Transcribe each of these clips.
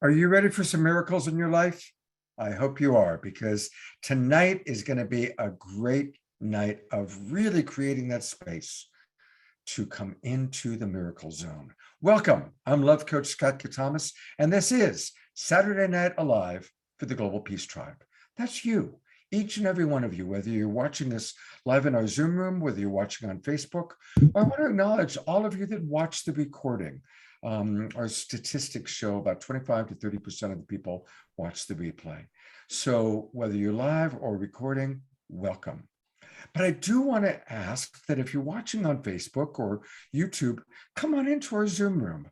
Are you ready for some miracles in your life? I hope you are, because tonight is going to be a great night of really creating that space to come into the miracle zone. Welcome. I'm Love Coach Scott Thomas, and this is Saturday Night Alive for the Global Peace Tribe. That's you, each and every one of you, whether you're watching this live in our Zoom room, whether you're watching on Facebook. I want to acknowledge all of you that watch the recording. Our statistics show about 25 to 30% of the people watch the replay. So whether you're live or recording, welcome. But I do want to ask that if you're watching on Facebook or YouTube, come on into our Zoom room,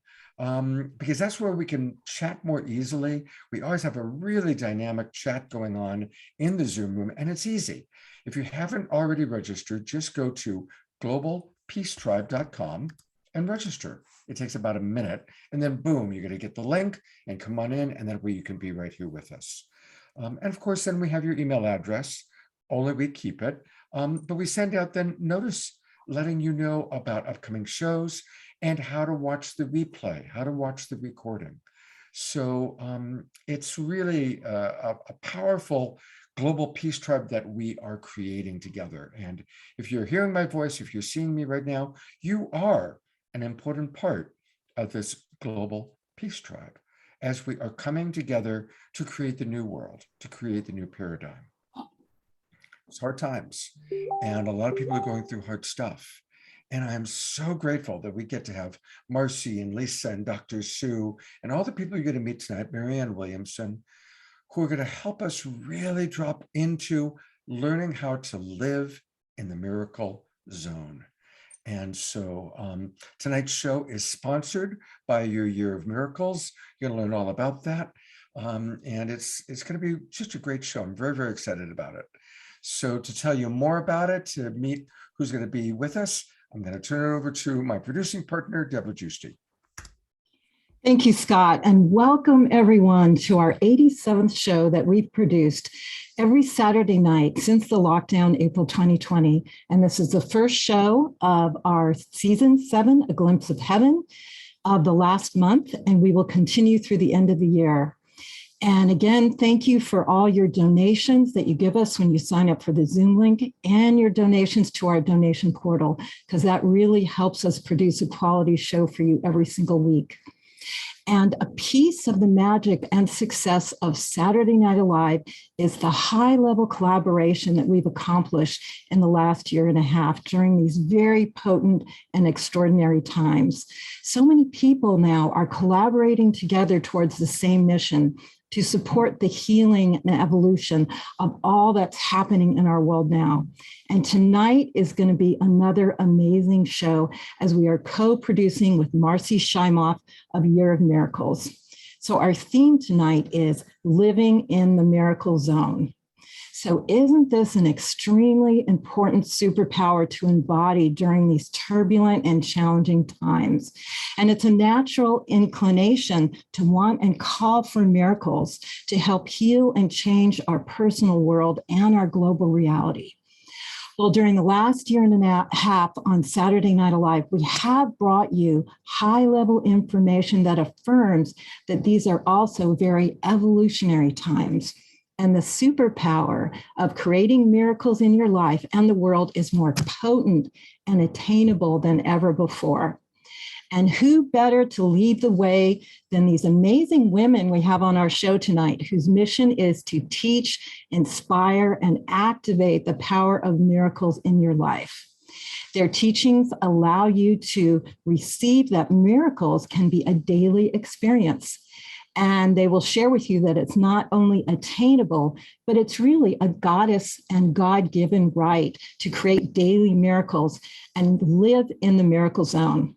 because that's where we can chat more easily. We always have a really dynamic chat going on in the Zoom room, and it's easy. If you haven't already registered, just go to globalpeacetribe.com and register. It takes about a minute, and then boom, you're going to get the link and come on in, and that way you can be right here with us. And of course, then we have your email address. Only we keep it, but we send out then notice letting you know about upcoming shows and how to watch the replay, how to watch the recording. So it's really a powerful global peace tribe that we are creating together. And if you're hearing my voice, if you're seeing me right now, you are an important part of this global peace tribe as we are coming together to create the new world, to create the new paradigm. It's hard times, and a lot of people are going through hard stuff. And I'm so grateful that we get to have Marci and Lisa and Dr. Sue and all the people you're going to meet tonight, Marianne Williamson, who are going to help us really drop into learning how to live in the miracle zone. And so tonight's show is sponsored by your Year of Miracles. You're going to learn all about that. And it's going to be just a great show. I'm very, very excited about it. So to tell you more about it, to meet who's going to be with us, I'm going to turn it over to my producing partner, Deborah Giusti. Thank you, Scott, and welcome everyone to our 87th show that we've produced every Saturday night since the lockdown, April 2020. And this is the first show of our season 7, A Glimpse of Heaven, of the last month, and we will continue through the end of the year. And again, thank you for all your donations that you give us when you sign up for the Zoom link and your donations to our donation portal, because that really helps us produce a quality show for you every single week. And a piece of the magic and success of Saturday Night Alive is the high-level collaboration that we've accomplished in the last year and a half during these very potent and extraordinary times. So many people now are collaborating together towards the same mission to support the healing and evolution of all that's happening in our world now. And tonight is going to be another amazing show as we are co-producing with Marci Shimoff of Year of Miracles. So our theme tonight is living in the miracle zone. So isn't this an extremely important superpower to embody during these turbulent and challenging times? And it's a natural inclination to want and call for miracles to help heal and change our personal world and our global reality. Well, during the last year and a half on Saturday Night Alive, we have brought you high-level information that affirms that these are also very evolutionary times. And the superpower of creating miracles in your life and the world is more potent and attainable than ever before. And who better to lead the way than these amazing women we have on our show tonight, whose mission is to teach, inspire, and activate the power of miracles in your life. Their teachings allow you to receive that miracles can be a daily experience. And they will share with you that it's not only attainable, but it's really a goddess and God-given right to create daily miracles and live in the miracle zone.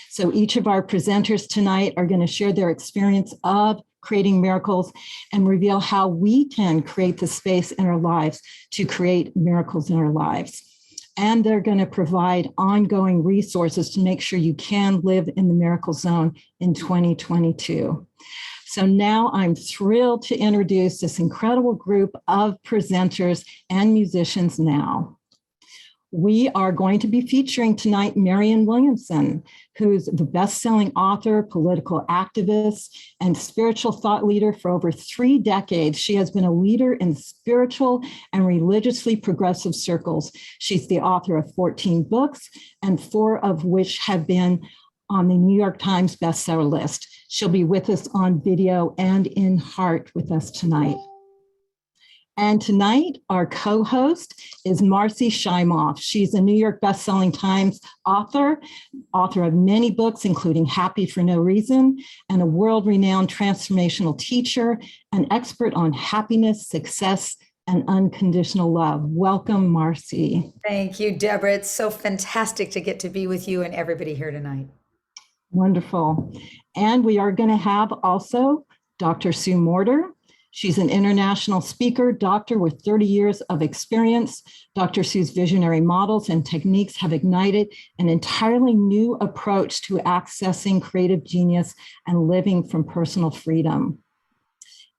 So each of our presenters tonight are going to share their experience of creating miracles and reveal how we can create the space in our lives to create miracles in our lives. And they're going to provide ongoing resources to make sure you can live in the miracle zone in 2022. So now I'm thrilled to introduce this incredible group of presenters and musicians now. We are going to be featuring tonight Marianne Williamson, who's the best-selling author, political activist, and spiritual thought leader for over 3 decades. She has been a leader in spiritual and religiously progressive circles. She's the author of 14 books, and 4 of which have been on the New York Times bestseller list. She'll be with us on video and in heart with us tonight. And tonight, our co-host is Marci Shimoff. She's a New York bestselling Times author of many books, including Happy for No Reason, and a world-renowned transformational teacher, an expert on happiness, success, and unconditional love. Welcome, Marci. Thank you, Deborah. It's so fantastic to get to be with you and everybody here tonight. Wonderful. And we are going to have also Dr. Sue Morter. She's an international speaker, doctor with 30 years of experience. Dr. Sue's visionary models and techniques have ignited an entirely new approach to accessing creative genius and living from personal freedom.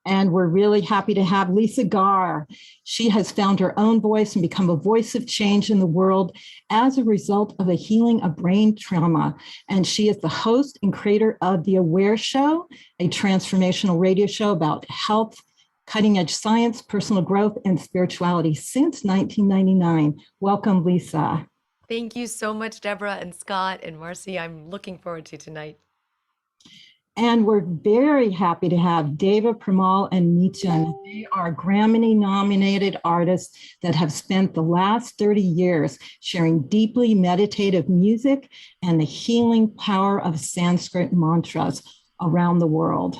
And we're really happy to have Lisa Garr. She has found her own voice and become a voice of change in the world as a result of the healing of brain trauma. And she is the host and creator of The Aware Show, a transformational radio show about health, cutting-edge science, personal growth, and spirituality since 1999. Welcome, Lisa. Thank you so much, Deborah and Scott and Marci. I'm looking forward to tonight. And we're very happy to have Deva Premal Miten. They are Grammy-nominated artists that have spent the last 30 years sharing deeply meditative music and the healing power of Sanskrit mantras around the world.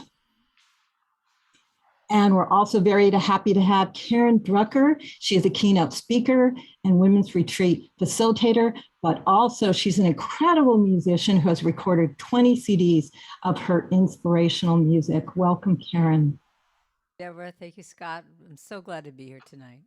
And we're also very happy to have Karen Drucker. She is a keynote speaker and women's retreat facilitator, but also she's an incredible musician who has recorded 20 CDs of her inspirational music. Welcome, Karen. Deborah, thank you, Scott. I'm so glad to be here tonight.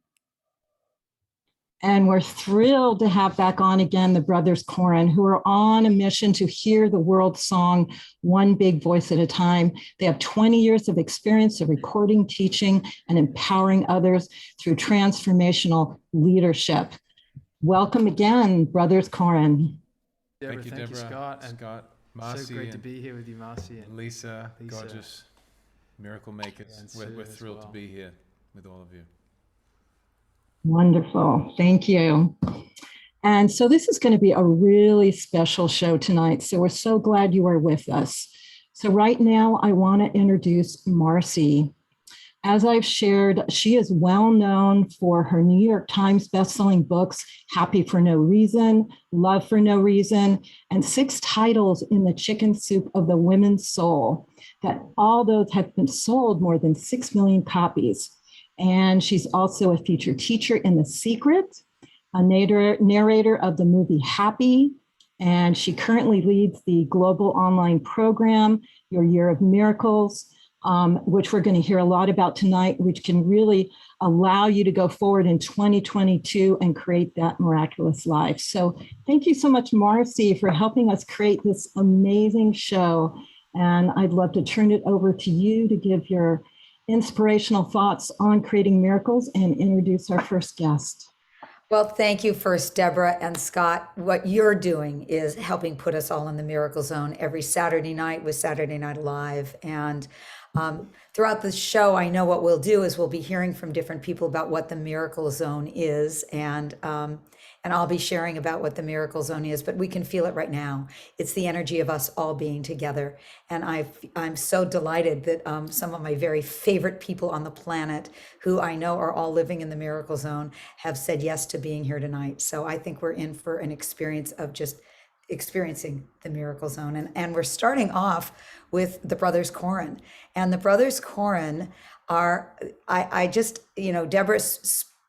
And we're thrilled to have back on again the brothers Corin, who are on a mission to hear the world song one big voice at a time. They have 20 years of experience of recording, teaching, and empowering others through transformational leadership. Welcome again, brothers Corin. Deborah, thank you, Scott. And Scott, Marci, so great to be here with you, Marci. And Lisa, gorgeous miracle makers. Yeah, We're thrilled to be here with all of you. Wonderful. Thank you. And so this is going to be a really special show tonight. So we're so glad you are with us. So right now, I want to introduce Marci. As I've shared, she is well known for her New York Times bestselling books, Happy for No Reason, Love for No Reason, and 6 titles in the Chicken Soup of the Women's Soul, that all those have been sold more than 6 million copies. And she's also a featured teacher in The Secret, a narrator of the movie Happy, and she currently leads the global online program, Your Year of Miracles, which we're going to hear a lot about tonight, which can really allow you to go forward in 2022 and create that miraculous life. So thank you so much, Marci, for helping us create this amazing show. And I'd love to turn it over to you to give your inspirational thoughts on creating miracles and introduce our first guest. Well, thank you first, Deborah and Scott. What you're doing is helping put us all in the miracle zone every Saturday night with Saturday Night Live. And throughout the show, I know what we'll do is we'll be hearing from different people about what the miracle zone is. And I'll be sharing about what the miracle zone is, but we can feel it right now. It's the energy of us all being together. And I'm so delighted that some of my very favorite people on the planet, who I know are all living in the miracle zone, have said yes to being here tonight. So I think we're in for an experience of just experiencing the miracle zone. And we're starting off with the brothers Corin. And the brothers Corin are, Deborah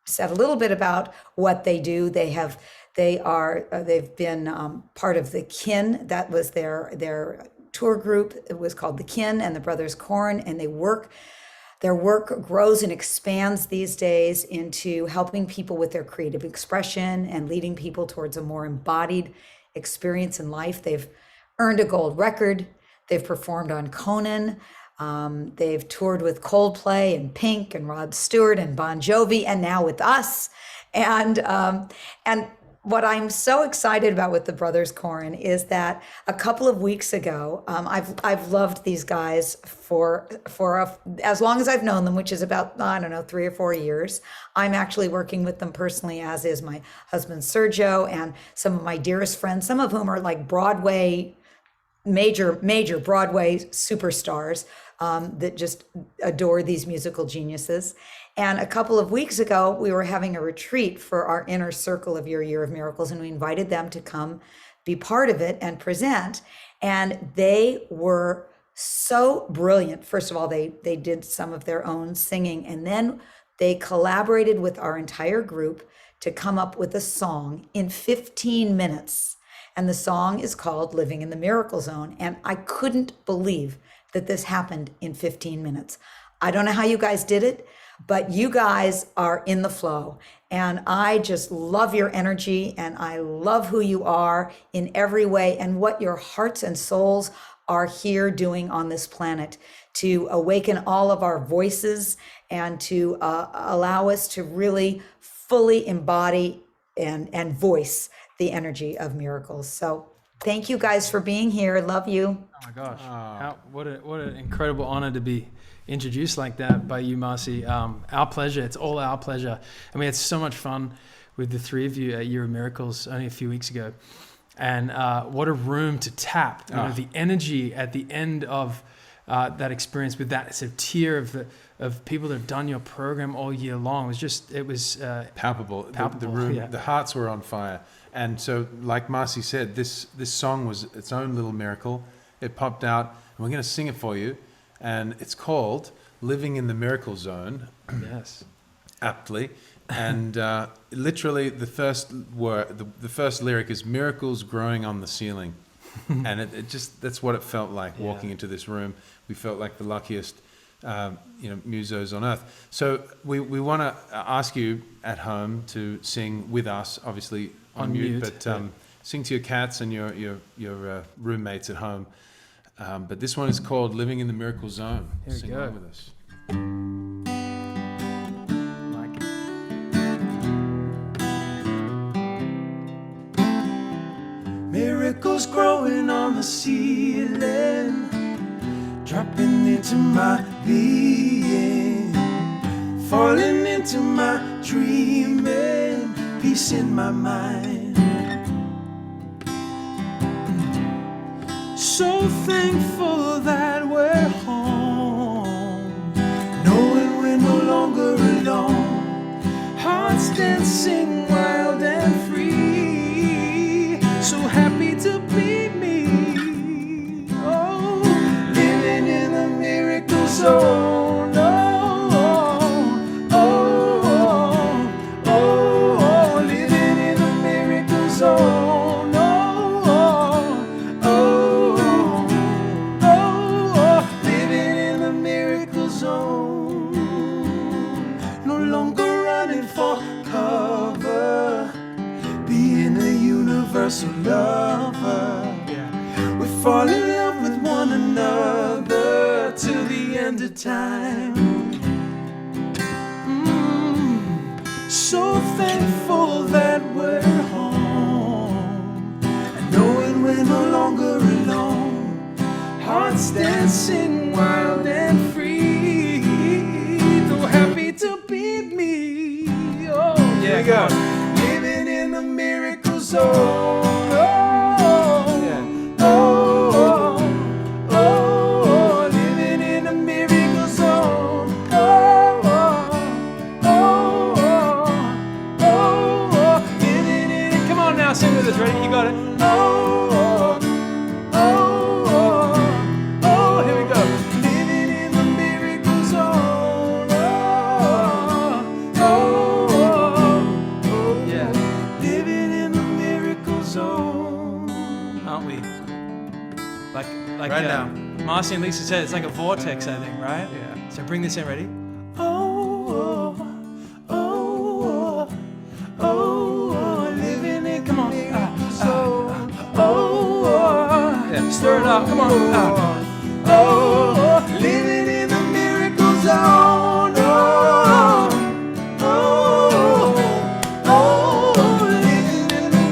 said a little bit about what they do. They've been part of the Kin. That was their tour group. It was called the Kin and the Brothers Corin, and their work grows and expands these days into helping people with their creative expression and leading people towards a more embodied experience in life. They've earned a gold record. They've performed on Conan. They've toured with Coldplay and Pink and Rod Stewart and Bon Jovi, and now with us. And what I'm so excited about with the Brothers Corin is that a couple of weeks ago, I've loved these guys for as long as I've known them, which is about, I don't know, 3 or 4 years. I'm actually working with them personally, as is my husband Sergio and some of my dearest friends, some of whom are like Broadway, major Broadway superstars that just adore these musical geniuses. And a couple of weeks ago, we were having a retreat for our inner circle of Your Year of Miracles, and we invited them to come be part of it and present. And they were so brilliant. First of all, they did some of their own singing, and then they collaborated with our entire group to come up with a song in 15 minutes. And the song is called Living in the Miracle Zone. And I couldn't believe that this happened in 15 minutes. I don't know how you guys did it, but you guys are in the flow. And I just love your energy, and I love who you are in every way and what your hearts and souls are here doing on this planet to awaken all of our voices and to allow us to really fully embody and voice the energy of miracles. So thank you guys for being here. Love you. Oh my gosh. What an incredible honor to be introduced like that by you, Marci. Our pleasure. It's all our pleasure. And we had so much fun with the three of you at Year of Miracles only a few weeks ago. And what a room to tap. You know, the energy at the end of that experience with that sort of tier of people that have done your program all year long was palpable. The room, the hearts were on fire. And so, like Marci said, this song was its own little miracle. It popped out, and we're going to sing it for you. And it's called Living in the Miracle Zone. Yes. Aptly. And literally the first lyric is miracles growing on the ceiling. And it just, that's what it felt like walking into this room. We felt like the luckiest, musos on earth. So we want to ask you at home to sing with us, obviously on mute, but sing to your cats and your roommates at home. But this one is called Living in the Miracle Zone. Here we Sing go. along with us. Miracles growing on the ceiling, dropping into my being, falling into my dreaming, peace in my mind. So thankful that we're home, knowing we're no longer alone, hearts dancing wild and free, so happy to be me. Oh, living in a miracle zone. Oh, living in a miracle zone. Universal lover, we fall in love with one another till the end of time. So thankful that we're home, and knowing we're no longer alone, hearts dancing wild and free, so happy to be me. Oh, yeah, go. Living in the miracle zone. Living in a miracle zone. Living in a, come on now, sing with us. Ready? You got it. Here we go. Living in the miracle zone. Yeah. Living in the miracle zone. Aren't we? Like Right now. Marci and Lisa said, it's like a vortex, I think, right? Yeah. So bring this in, ready? Living in Come on. miracle zone. Yeah, stir it up. Come on. Living in the miracle zone. Living in the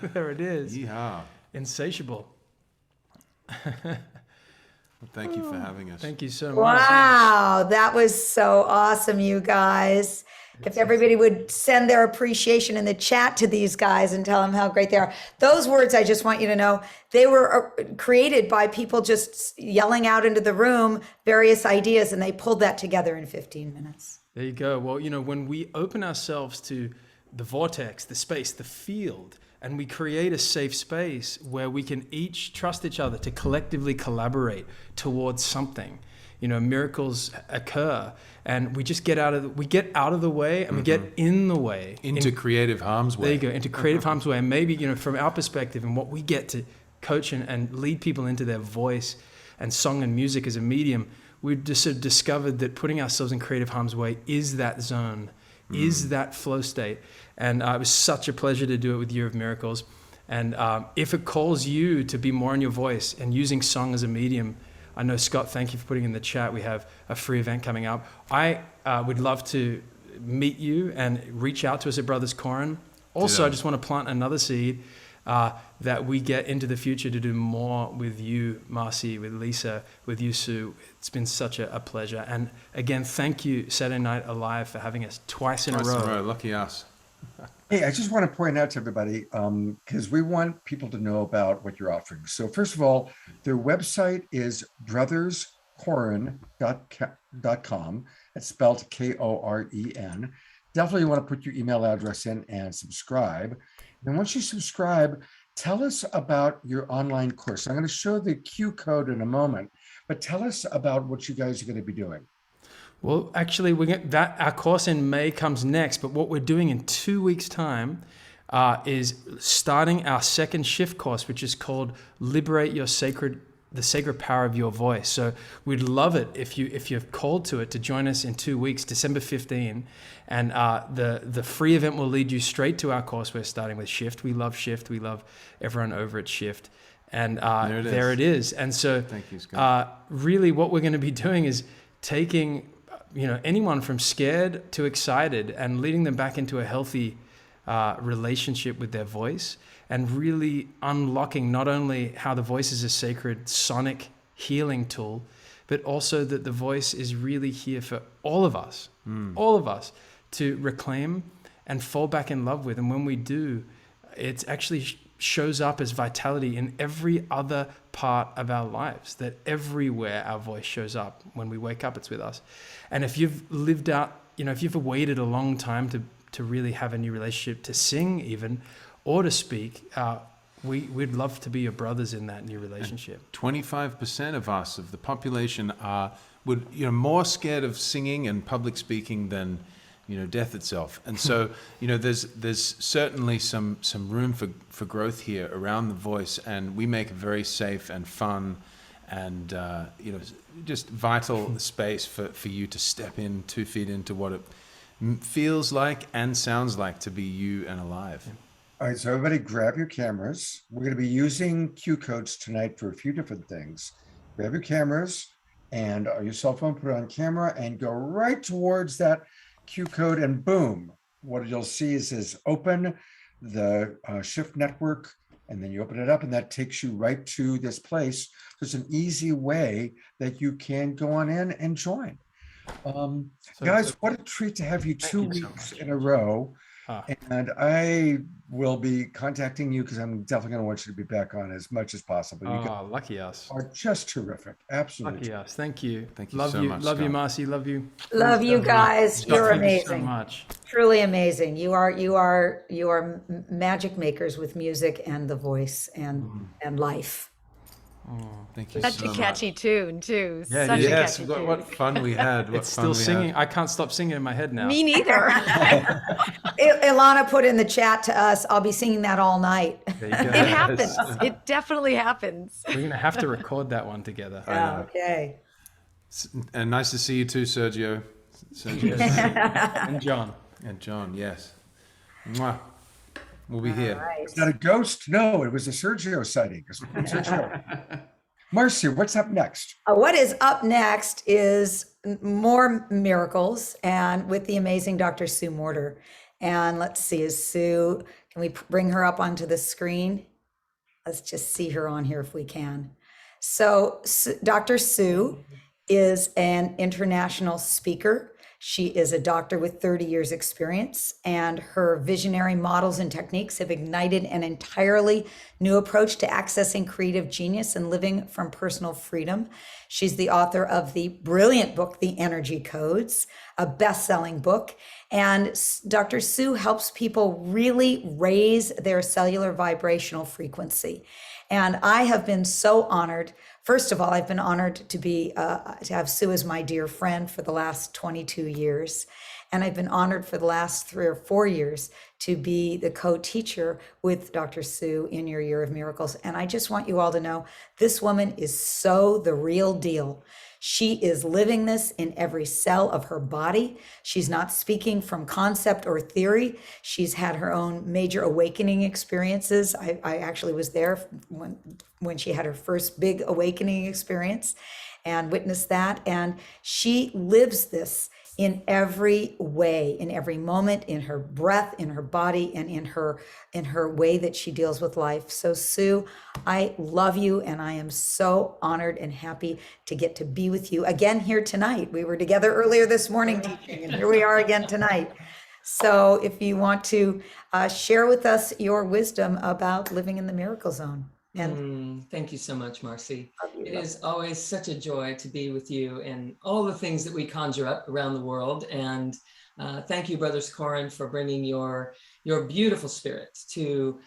There it is. Yeehaw. Insatiable. Well, thank you for having us. Thank you so much. Wow, that was so awesome, you guys. If everybody would send their appreciation in the chat to these guys and tell them how great they are. Those words, I just want you to know, they were created by people just yelling out into the room various ideas, and they pulled that together in 15 minutes. There you go. Well, when we open ourselves to the vortex, the space, the field, and we create a safe space where we can each trust each other to collectively collaborate towards something, miracles occur, and we just get out of the way, and we get in the way. Into creative harm's way. There you go, into creative harm's way. And maybe, from our perspective and what we get to coach and lead people into their voice and song and music as a medium, we've just sort of discovered that putting ourselves in creative harm's way is that zone, is that flow state. And it was such a pleasure to do it with Year of Miracles. And if it calls you to be more in your voice and using song as a medium, I know, Scott, thank you for putting in the chat. We have a free event coming up. I would love to meet you and reach out to us at Brothers Corin. Also, I just want to plant another seed that we get into the future to do more with you, Marci, with Lisa, with you, Sue. It's been such a pleasure. And again, thank you, Saturday Night Alive, for having us twice in a row. Lucky us. Hey, I just want to point out to everybody, because we want people to know about what you're offering. So first of all, their website is brotherscoren.com. It's spelled Koren. Definitely want to put your email address in and subscribe. And once you subscribe, tell us about your online course. I'm going to show the Q code in a moment, but tell us about what you guys are going to be doing. Well, actually, our course in May comes next, but what we're doing in 2 weeks' time is starting our second shift course, which is called Liberate the Sacred Power of Your Voice. So we'd love it if you're called to it to join us in 2 weeks, December 15. And the free event will lead you straight to our course. We're starting with Shift. We love Shift. We love everyone over at Shift. And there it is. And so thank you, Scott. Really what we're going to be doing is taking anyone from scared to excited and leading them back into a healthy relationship with their voice, and really unlocking not only how the voice is a sacred sonic healing tool, but also that the voice is really here for all of us to reclaim and fall back in love with. And when we do, it actually shows up as vitality in every other part of our lives, that everywhere our voice shows up. When we wake up, it's with us. And if you've lived out, if you've waited a long time to really have a new relationship, to sing even, or to speak, we'd love to be your brothers in that new relationship. 25% of us, of the population, are more scared of singing and public speaking than death itself. And so there's certainly some room for growth here around the voice, and we make a very safe and fun and just vital space for you to step in 2 feet into what it feels like and sounds like to be you and alive. All right, so everybody grab your cameras. We're going to be using Q codes tonight for a few different things. Grab your cameras and your cell phone, put it on camera, and go right towards that Q code, and boom, what you'll see is open the Shift network, and then you open it up, and that takes you right to this place. So it's an easy way that you can go on in and join. Guys, what a treat to have you 2 weeks in a row. And I will be contacting you because I'm definitely going to want you to be back on as much as possible. You Lucky us. are just terrific. Absolutely. Lucky us. Thank you. Thank you love so you. much, Love Scott. you, Marci. Love you. Love you guys. You're Thank you amazing. so much. Truly amazing. You are magic makers with music and the voice and life. Thank you Such so a catchy tune, too. Yeah, Such yes. a catchy tune. What fun we had. It's still singing. I can't stop singing in my head now. Me neither. Ilana put in the chat to us, I'll be singing that all night. There you go. It happens. It definitely happens. We're going to have to record that one together. Okay. And nice to see you too, Sergio. And John. And John, yes. Mwah. We'll be here. Right. Is that a ghost? No, it was a Sergio sighting. Sergio. Marci, what's up next? What is up next is more miracles, and with the amazing Dr. Sue Morter. And let's see, can Can we bring her up onto the screen? Let's just see her on here if we can. So Dr. Sue is an international speaker. She is a doctor with 30 years experience, and her visionary models and techniques have ignited an entirely new approach to accessing creative genius and living from personal freedom. She's the author of the brilliant book, The Energy Codes, a best-selling book. And Dr. Sue helps people really raise their cellular vibrational frequency. And I have been so honored. First of all, I've been honored to have Sue as my dear friend for the last 22 years. And I've been honored for the last 3 or 4 years to be the co-teacher with Dr. Sue in your Year of Miracles. And I just want you all to know, this woman is so the real deal. She is living this in every cell of her body. She's not speaking from concept or theory. She's had her own major awakening experiences. I actually was there when she had her first big awakening experience and witnessed that. And she lives this in every way, in every moment, in her breath, in her body, and in her way that she deals with life. So Sue, I love you, and I am so honored and happy to get to be with you again here tonight. We were together earlier this morning teaching, and here we are again tonight. So if you want to share with us your wisdom about living in the miracle zone. And thank you so much, Marci. It is always such a joy to be with you and all the things that we conjure up around the world. And thank you, Brothers Corin, for bringing your beautiful spirit to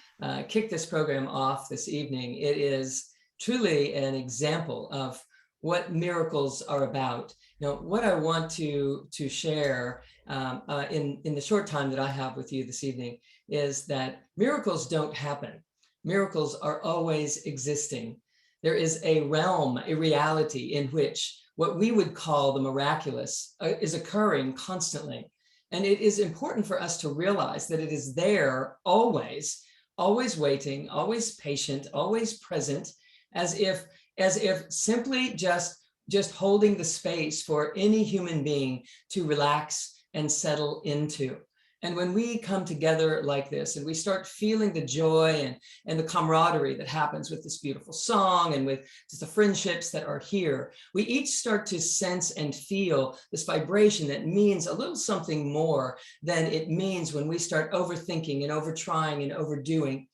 kick this program off this evening. It is truly an example of what miracles are about. You know, what I want to share in the short time that I have with you this evening is that miracles don't happen. Miracles are always existing. There is a realm, a reality in which what we would call the miraculous is occurring constantly. And it is important for us to realize that it is there always, always waiting, always patient, always present, as if simply just holding the space for any human being to relax and settle into. And when we come together like this and we start feeling the joy and the camaraderie that happens with this beautiful song and with just the friendships that are here, we each start to sense and feel this vibration that means a little something more than it means when we start overthinking and overtrying and overdoing.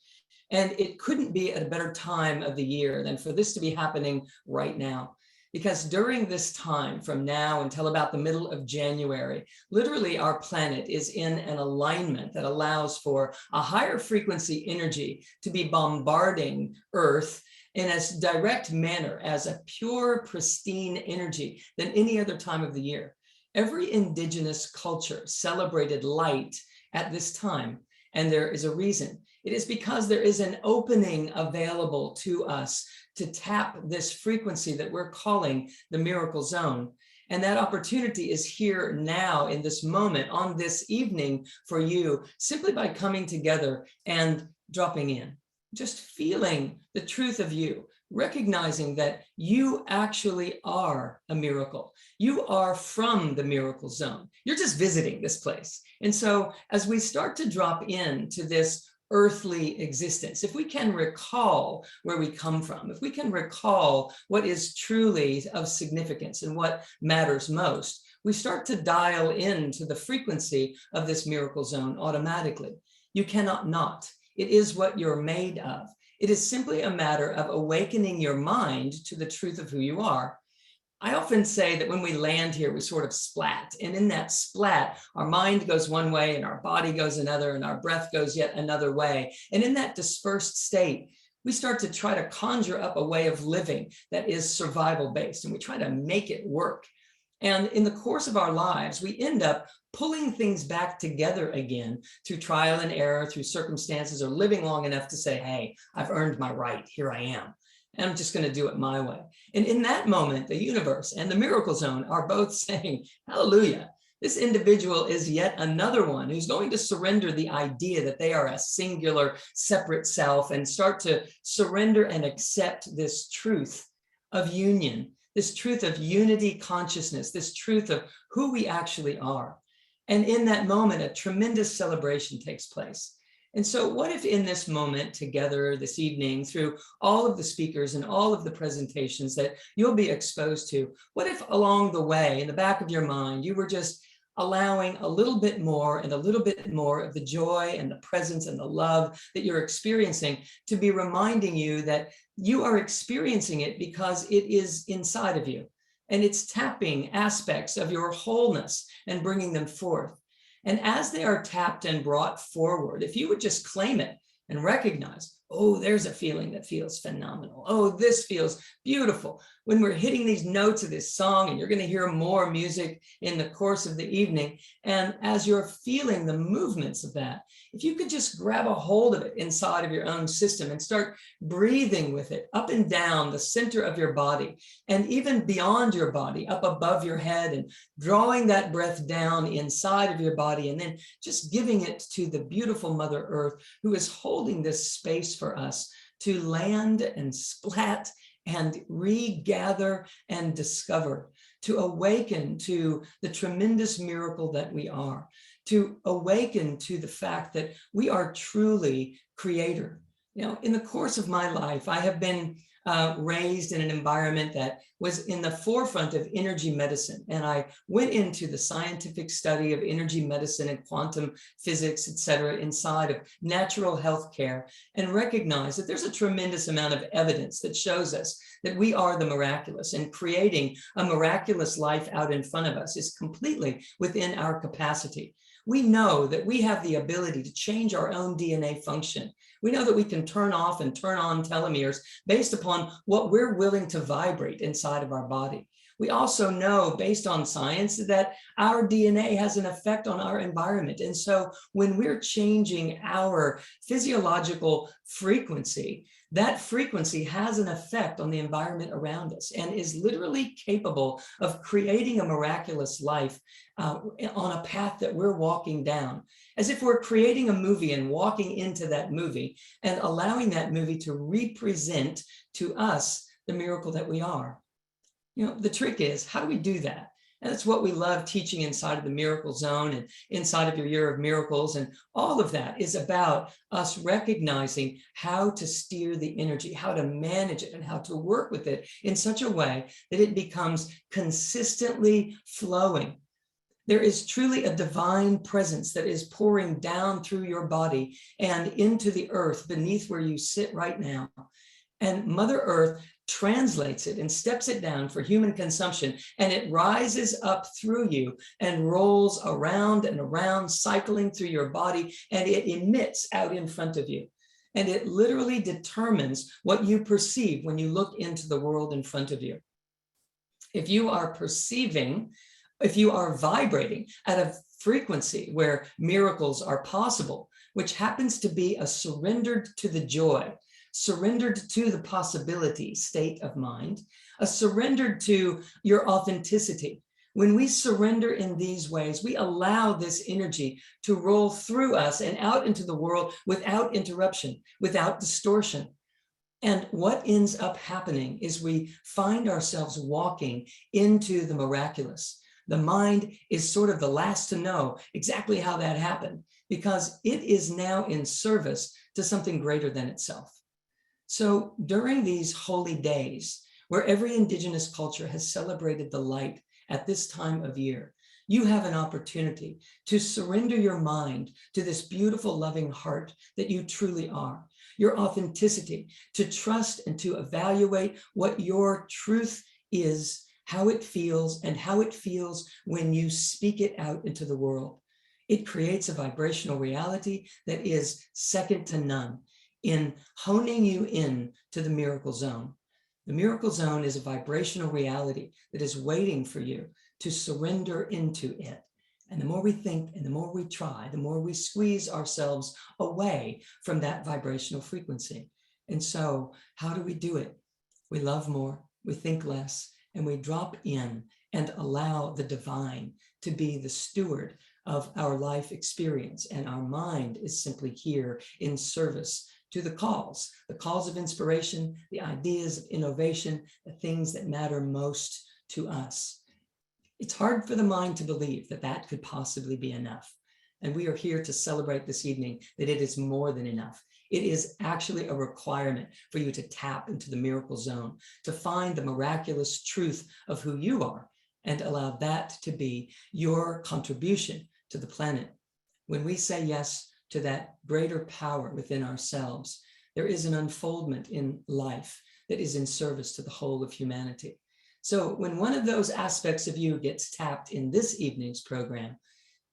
And it couldn't be at a better time of the year than for this to be happening right now. Because during this time, from now until about the middle of January, literally our planet is in an alignment that allows for a higher frequency energy to be bombarding Earth in as direct manner as a pure, pristine energy than any other time of the year. Every indigenous culture celebrated light at this time, and there is a reason. It is because there is an opening available to us to tap this frequency that we're calling the miracle zone. And that opportunity is here now in this moment, on this evening for you, simply by coming together and dropping in, just feeling the truth of you, recognizing that you actually are a miracle. You are from the miracle zone. You're just visiting this place. And so as we start to drop into this earthly existence, if we can recall where we come from, if we can recall what is truly of significance and what matters most, we start to dial into the frequency of this miracle zone automatically. You cannot not. It is what you're made of. It is simply a matter of awakening your mind to the truth of who you are. I often say that when we land here, we sort of splat. And in that splat, our mind goes one way and our body goes another and our breath goes yet another way. And in that dispersed state, we start to try to conjure up a way of living that is survival based, and we try to make it work. And in the course of our lives, we end up pulling things back together again through trial and error, through circumstances, or living long enough to say, hey, I've earned my right, here I am. And I'm just going to do it my way. And in that moment, the universe and the miracle zone are both saying, hallelujah, this individual is yet another one who's going to surrender the idea that they are a singular, separate self and start to surrender and accept this truth of union, this truth of unity consciousness, this truth of who we actually are. And in that moment, a tremendous celebration takes place. And so what if in this moment together this evening, through all of the speakers and all of the presentations that you'll be exposed to, what if along the way, in the back of your mind, you were just allowing a little bit more and a little bit more of the joy and the presence and the love that you're experiencing to be reminding you that you are experiencing it because it is inside of you. And it's tapping aspects of your wholeness and bringing them forth. And as they are tapped and brought forward, if you would just claim it and recognize, oh, there's a feeling that feels phenomenal. Oh, this feels beautiful. When we're hitting these notes of this song, and you're going to hear more music in the course of the evening, and as you're feeling the movements of that, if you could just grab a hold of it inside of your own system and start breathing with it up and down the center of your body, and even beyond your body, up above your head, and drawing that breath down inside of your body, and then just giving it to the beautiful Mother Earth, who is holding this space for us to land and splat and regather and discover, to awaken to the tremendous miracle that we are, to awaken to the fact that we are truly creator. You know, in the course of my life, I have been raised in an environment that was in the forefront of energy medicine. And I went into the scientific study of energy medicine and quantum physics, et cetera, inside of natural health care, and recognized that there's a tremendous amount of evidence that shows us that we are the miraculous, and creating a miraculous life out in front of us is completely within our capacity. We know that we have the ability to change our own DNA function. We know that we can turn off and turn on telomeres based upon what we're willing to vibrate inside of our body. We also know, based on science, that our DNA has an effect on our environment. And so when we're changing our physiological frequency, that frequency has an effect on the environment around us and is literally capable of creating a miraculous life on a path that we're walking down, as if we're creating a movie and walking into that movie and allowing that movie to represent to us the miracle that we are. You know, the trick is, how do we do that? And that's what we love teaching inside of the Miracle Zone and inside of your Year of Miracles. And all of that is about us recognizing how to steer the energy, how to manage it, and how to work with it in such a way that it becomes consistently flowing. There is truly a divine presence that is pouring down through your body and into the earth beneath where you sit right now. And Mother Earth translates it and steps it down for human consumption, and it rises up through you and rolls around and around, cycling through your body, and it emits out in front of you. And it literally determines what you perceive when you look into the world in front of you. If you are perceiving, if you are vibrating at a frequency where miracles are possible, which happens to be a surrendered to the joy, surrendered to the possibility state of mind, a surrendered to your authenticity. When we surrender in these ways, we allow this energy to roll through us and out into the world without interruption, without distortion. And what ends up happening is we find ourselves walking into the miraculous. The mind is sort of the last to know exactly how that happened, because it is now in service to something greater than itself. So during these holy days, where every indigenous culture has celebrated the light at this time of year, you have an opportunity to surrender your mind to this beautiful, loving heart that you truly are, your authenticity, to trust and to evaluate what your truth is, how it feels, and how it feels when you speak it out into the world. It creates a vibrational reality that is second to none in honing you in to the miracle zone. The miracle zone is a vibrational reality that is waiting for you to surrender into it. And the more we think and the more we try, the more we squeeze ourselves away from that vibrational frequency. And so how do we do it? We love more, we think less, and we drop in and allow the divine to be the steward of our life experience. And our mind is simply here in service to the calls of inspiration, the ideas of innovation, the things that matter most to us. It's hard for the mind to believe that that could possibly be enough. And we are here to celebrate this evening that it is more than enough. It is actually a requirement for you to tap into the miracle zone, to find the miraculous truth of who you are and allow that to be your contribution to the planet. When we say yes to that greater power within ourselves, there is an unfoldment in life that is in service to the whole of humanity. So when one of those aspects of you gets tapped in this evening's program,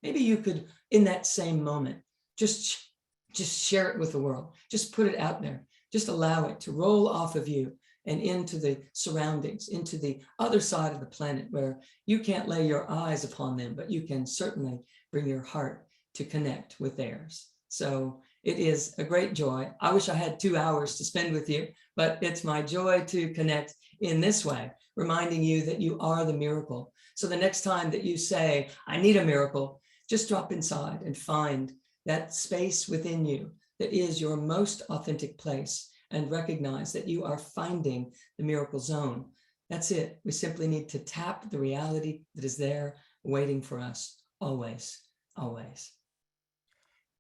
maybe you could, in that same moment, just share it with the world. Just put it out there. Just allow it to roll off of you and into the surroundings, into the other side of the planet where you can't lay your eyes upon them, but you can certainly bring your heart to connect with theirs. So it is a great joy. I wish I had 2 hours to spend with you, but it's my joy to connect in this way, reminding you that you are the miracle. So the next time that you say, I need a miracle, just drop inside and find that space within you that is your most authentic place and recognize that you are finding the miracle zone. That's it. We simply need to tap the reality that is there waiting for us always, always.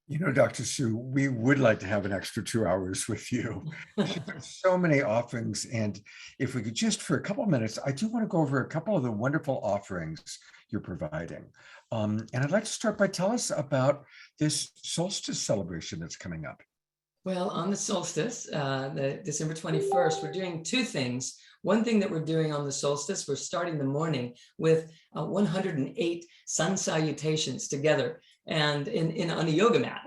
You know, Dr. Sue, we would like to have an extra 2 hours with you. There's so many offerings. And if we could just for a couple of minutes, I do want to go over a couple of the wonderful offerings you're providing. And I'd like to start by telling us about this solstice celebration that's coming up. Well, on the solstice, the December 21st, we're doing 2 things. One thing that we're doing on the solstice, we're starting the morning with 108 sun salutations together, and on a yoga mat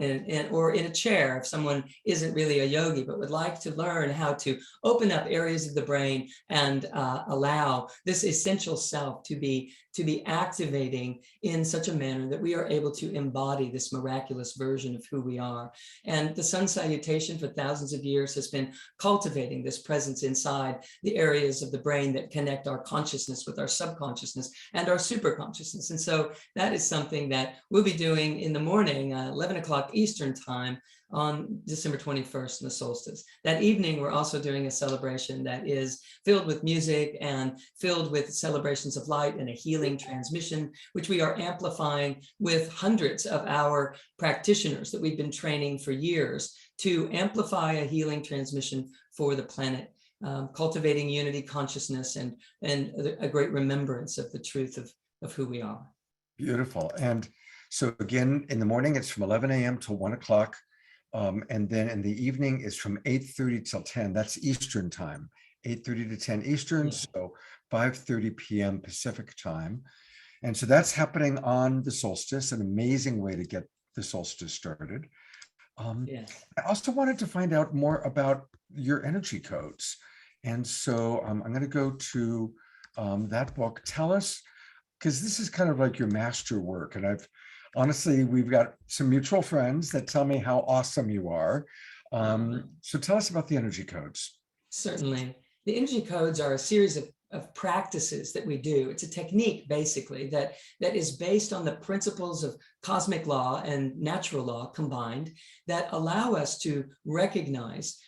or in a chair if someone isn't really a yogi but would like to learn how to open up areas of the brain and allow this essential self to be activating in such a manner that we are able to embody this miraculous version of who we are. And the sun salutation for thousands of years has been cultivating this presence inside the areas of the brain that connect our consciousness with our subconsciousness and our superconsciousness. And so that is something that we'll be doing in the morning, 11 o'clock Eastern time on December 21st in the solstice. That evening, we're also doing a celebration that is filled with music and filled with celebrations of light and a healing transmission, which we are amplifying with hundreds of our practitioners that we've been training for years to amplify a healing transmission for the planet, cultivating unity consciousness and a great remembrance of the truth of who we are. Beautiful. And so again, in the morning, it's from 11 a.m. till 1 o'clock. And then in the evening, it's from 8:30 till 10. That's Eastern time, 8:30 to 10 Eastern, so 5:30 p.m. Pacific time. And so that's happening on the solstice, an amazing way to get the solstice started. I also wanted to find out more about your energy codes. And so I'm going to go to that book. Tell us, because this is kind of like your master work. And honestly, we've got some mutual friends that tell me how awesome you are. So tell us about the energy codes. Certainly. The energy codes are a series of practices that we do. It's a technique, basically, that is based on the principles of cosmic law and natural law combined that allow us to recognize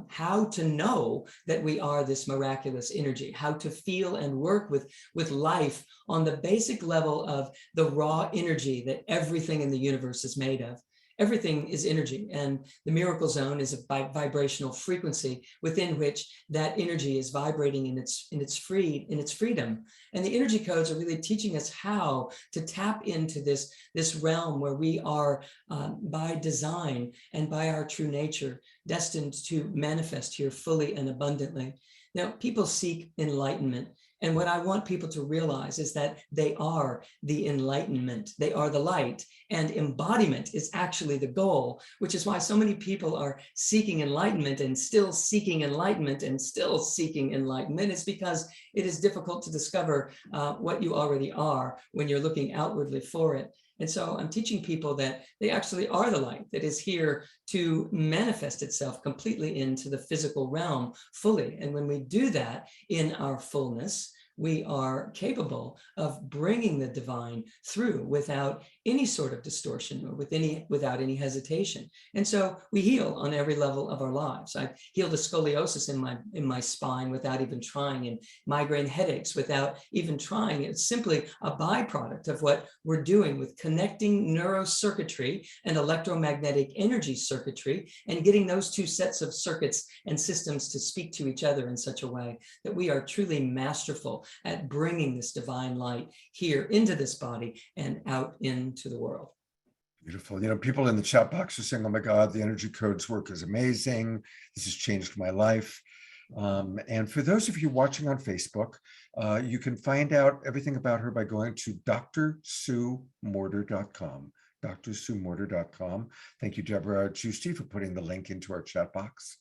how to know that we are this miraculous energy, how to feel and work with life on the basic level of the raw energy that everything in the universe is made of. Everything is energy, and the miracle zone is a vibrational frequency within which that energy is vibrating in its freedom. And the energy codes are really teaching us how to tap into this realm where we are by design and by our true nature destined to manifest here fully and abundantly. Now, people seek enlightenment. And what I want people to realize is that they are the enlightenment, they are the light, and embodiment is actually the goal, which is why so many people are seeking enlightenment and still seeking enlightenment and still seeking enlightenment. It's because it is difficult to discover what you already are when you're looking outwardly for it. And so I'm teaching people that they actually are the light that is here to manifest itself completely into the physical realm fully. And when we do that in our fullness, we are capable of bringing the divine through without any sort of distortion or without any hesitation. And so we heal on every level of our lives. I've healed a scoliosis in my spine without even trying, and migraine headaches without even trying. It's simply a byproduct of what we're doing with connecting neurocircuitry and electromagnetic energy circuitry and getting those two sets of circuits and systems to speak to each other in such a way that we are truly masterful at bringing this divine light here into this body and out into the world. Beautiful. You know, people in the chat box are saying, oh my God, the energy codes work is amazing. This has changed my life. And for those of you watching on Facebook, you can find out everything about her by going to drsuemorter.com. drsuemorter.com. Thank you, Deborah Giusti, for putting the link into our chat box.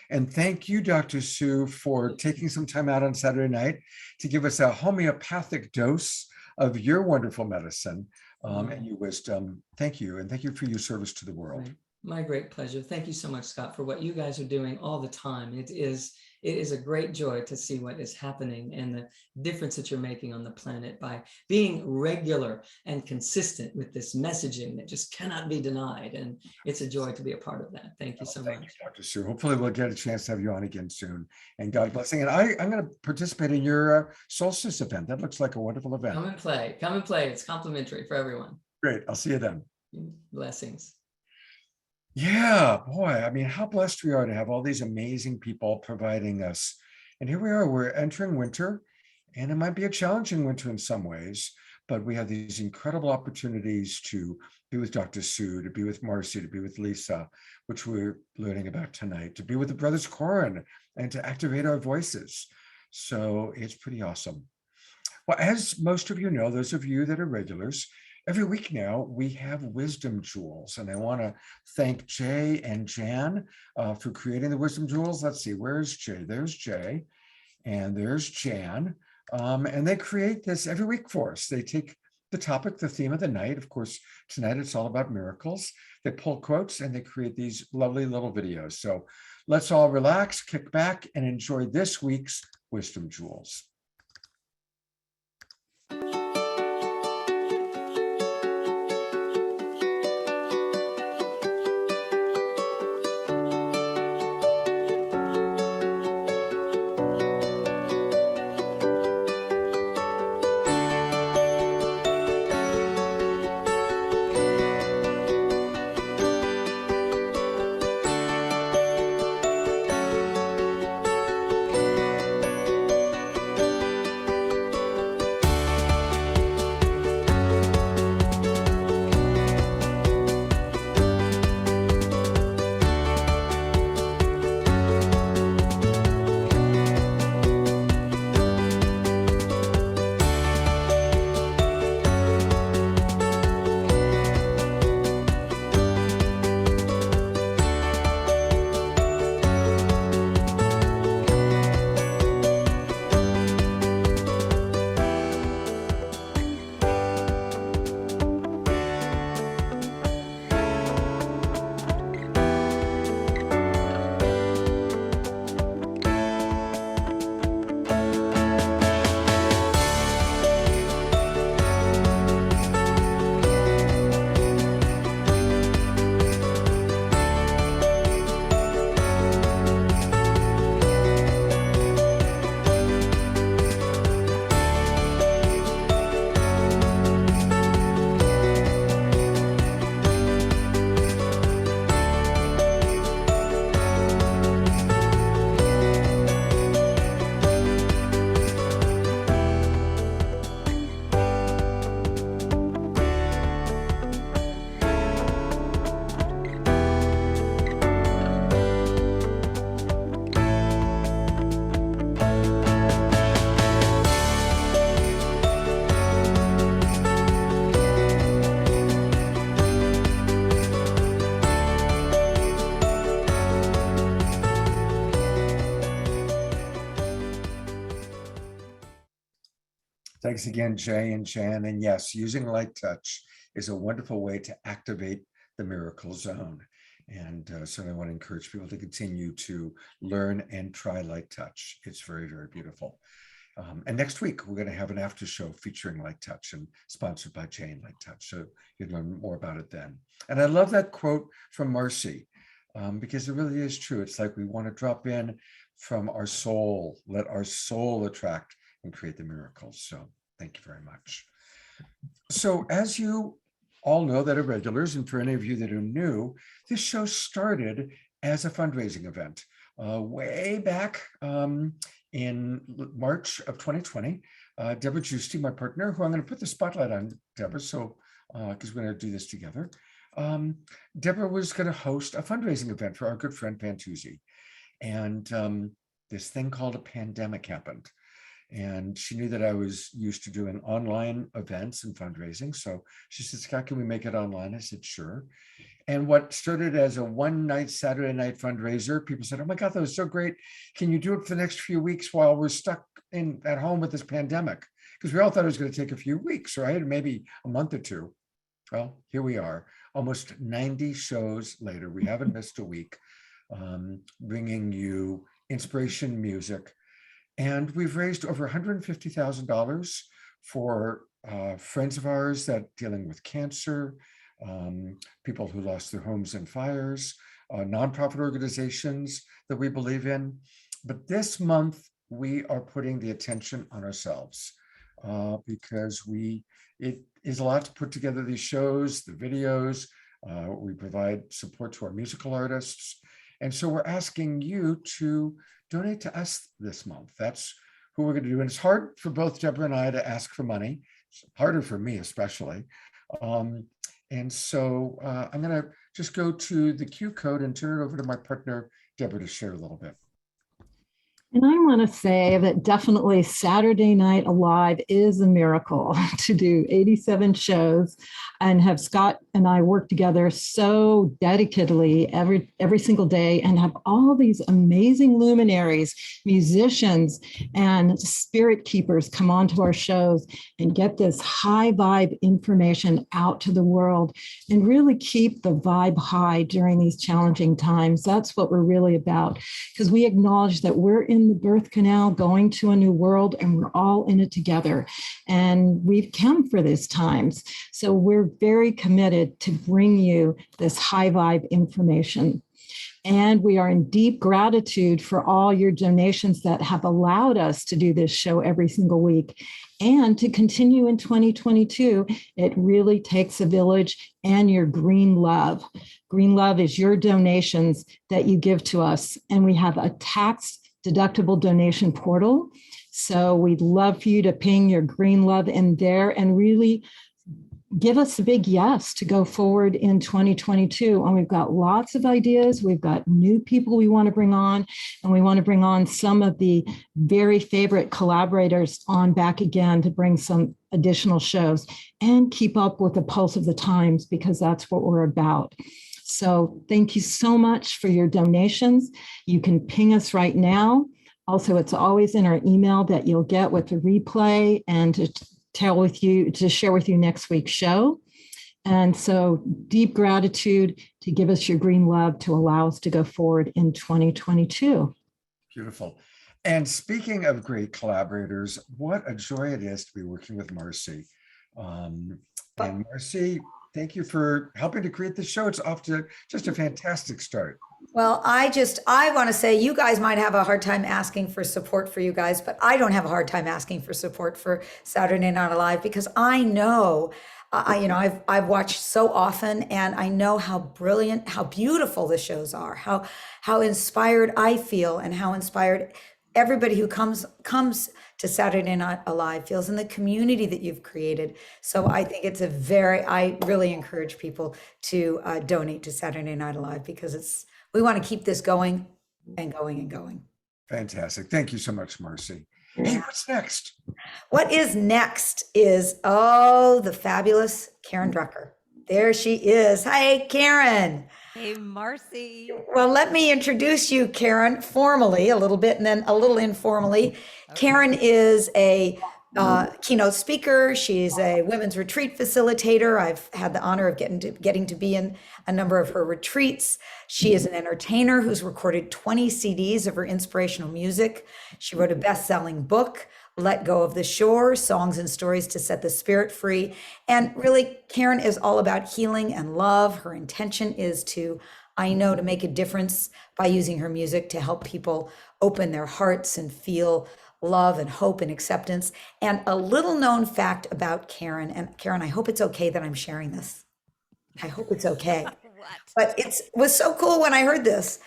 And thank you, Dr. Sue, for taking some time out on Saturday night to give us a homeopathic dose of your wonderful medicine and your wisdom. Thank you. And thank you for your service to the world. My great pleasure. Thank you so much, Scott, for what you guys are doing all the time. It is a great joy to see what is happening and the difference that you're making on the planet by being regular and consistent with this messaging that just cannot be denied. And it's a joy to be a part of that. Thank you so much. Thank you, Dr. Sue. Hopefully we'll get a chance to have you on again soon. And God blessing. And I'm going to participate in your solstice event. That looks like a wonderful event. Come and play. Come and play. It's complimentary for everyone. Great. I'll see you then. Blessings. Yeah, boy, I mean, how blessed we are to have all these amazing people providing us. And here we are, we're entering winter, and it might be a challenging winter in some ways, but we have these incredible opportunities to be with Dr. Sue, to be with Marci, to be with Lisa, which we're learning about tonight, to be with the brothers Corin, and to activate our voices. So it's pretty awesome. Well, as most of you know, those of you that are regulars, every week now, we have wisdom jewels, and I want to thank Jay and Jan for creating the wisdom jewels. Let's see, where's Jay? There's Jay, and there's Jan, and they create this every week for us. They take the topic, the theme of the night. Of course, tonight it's all about miracles. They pull quotes, and they create these lovely little videos. So let's all relax, kick back, and enjoy this week's wisdom jewels. Thanks again, Jay and Jan. And yes, using light touch is a wonderful way to activate the miracle zone. And so I want to encourage people to continue to learn and try light touch. It's very, very beautiful. And next week, we're going to have an after show featuring Light Touch and sponsored by Jane Light Touch. So you'll learn more about it then. And I love that quote from Marci, because it really is true. It's like we want to drop in from our soul, let our soul attract and create the miracles. So thank you very much. So as you all know that are regulars, and for any of you that are new, this show started as a fundraising event way back in March of 2020. Deborah Giusti, my partner, who I'm going to put the spotlight on, Deborah, so because we're going to do this together. Deborah was going to host a fundraising event for our good friend Pantuzzi. And this thing called a pandemic happened. And she knew that I was used to doing online events and fundraising. So she said, Scott, can we make it online? I said, sure. And what started as a one-night Saturday night fundraiser, people said, oh my God, that was so great. Can you do it for the next few weeks while we're stuck at home with this pandemic? Because we all thought it was going to take a few weeks, right? Maybe a month or two. Well, here we are, almost 90 shows later. We haven't missed a week, bringing you inspiration music. And we've raised over $150,000 for friends of ours that dealing with cancer, people who lost their homes in fires, nonprofit organizations that we believe in. But this month, we are putting the attention on ourselves because it is a lot to put together these shows, the videos. We provide support to our musical artists. And so we're asking you to donate to us this month. That's who we're going to do. And it's hard for both Deborah and I to ask for money. It's harder for me, especially. And so I'm going to just go to the Q code and turn it over to my partner, Deborah, to share a little bit. And I want to say that definitely Saturday Night Alive is a miracle to do 87 shows and have Scott and I work together so dedicatedly every single day and have all these amazing luminaries, musicians, and spirit keepers come onto our shows and get this high vibe information out to the world and really keep the vibe high during these challenging times. That's what we're really about, because we acknowledge that we're in the birth canal going to a new world and we're all in it together. And we've come for these times. So we're very committed to bring you this high vibe information. And we are in deep gratitude for all your donations that have allowed us to do this show every single week. And to continue in 2022, it really takes a village and your green love. Green love is your donations that you give to us. And we have a tax-deductible donation portal. So we'd love for you to ping your green love in there and really give us a big yes to go forward in 2022. And we've got lots of ideas. We've got new people we want to bring on, and we want to bring on some of the very favorite collaborators on back again to bring some additional shows and keep up with the pulse of the times, because that's what we're about. So thank you so much for your donations. You can ping us right now. Also, it's always in our email that you'll get with the replay and to share with you next week's show. And so deep gratitude to give us your green love to allow us to go forward in 2022. Beautiful. And speaking of great collaborators, what a joy it is to be working with Marci. And Marci, thank you for helping to create the show. It's off to just a fantastic start. Well, I want to say you guys might have a hard time asking for support for you guys, but I don't have a hard time asking for support for Saturday Night Live, because I know, I've watched so often, and I know how brilliant, how beautiful the shows are, how inspired I feel, and how inspired everybody who comes to Saturday Night Alive feels in the community that you've created. So I think I really encourage people to donate to Saturday Night Alive, because we want to keep this going and going and going. Fantastic. Thank you so much, Marci. Hey, what's next? What is next is, the fabulous Karen Drucker. There she is. Hi, Karen. Hey, Marci. Well, let me introduce you, Karen, formally a little bit and then a little informally. Okay. Karen is a keynote speaker. She's a women's retreat facilitator. I've had the honor of getting to be in a number of her retreats. She is an entertainer who's recorded 20 CDs of her inspirational music. She wrote a best-selling book Let Go of the Shore, Songs and Stories to Set the Spirit Free. And really, Karen is all about healing and love. Her intention is to, I know, to make a difference by using her music to help people open their hearts and feel love and hope and acceptance. And a little known fact about Karen, and Karen, I hope it's okay that I'm sharing this. I hope it's okay. But it was so cool when I heard this.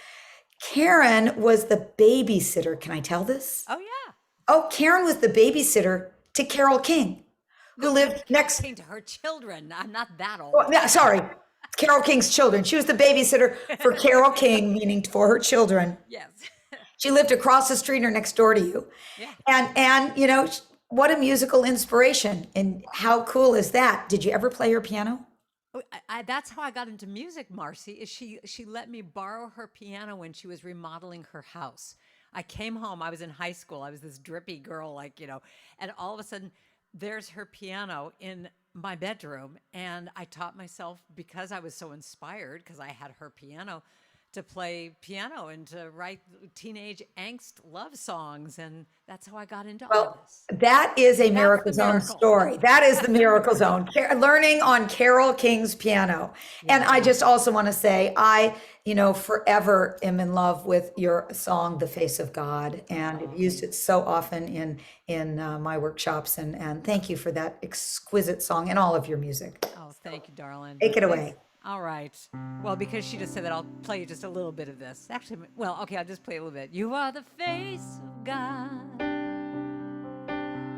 Karen was the babysitter. Can I tell this? Oh, yeah. Oh, Karen was the babysitter to Carole King, who lived next. To her children. I'm not that old. Oh, yeah, sorry, Carole King's children. She was the babysitter for Carole King, meaning for her children. Yes. She lived across the street or next door to you. Yeah. And you know, what a musical inspiration. And how cool is that? Did you ever play her piano? That's how I got into music, Marci, is she let me borrow her piano when she was remodeling her house. I came home, I was in high school, I was this drippy girl, like, you know, and all of a sudden there's her piano in my bedroom. And I taught myself, because I was so inspired, because I had her piano, to play piano and to write teenage angst love songs. And that's how I got into all Well, this. that is a Miracle the Zone miracle. story. That is the Miracle Zone. Learning on Carole King's piano. And I just also want to say, I, you know, forever am in love with your song, The Face of God. And I've used it so often in my workshops. And thank you for that exquisite song and all of your music. Oh, thank you, darling. Take it away. All right. Well, because she just said that, I'll play you just a little bit of this. Actually, well, okay, I'll just play a little bit. You are the face of God.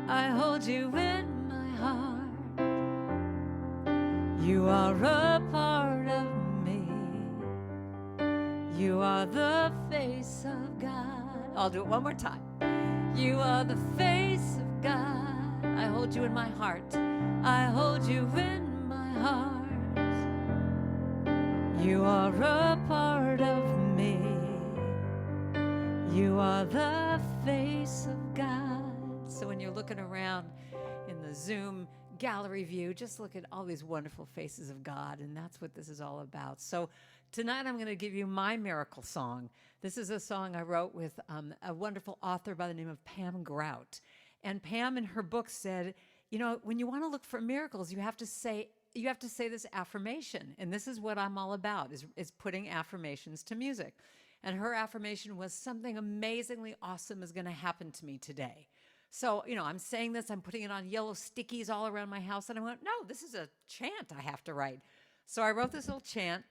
I hold you in my heart. You are a part of me. You are the face of God. I'll do it one more time. You are the face of God. I hold you in my heart. I hold you in my heart. You are a part of me. You are the face of God. So when you're looking around in the Zoom gallery view, just look at all these wonderful faces of God, and that's what this is all about. So tonight I'm going to give you my miracle song. This is a song I wrote with a wonderful author by the name of Pam Grout. And Pam in her book said, you know, when you want to look for miracles, you have to say this affirmation. And this is what I'm all about, is putting affirmations to music. And her affirmation was, something amazingly awesome is going to happen to me today. So, you know, I'm saying this, I'm putting it on yellow stickies all around my house. And I went, no, this is a chant I have to write. So I wrote this little chant.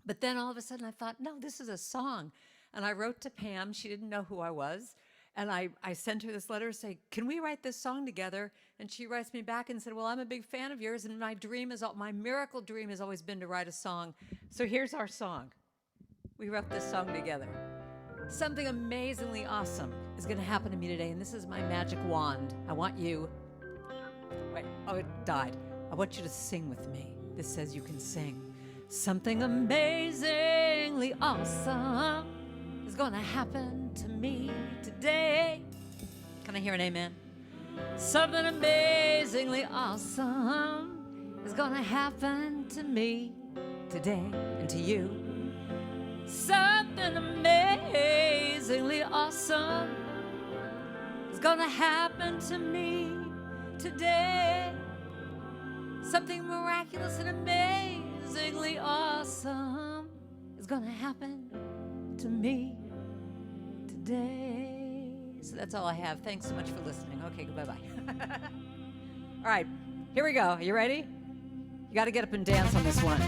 But then all of a sudden I thought, no, this is a song. And I wrote to Pam. She didn't know who I was. And I sent her this letter saying, can we write this song together? And she writes me back and said, well, I'm a big fan of yours. And my miracle dream has always been to write a song. So here's our song. We wrote this song together. Something amazingly awesome is going to happen to me today. And this is my magic wand. I want you, wait, oh, it died. I want you to sing with me. This says you can sing. Something amazingly awesome is going to happen to me today. Can I hear an amen? Something amazingly awesome is going to happen to me today and to you. Something amazingly awesome is going to happen to me today. Something miraculous and amazingly awesome is going to happen to me today. So that's all I have. Thanks so much for listening. Okay, bye-bye. All right, here we go. You ready? You got to get up and dance on this one.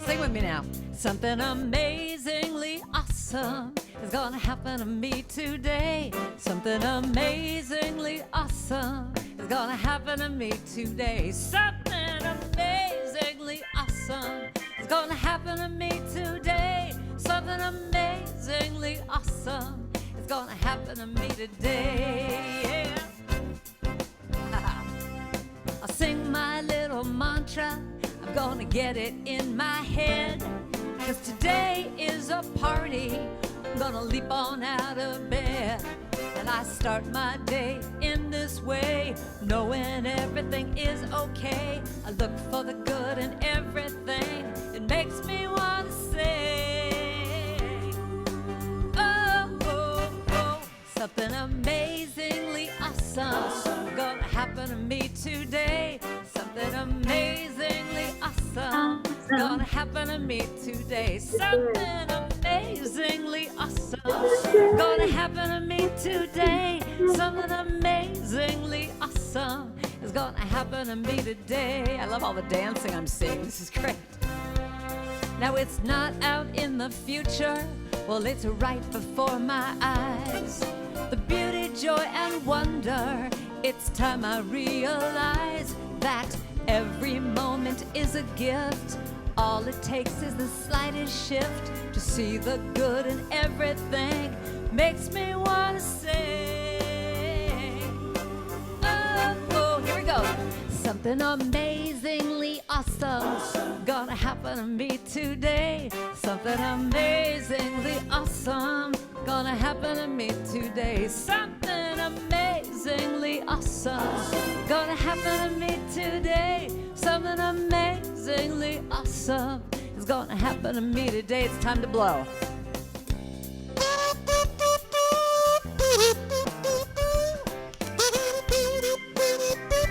Sing with me now. Something amazingly awesome is gonna happen to me today. Something amazingly awesome is gonna happen to me today. Something amazingly awesome is gonna happen to me today. Something amazingly awesome is gonna happen to me today. I'll sing my little mantra. I'm gonna get it in my head, 'cause today is a party. I'm gonna leap on out of bed, and I start my day in this way, knowing everything is okay. I look for the good in everything. It makes me wanna sing. gonna happen to me today. Something amazingly awesome gonna happen to me today. Something amazingly awesome is gonna happen to me today. I love all the dancing I'm seeing. This is great. Now it's not out in the future. Well, it's right before my eyes. The beauty, joy, and wonder. It's time I realize that every moment is a gift. All it takes is the slightest shift to see the good in everything. Makes me wanna sing. Oh, here we go. Something amazingly awesome gonna happen to me today. Something amazingly awesome gonna happen to me today. Something amazingly awesome gonna happen to me today. Something amazingly awesome is gonna happen to me today. It's time to blow.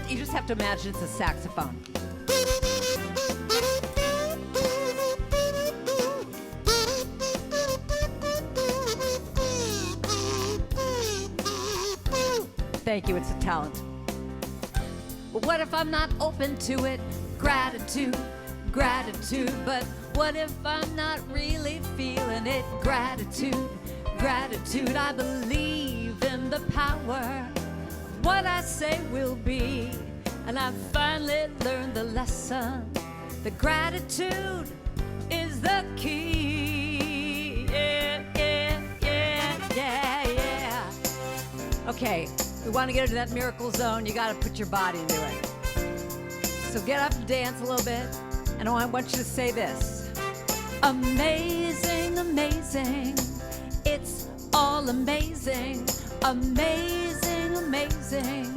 You just have to imagine it's a saxophone. Thank you, it's a talent. But what if I'm not open to it? Gratitude, gratitude. But what if I'm not really feeling it? Gratitude, gratitude. I believe in the power. What I say will be. And I finally learned the lesson. The gratitude is the key. Yeah, yeah, yeah, yeah, yeah. Okay. We want to get into that miracle zone. You got to put your body into it. So get up and dance a little bit. And I want you to say this. Amazing, amazing. It's all amazing. Amazing, amazing.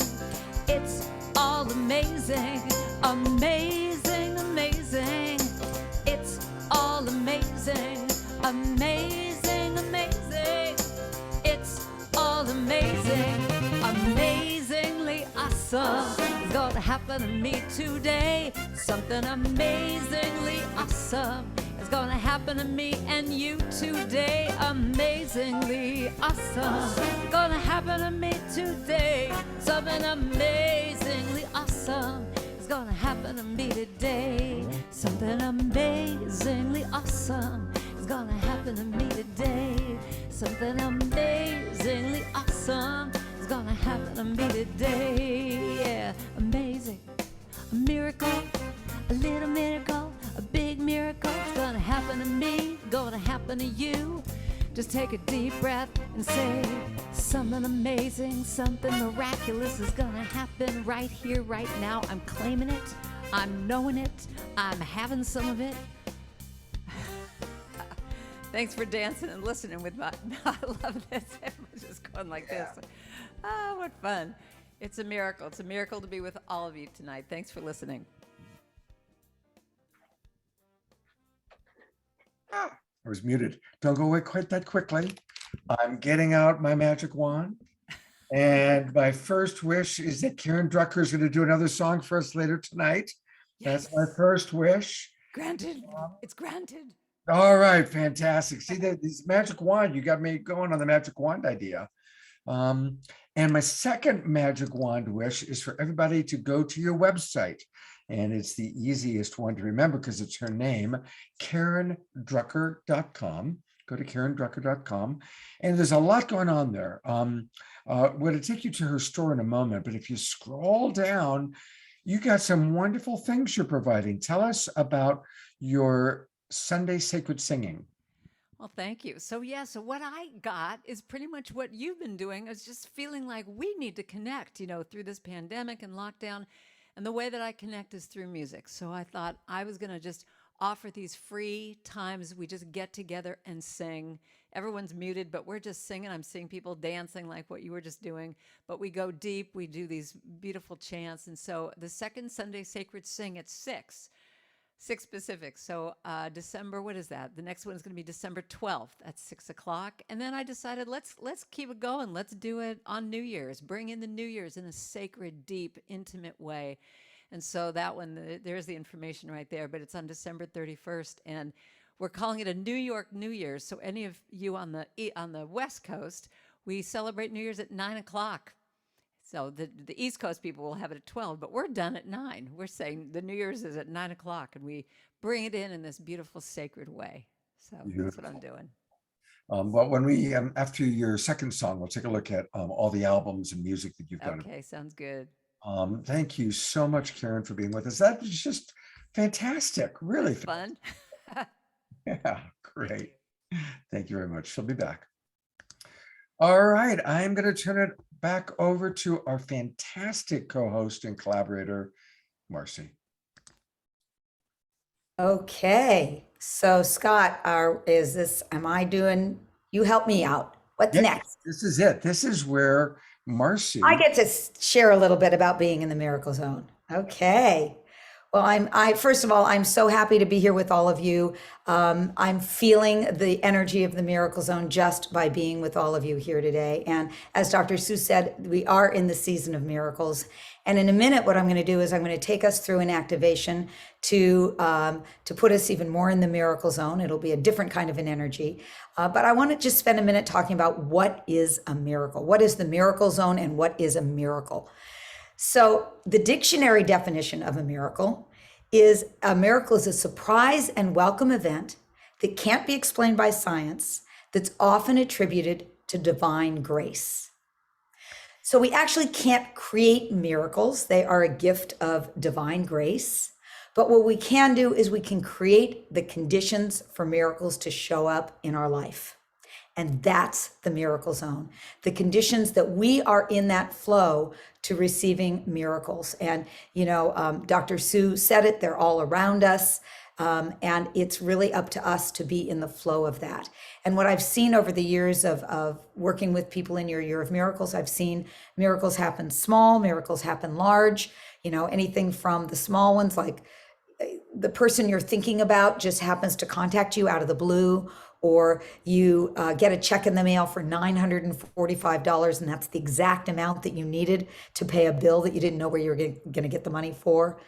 It's all amazing. Amazing, amazing. It's all amazing. Amazing, amazing. It's all amazing. Amazingly awesome is gonna happen to me today. Something amazingly awesome is gonna happen to me and you today. Amazingly awesome gonna happen to me today. Something amazingly awesome is gonna happen to me today. Something amazingly awesome is gonna happen to me today. Something amazingly awesome is gonna happen to me today. Yeah, amazing. A miracle, a little miracle, a big miracle. It's gonna happen to me, gonna happen to you. Just take a deep breath and say something amazing, something miraculous is gonna happen right here, right now. I'm claiming it, I'm knowing it, I'm having some of it. Thanks for dancing and listening with my, I love this. Everyone's just going like this. Ah, what fun. It's a miracle. It's a miracle to be with all of you tonight. Thanks for listening. I was muted. Don't go away quite that quickly. I'm getting out my magic wand. And my first wish is that Karen Drucker is going to do another song for us later tonight. Yes. That's my first wish. Granted. It's granted. All right, fantastic. See that this magic wand, you got me going on the magic wand idea. And my second magic wand wish is for everybody to go to your website. And it's the easiest one to remember because it's her name, KarenDrucker.com. Go to KarenDrucker.com. And there's a lot going on there. We're going to take you to her store in a moment, but if you scroll down, you got some wonderful things you're providing. Tell us about your Sunday sacred singing. Well, thank you. So what I got is pretty much what you've been doing. Is just feeling like we need to connect, through this pandemic and lockdown. And the way that I connect is through music. So I thought I was going to just offer these free times we just get together and sing. Everyone's muted, but we're just singing. I'm seeing people dancing like what you were just doing. But we go deep. We do these beautiful chants. And so the second Sunday Sacred Sing at 6 Pacific. So December, what is that? The next one is going to be December 12th at 6 o'clock. And then I decided let's keep it going. Let's do it on New Year's. Bring in the New Year's in a sacred, deep, intimate way. And so that one, there's the information right there, but it's on December 31st. And we're calling it a New York New Year's. So any of you on the West Coast, we celebrate New Year's at 9 o'clock. So the East Coast people will have it at 12, but we're done at 9. We're saying the New Year's is at 9 o'clock, and we bring it in this beautiful, sacred way. So that's what I'm doing. Well, when we, after your second song, we'll take a look at all the albums and music that you've done. Okay, sounds good. Thank you so much, Karen, for being with us. That was just fantastic, really Fun. Yeah, great. Thank you very much. She'll be back. All right, I'm going to turn it back over to our fantastic co-host and collaborator, Marci. Okay, so Scott, am I doing, you help me out. What's next? This is it. This is where Marci. I get to share a little bit about being in the Miracle Zone. Okay. Well, first of all, I'm so happy to be here with all of you. I'm feeling the energy of the Miracle Zone just by being with all of you here today. And as Dr. Sue said, we are in the season of miracles. And in a minute, what I'm going to do is I'm going to take us through an activation to put us even more in the Miracle Zone. It'll be a different kind of an energy. But I want to just spend a minute talking about what is a miracle. What is the Miracle Zone and what is a miracle? So the dictionary definition of a miracle is a surprise and welcome event that can't be explained by science, that's often attributed to divine grace. So we actually can't create miracles. They are a gift of divine grace. But what we can do is we can create the conditions for miracles to show up in our life. And that's the Miracle Zone, the conditions that we are in that flow to receiving miracles. And, Dr. Sue said it, they're all around us. And it's really up to us to be in the flow of that. And what I've seen over the years of working with people in your year of miracles, I've seen miracles happen small, miracles happen large, anything from the small ones, like the person you're thinking about just happens to contact you out of the blue, or you get a check in the mail for $945, and that's the exact amount that you needed to pay a bill that you didn't know where you were going to get the money for.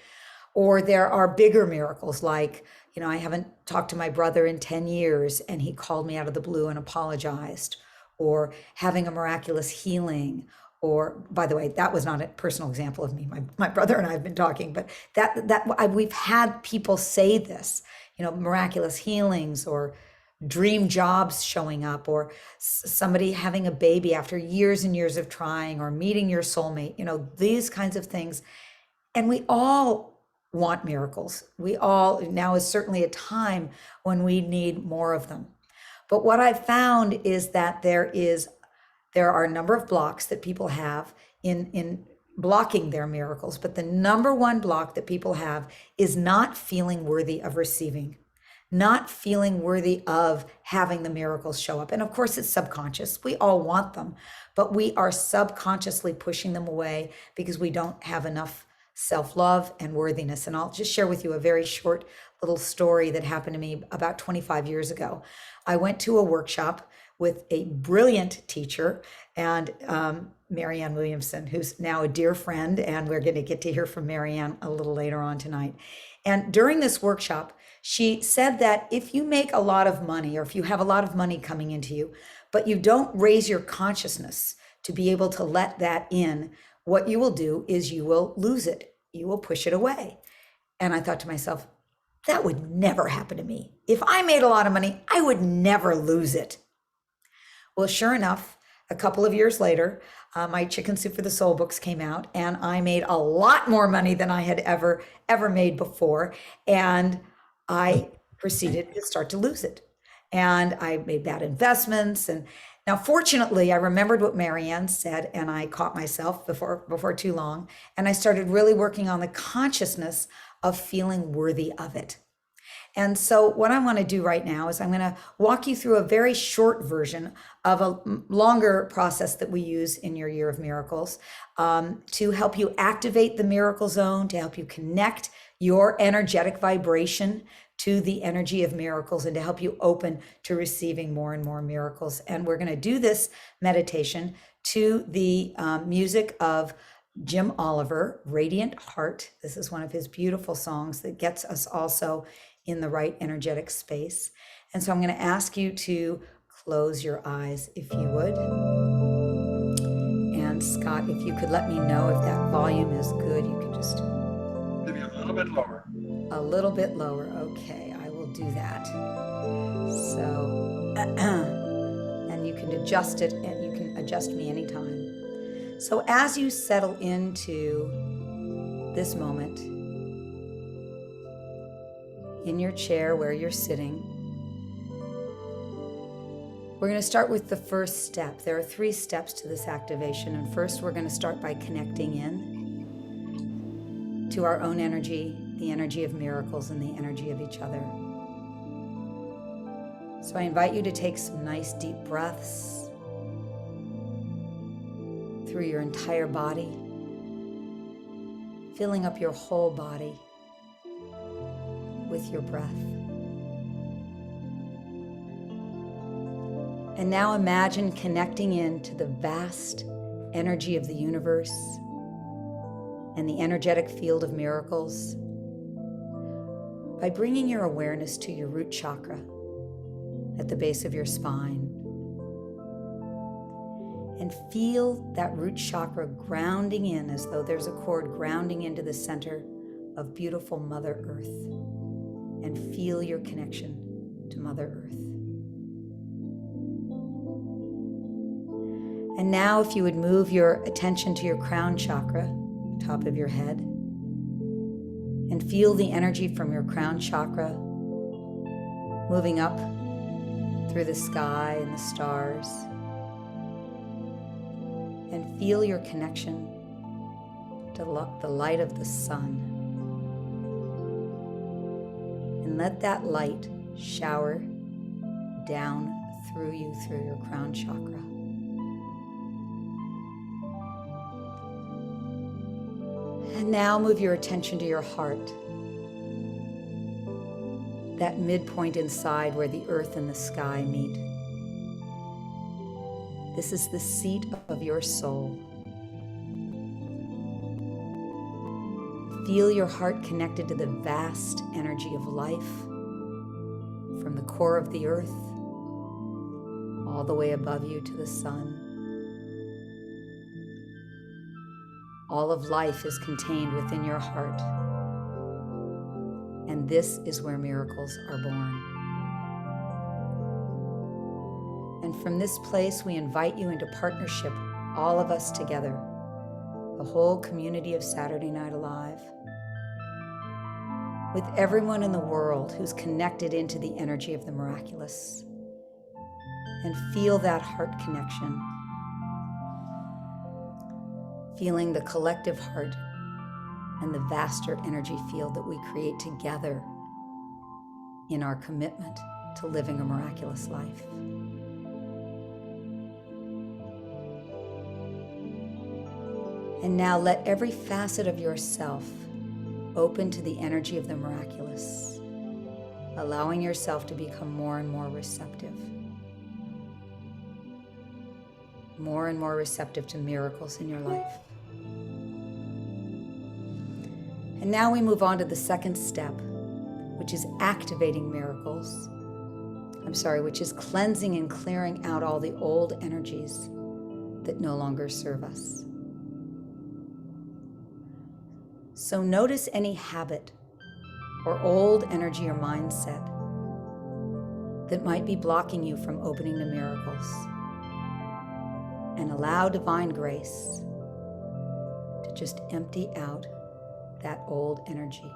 Or there are bigger miracles like, I haven't talked to my brother in 10 years and he called me out of the blue and apologized, or having a miraculous healing. Or, by the way, that was not a personal example of me. My brother and I have been talking, but we've had people say this, miraculous healings, or dream jobs showing up, or somebody having a baby after years and years of trying, or meeting your soulmate, these kinds of things. And we all want miracles. Now is certainly a time when we need more of them. But what I've found is that there are a number of blocks that people have in blocking their miracles. But the number one block that people have is not feeling worthy of receiving, not feeling worthy of having the miracles show up. And of course, it's subconscious. We all want them, but we are subconsciously pushing them away because we don't have enough self-love and worthiness. And I'll just share with you a very short little story that happened to me about 25 years ago. I went to a workshop with a brilliant teacher, and Marianne Williamson, who's now a dear friend, and we're going to get to hear from Marianne a little later on tonight. And during this workshop, she said that if you make a lot of money, or if you have a lot of money coming into you, but you don't raise your consciousness to be able to let that in, what you will do is you will lose it. You will push it away. And I thought to myself, that would never happen to me. If I made a lot of money, I would never lose it. Well, sure enough, a couple of years later, my Chicken Soup for the Soul books came out, and I made a lot more money than I had ever made before. And I proceeded to start to lose it. And I made bad investments. And now, fortunately, I remembered what Marianne said, and I caught myself before too long. And I started really working on the consciousness of feeling worthy of it. And so what I want to do right now is I'm going to walk you through a very short version of a longer process that we use in your Year of Miracles to help you activate the Miracle Zone, to help you connect your energetic vibration to the energy of miracles, and to help you open to receiving more and more miracles. And we're going to do this meditation to the music of Jim Oliver, Radiant Heart. This is one of his beautiful songs that gets us also in the right energetic space. And so I'm going to ask you to close your eyes if you would. And Scott, if you could let me know if that volume is good, you could just... Maybe a little bit lower. A little bit lower. Okay, I will do that. So, and you can adjust it, and you can adjust me anytime. So as you settle into this moment, in your chair where you're sitting, we're going to start with the first step. There are 3 steps to this activation. And first, we're going to start by connecting in to our own energy, the energy of miracles and the energy of each other. So I invite you to take some nice deep breaths through your entire body, filling up your whole body with your breath. And now imagine connecting into the vast energy of the universe and the energetic field of miracles by bringing your awareness to your root chakra at the base of your spine. And feel that root chakra grounding in as though there's a cord grounding into the center of beautiful Mother Earth. And feel your connection to Mother Earth. And now if you would move your attention to your crown chakra, top of your head, and feel the energy from your crown chakra moving up through the sky and the stars. And feel your connection to the light of the sun. And let that light shower down through you, through your crown chakra. And now move your attention to your heart, that midpoint inside where the earth and the sky meet. This is the seat of your soul. Feel your heart connected to the vast energy of life from the core of the earth all the way above you to the sun. All of life is contained within your heart, and this is where miracles are born. And from this place, we invite you into partnership, all of us together, the whole community of Saturday Night Alive, with everyone in the world who's connected into the energy of the miraculous. And feel that heart connection. Feeling the collective heart and the vaster energy field that we create together in our commitment to living a miraculous life. And now let every facet of yourself open to the energy of the miraculous, allowing yourself to become more and more receptive. More and more receptive to miracles in your life. And now we move on to the second step, which is activating miracles. Which is cleansing and clearing out all the old energies that no longer serve us. So notice any habit or old energy or mindset that might be blocking you from opening to miracles. And allow divine grace to just empty out that old energy.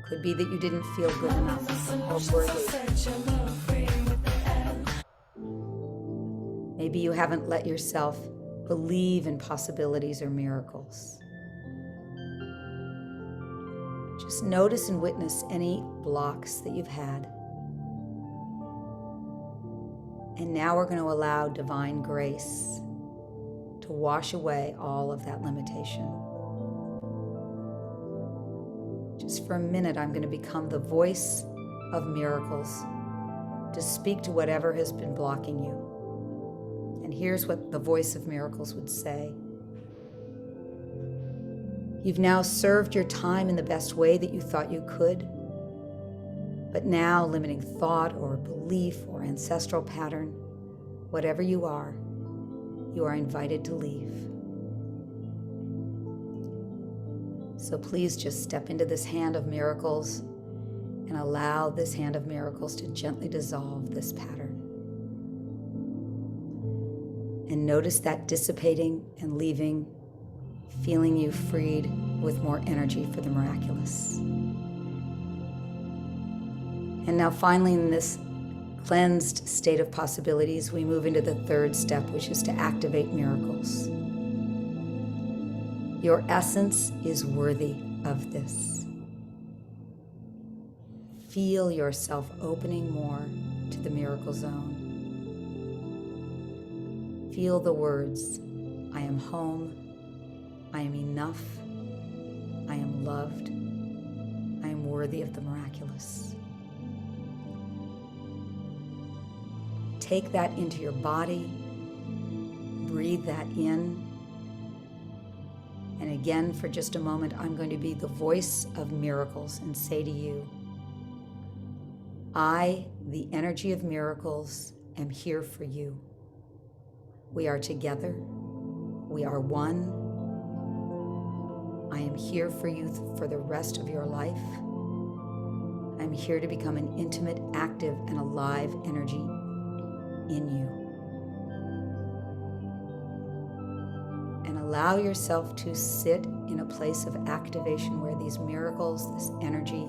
Could be that you didn't feel good enough or worthy. Maybe you haven't let yourself believe in possibilities or miracles. Just notice and witness any blocks that you've had. And now we're going to allow divine grace to wash away all of that limitation. Just for a minute, I'm going to become the voice of miracles to speak to whatever has been blocking you. And here's what the voice of miracles would say. You've now served your time in the best way that you thought you could. But now, limiting thought or belief or ancestral pattern, whatever you are invited to leave. So please just step into this hand of miracles and allow this hand of miracles to gently dissolve this pattern. And notice that dissipating and leaving, feeling you freed with more energy for the miraculous. And now finally, in this cleansed state of possibilities, we move into the third step, which is to activate miracles. Your essence is worthy of this. Feel yourself opening more to the miracle zone. Feel the words, I am home, I am enough, I am loved, I am worthy of the miraculous. Take that into your body, breathe that in. And again, for just a moment, I'm going to be the voice of miracles and say to you, I, the energy of miracles, am here for you. We are together. We are one. I am here for you for the rest of your life. I'm here to become an intimate, active, and alive energy in you. And allow yourself to sit in a place of activation where these miracles, this energy,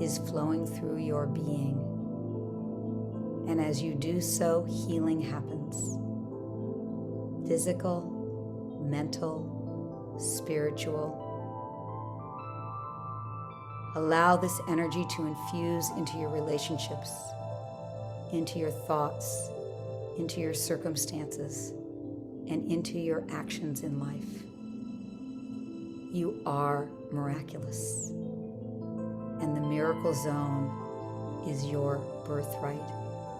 is flowing through your being. And as you do so, healing happens. Physical, mental, spiritual. Allow this energy to infuse into your relationships, into your thoughts, into your circumstances, and into your actions in life. You are miraculous, and the miracle zone is your birthright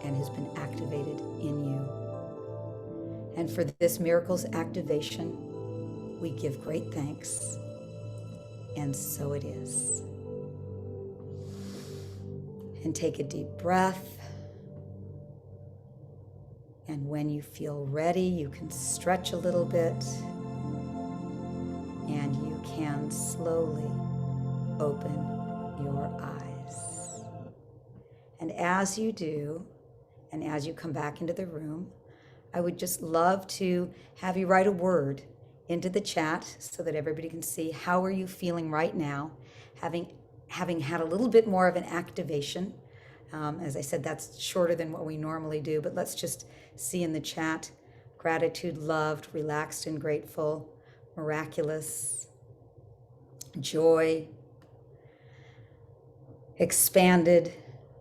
and has been activated in you. And for this miracles activation, we give great thanks, and so it is. And take a deep breath. And when you feel ready, you can stretch a little bit, and you can slowly open your eyes. And as you do, and as you come back into the room, I would just love to have you write a word into the chat so that everybody can see how are you feeling right now, having had a little bit more of an activation. As I said, that's shorter than what we normally do, but let's just see in the chat, gratitude, loved, relaxed and grateful, miraculous, joy, expanded,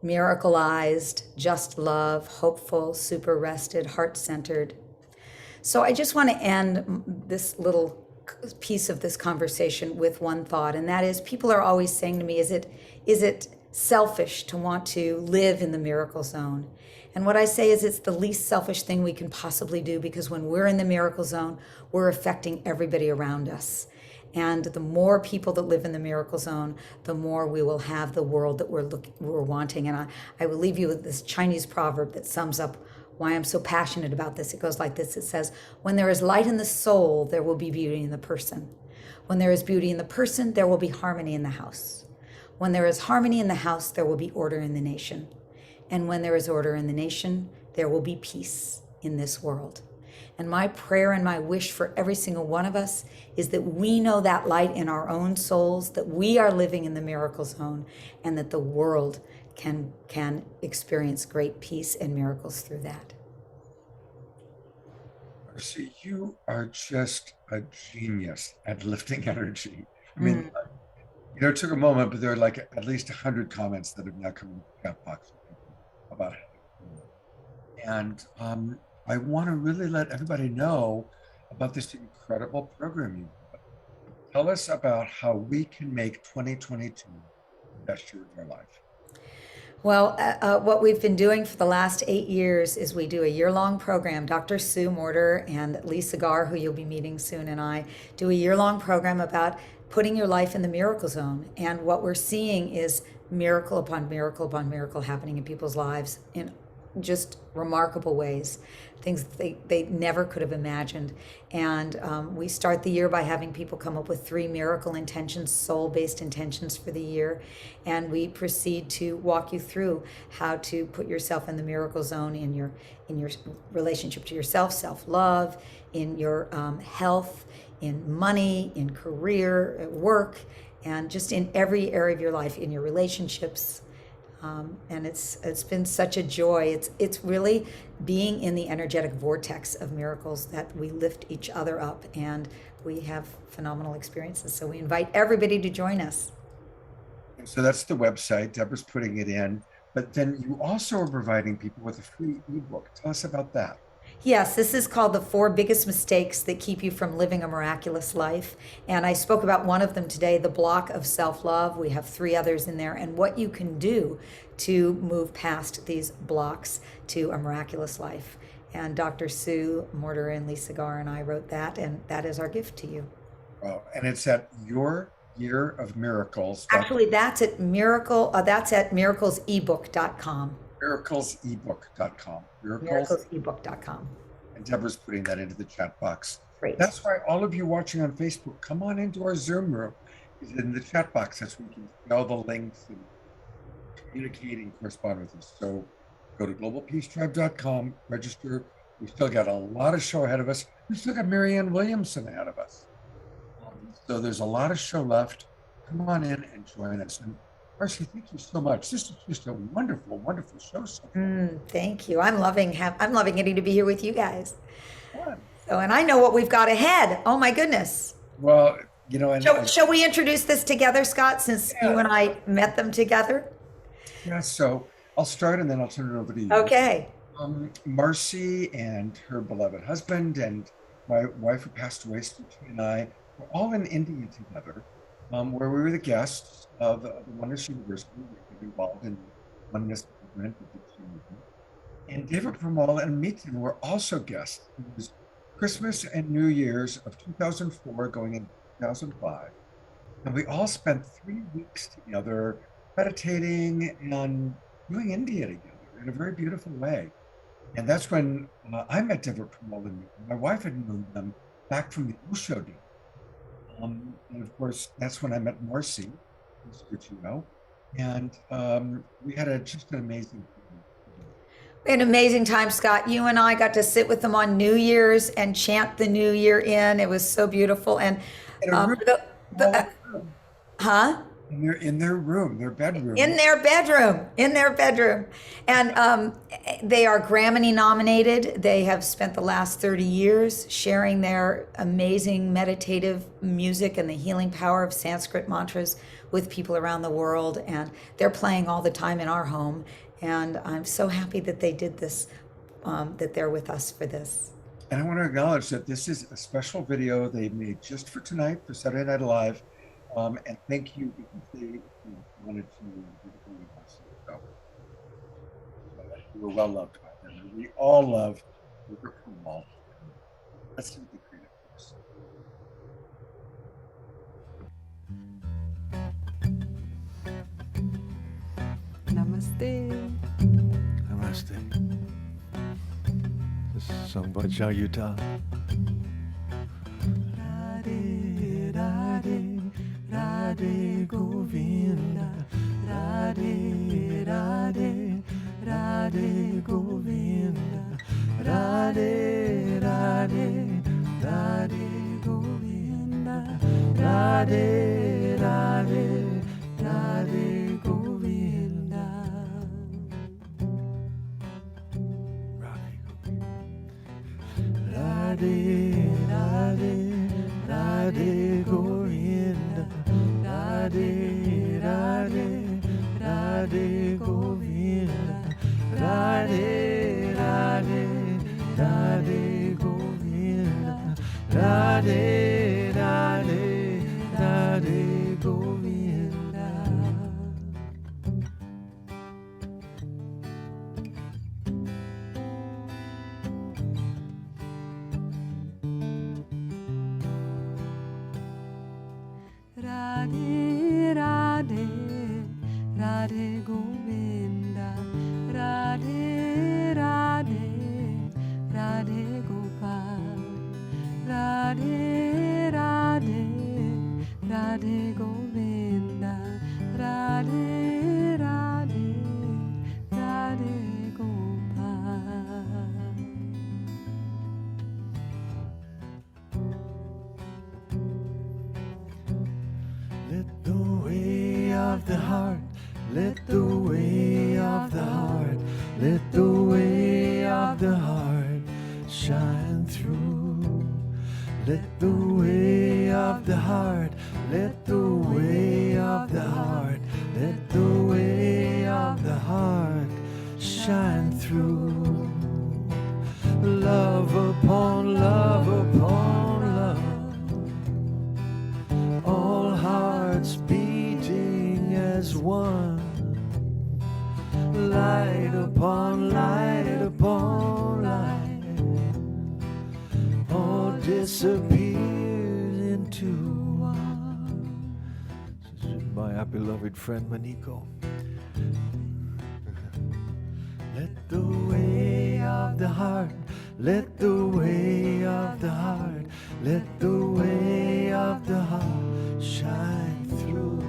miracleized, just love, hopeful, super rested, heart-centered. So I just want to end this little piece of this conversation with one thought, and that is, people are always saying to me, is it selfish to want to live in the miracle zone? And what I say is, it's the least selfish thing we can possibly do, because when we're in the miracle zone, we're affecting everybody around us. And the more people that live in the miracle zone, the more we will have the world that we're wanting. And I will leave you with this Chinese proverb that sums up why I'm so passionate about this. It goes like this. It says, when there is light in the soul, there will be beauty in the person. When there is beauty in the person, there will be harmony in the house. When there is harmony in the house, there will be order in the nation. And when there is order in the nation, there will be peace in this world. And my prayer and my wish for every single one of us is that we know that light in our own souls, that we are living in the miracle zone, and that the world can experience great peace and miracles through that. Marci, you are just a genius at lifting energy. I mean, it took a moment, but there are like at least 100 comments that have now come in the chat box about it. And I want to really let everybody know about this incredible program you have. Tell us about how we can make 2022 the best year of our life. Well, what we've been doing for the last 8 years is we do a year-long program. Dr. Sue Morter and Lisa Garr, who you'll be meeting soon, and I do a year-long program about putting your life in the miracle zone. And what we're seeing is miracle upon miracle upon miracle happening in people's lives in just remarkable ways, things they never could have imagined. And we start the year by having people come up with 3 miracle intentions, soul-based intentions for the year. And we proceed to walk you through how to put yourself in the miracle zone in your relationship to yourself, self-love, in your health, in money, in career, at work, and just in every area of your life, in your relationships. And it's been such a joy. It's really being in the energetic vortex of miracles that we lift each other up, and we have phenomenal experiences. So we invite everybody to join us. And so that's the website. Deborah's putting it in. But then you also are providing people with a free ebook. Tell us about that. Yes, this is called The 4 Biggest Mistakes That Keep You from Living a Miraculous Life. And I spoke about one of them today, the block of self-love. We have 3 others in there, and what you can do to move past these blocks to a miraculous life. And Dr. Sue Mortar and Lisa Garr and I wrote that, and that is our gift to you. Oh, and it's at Your Year of Miracles. Actually, that's at miraclesebook.com. Miraclesebook.com. Miraclesebook.com. And Deborah's putting that into the chat box. Great. That's why all of you watching on Facebook, come on into our Zoom room. It's in the chat box. That's where you can see all the links and communicate and correspond with us. So go to globalpeacetribe.com, register. We've still got a lot of show ahead of us. We've still got Marianne Williamson ahead of us. So there's a lot of show left. Come on in and join us. And Marci, thank you so much. This is just a wonderful, wonderful show. So Thank you. I'm loving getting to be here with you guys. fun. So, and I know what we've got ahead. Oh my goodness. Well, you know, and Shall we introduce this together, Scott, since you and I met them together? yeah, so I'll start and then I'll turn it over to you. Okay. Marci and her beloved husband and my wife who passed away, Steve and I, were all in India together, where we were the guests of the Oneness University. We were involved in Oneness movement with the Tea movement. And Deva Premal and Miten were also guests. It was Christmas and New Year's of 2004 going into 2005. And we all spent 3 weeks together meditating and doing India together in a very beautiful way. And that's when I met Deva Premal and Miten. My wife had known them back from the Osho days. And of course, that's when I met Marci, which you know. And we had just an amazing time. An amazing time, Scott. You and I got to sit with them on New Year's and chant the New Year in. It was so beautiful. And huh? In their room, their bedroom. In their bedroom. And they are Grammy nominated. They have spent the last 30 years sharing their amazing meditative music and the healing power of Sanskrit mantras with people around the world. And they're playing all the time in our home. And I'm so happy that they did this, that they're with us for this. And I want to acknowledge that this is a special video they made just for tonight, for Saturday Night Live. And thank you because they wanted to do the with us. So we were well loved by them. And we all love Deva Premal. Let's do the creative first. Namaste. Namaste. This is sung by Jayuta. Radhe, Radhe, Radhe Govinda. Radhe, Radhe, Radhe Govinda. Radhe, Radhe, Radhe Govinda. Radhe, Radhe, Radhe Govinda. Radhe, Radhe, Radhe Govinda. Radhe, Radhe, Radhe Govinda. Radhe, Radhe, Radhe Govinda. Radhe, Radhe, Radhe Govinda. Radhe Gopal, Radhe Radhe, Radhe Govinda, Radhe Radhe, Radhe Gopal. Let the way of the heart, let the way of the heart, let the way of the heart shine through. Let the way of the heart, let the way of the heart, let the way of the heart shine through. Love upon love upon love, all hearts beating as one. Light upon light upon light, all disappears into one. This is by our beloved friend Maniko. Let the way of the heart, let the way of the heart, let the way of the heart shine through.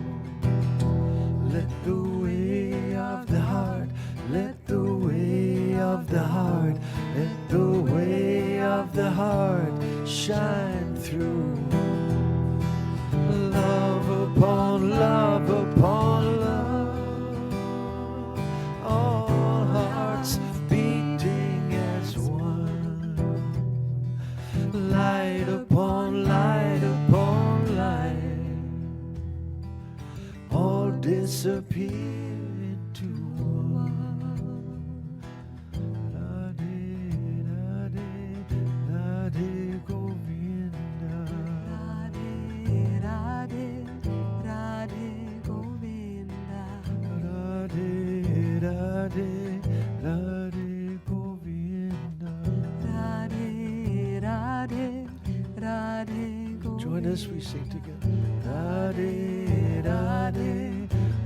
Let the way of the heart, let the way of the heart, let the way of the heart shine through. Love upon love upon love, all hearts beating as one. Light upon light upon light, all disappear into one. Radhe, Radhe, Radhe Govinda. Radhe Radhe, Radhe Govinda. Radhe, Radhe, Radhe Govinda. Radhe Radhe, Radhe Govinda. Join us, we sing together. Radhe, Radhe,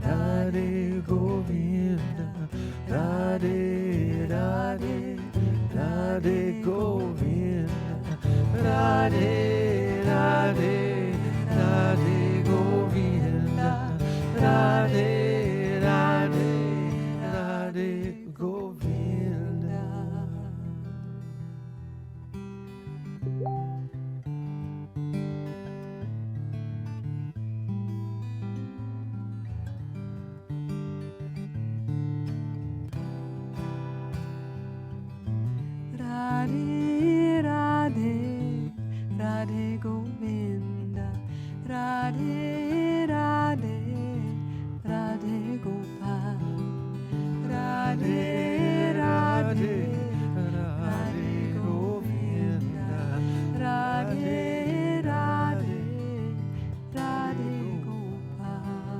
Radhe Govinda. Radhe, Radhe, Radhe Govinda. Radhe, Radhe, Radhe Govinda. Radhe, Radhe, Radhe Govinda. Radhe Radhe, Radhe Govinda. Radhe Radhe, Radhe Gopal. Radhe Radhe, Radhe Govinda. Radhe Radhe, Radhe Gopal.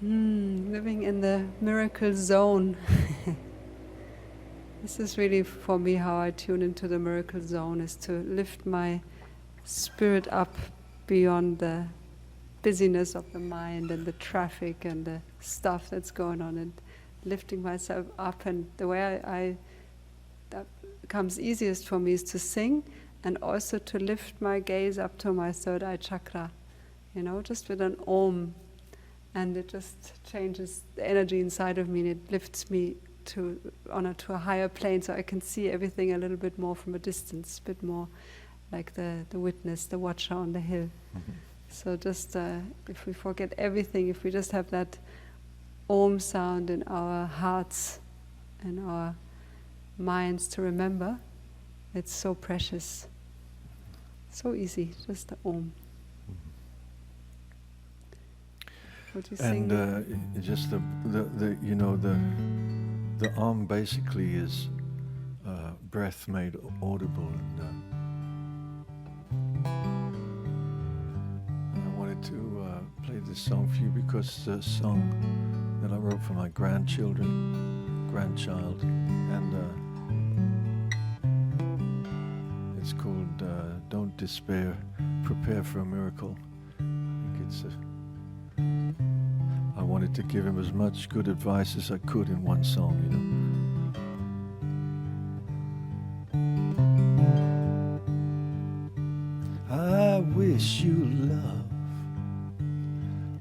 Living in the miracle zone. This is really for me how I tune into the miracle zone, is to lift my spirit up beyond the busyness of the mind and the traffic and the stuff that's going on, and lifting myself up. And the way that comes easiest for me is to sing, and also to lift my gaze up to my third eye chakra, just with an om. And it just changes the energy inside of me, and it lifts me to a higher plane, so I can see everything a little bit more from a distance, a bit more like the witness, the watcher on the hill. Mm-hmm. So just if we forget everything, if we just have that om sound in our hearts and our minds to remember, it's so precious, so easy, just the om. Would you sing? And just the Om basically is breath made audible, and to play this song for you because it's a song that I wrote for my grandchild, and it's called Don't Despair, Prepare for a Miracle. I think it's I wanted to give him as much good advice as I could in one song, you know. I wish you love,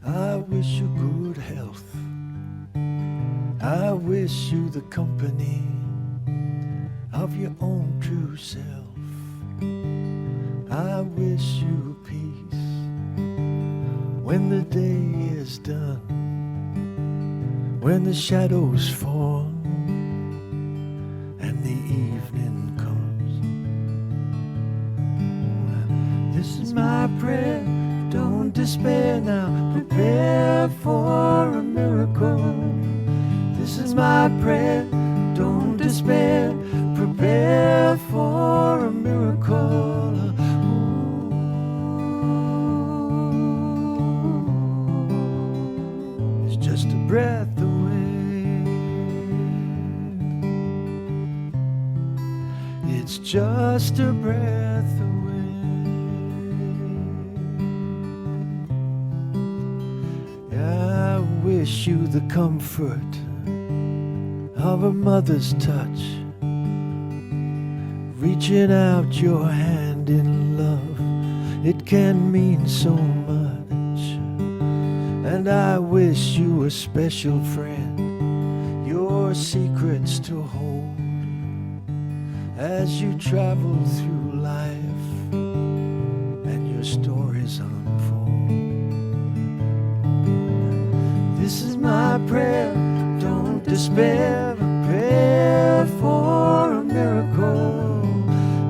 I wish you good health, I wish you the company of your own true self. I wish you peace when the day is done, when the shadows fall and the evening comes. This is my prayer, don't despair now, prepare for a miracle. This is my prayer, don't despair, prepare for a miracle. It's just a breath away. It's just a breath away. I wish you the comfort of a mother's touch, reaching out your hand in love, it can mean so much. And I wish you a special friend, your secrets to hold as you travel through life and your stories unfold. This is my prayer, don't despair, prepare for a miracle.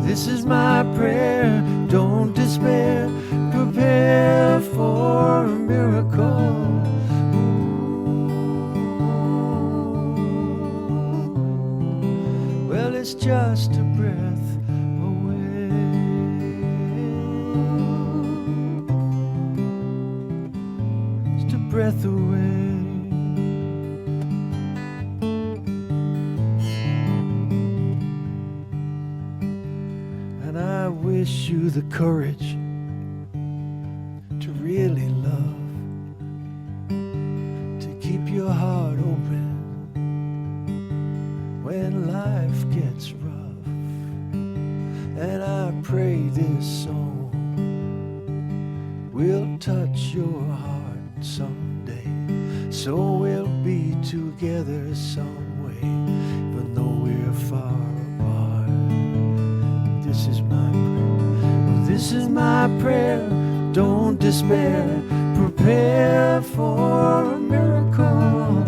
This is my prayer, don't despair, prepare for a miracle. Well, it's just a breath away. Just a breath away. And I wish you the courage to really love, to keep your heart open when life gets rough. And I pray this song will touch your heart someday, so we'll be together some way, even though we're far apart. This is my prayer, well, this is my prayer, don't despair, prepare for a miracle.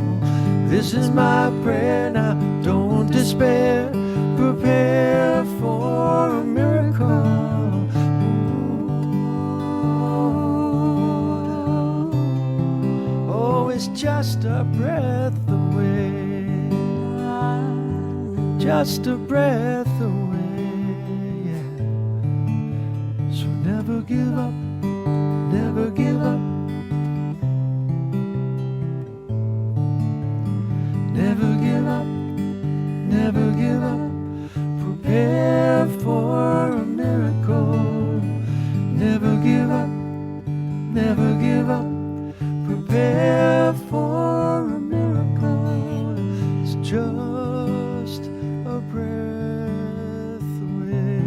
This is my prayer now, don't despair, prepare for a miracle. Oh, it's just a breath away, just a breath away. So never give up, never give up, never give up, never give up, prepare for a miracle. Never give up, never give up, prepare for a miracle. It's just a breath away,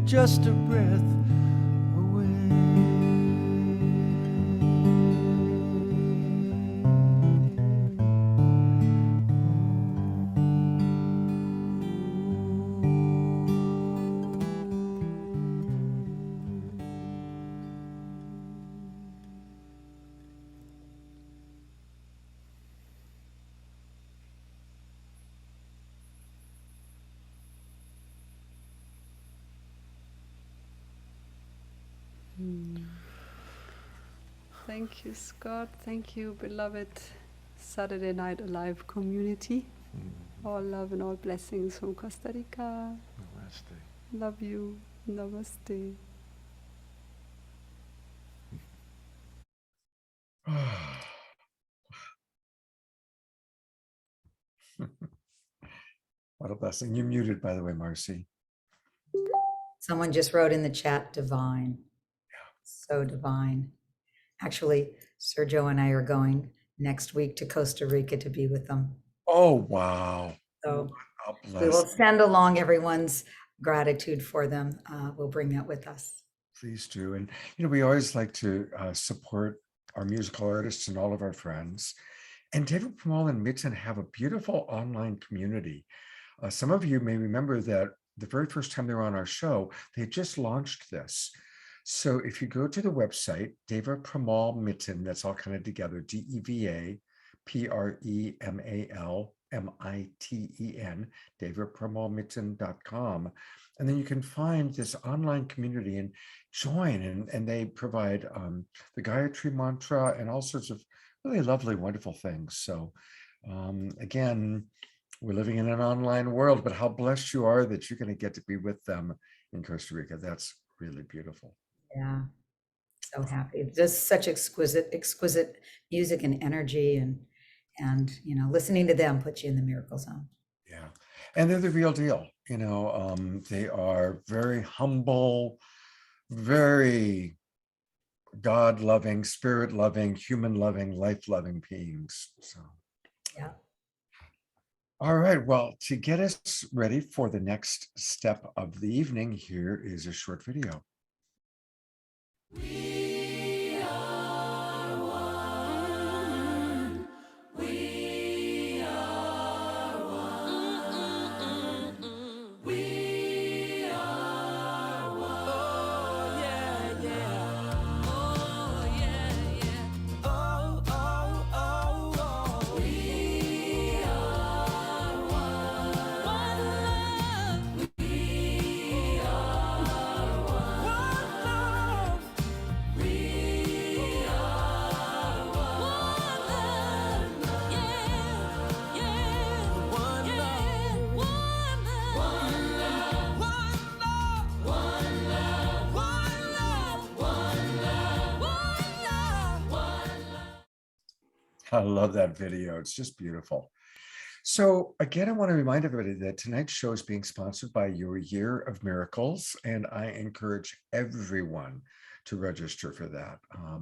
just a breath away. Thank you, Scott. Thank you, beloved Saturday Night Alive community. All love and all blessings from Costa Rica. Namaste. Love you. Namaste. What a blessing. You're muted, by the way, Marci. Someone just wrote in the chat, divine. So divine. Actually, Sergio and I are going next week to Costa Rica to be with them. Oh, wow. So God we bless. will send along everyone's gratitude for them. We'll bring that with us. Please do. And, we always like to support our musical artists and all of our friends. And Deva Premal and Miten have a beautiful online community. Some of you may remember that the very first time they were on our show, they had just launched this. So if you go to the website, Deva Premal Miten, that's all kind of together, DEVA PREMAL MITEN, devapremalmiten.com. And then you can find this online community and join. And they provide the Gayatri mantra and all sorts of really lovely, wonderful things. So again, we're living in an online world, but how blessed you are that you're going to get to be with them in Costa Rica. That's really beautiful. Yeah, so happy. Just such exquisite music and energy, and listening to them puts you in the miracle zone. Yeah, and they're the real deal. They are very humble, very God-loving, spirit-loving, human-loving, life-loving beings. So, yeah. All right, well, to get us ready for the next step of the evening, here is a short video. We are one. We are one. We are one. Oh, yeah, yeah. Oh, yeah, yeah. Oh, oh, oh, oh. We are one. One love. We are one. One love. We are one love, yeah, yeah, one love, one love, one love, one love, one love, one love. I love that video. It's just beautiful. So again, I want to remind everybody that tonight's show is being sponsored by Your Year of Miracles, and I encourage everyone to register for that.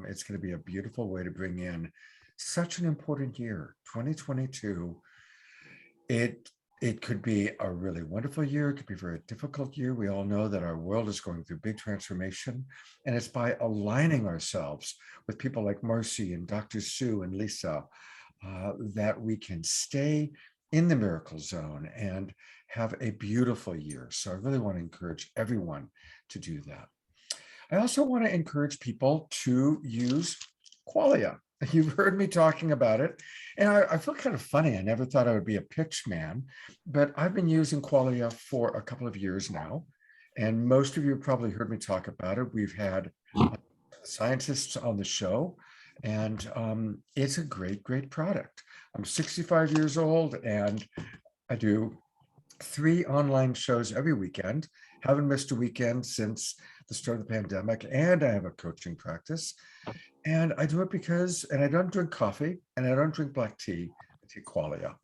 It's going to be a beautiful way to bring in such an important year, 2022. It could be a really wonderful year. It could be a very difficult year. We all know that our world is going through big transformation, and it's by aligning ourselves with people like Marci and Dr. Sue and Lisa that we can stay in the miracle zone and have a beautiful year. So I really want to encourage everyone to do that. I also want to encourage people to use Qualia. You've heard me talking about it, and I feel kind of funny. I never thought I would be a pitch man, but I've been using Qualia for a couple of years now, and most of you have probably heard me talk about it. We've had scientists on the show, and it's a great, great product. I'm 65 years old, and I do 3 online shows every weekend. Haven't missed a weekend since the start of the pandemic, and I have a coaching practice. And I do it because, and I don't drink coffee, and I don't drink black tea. I take Qualia.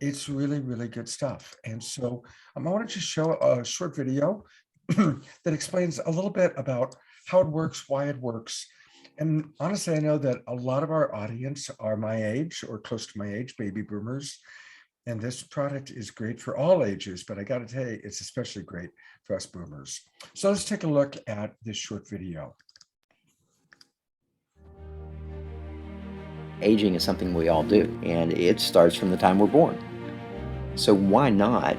It's really, really good stuff. And so I wanted to show a short video that explains a little bit about how it works, why it works. And honestly, I know that a lot of our audience are my age or close to my age, baby boomers. And this product is great for all ages, but I got to tell you, it's especially great for us boomers. So let's take a look at this short video. Aging is something we all do, and it starts from the time we're born. So why not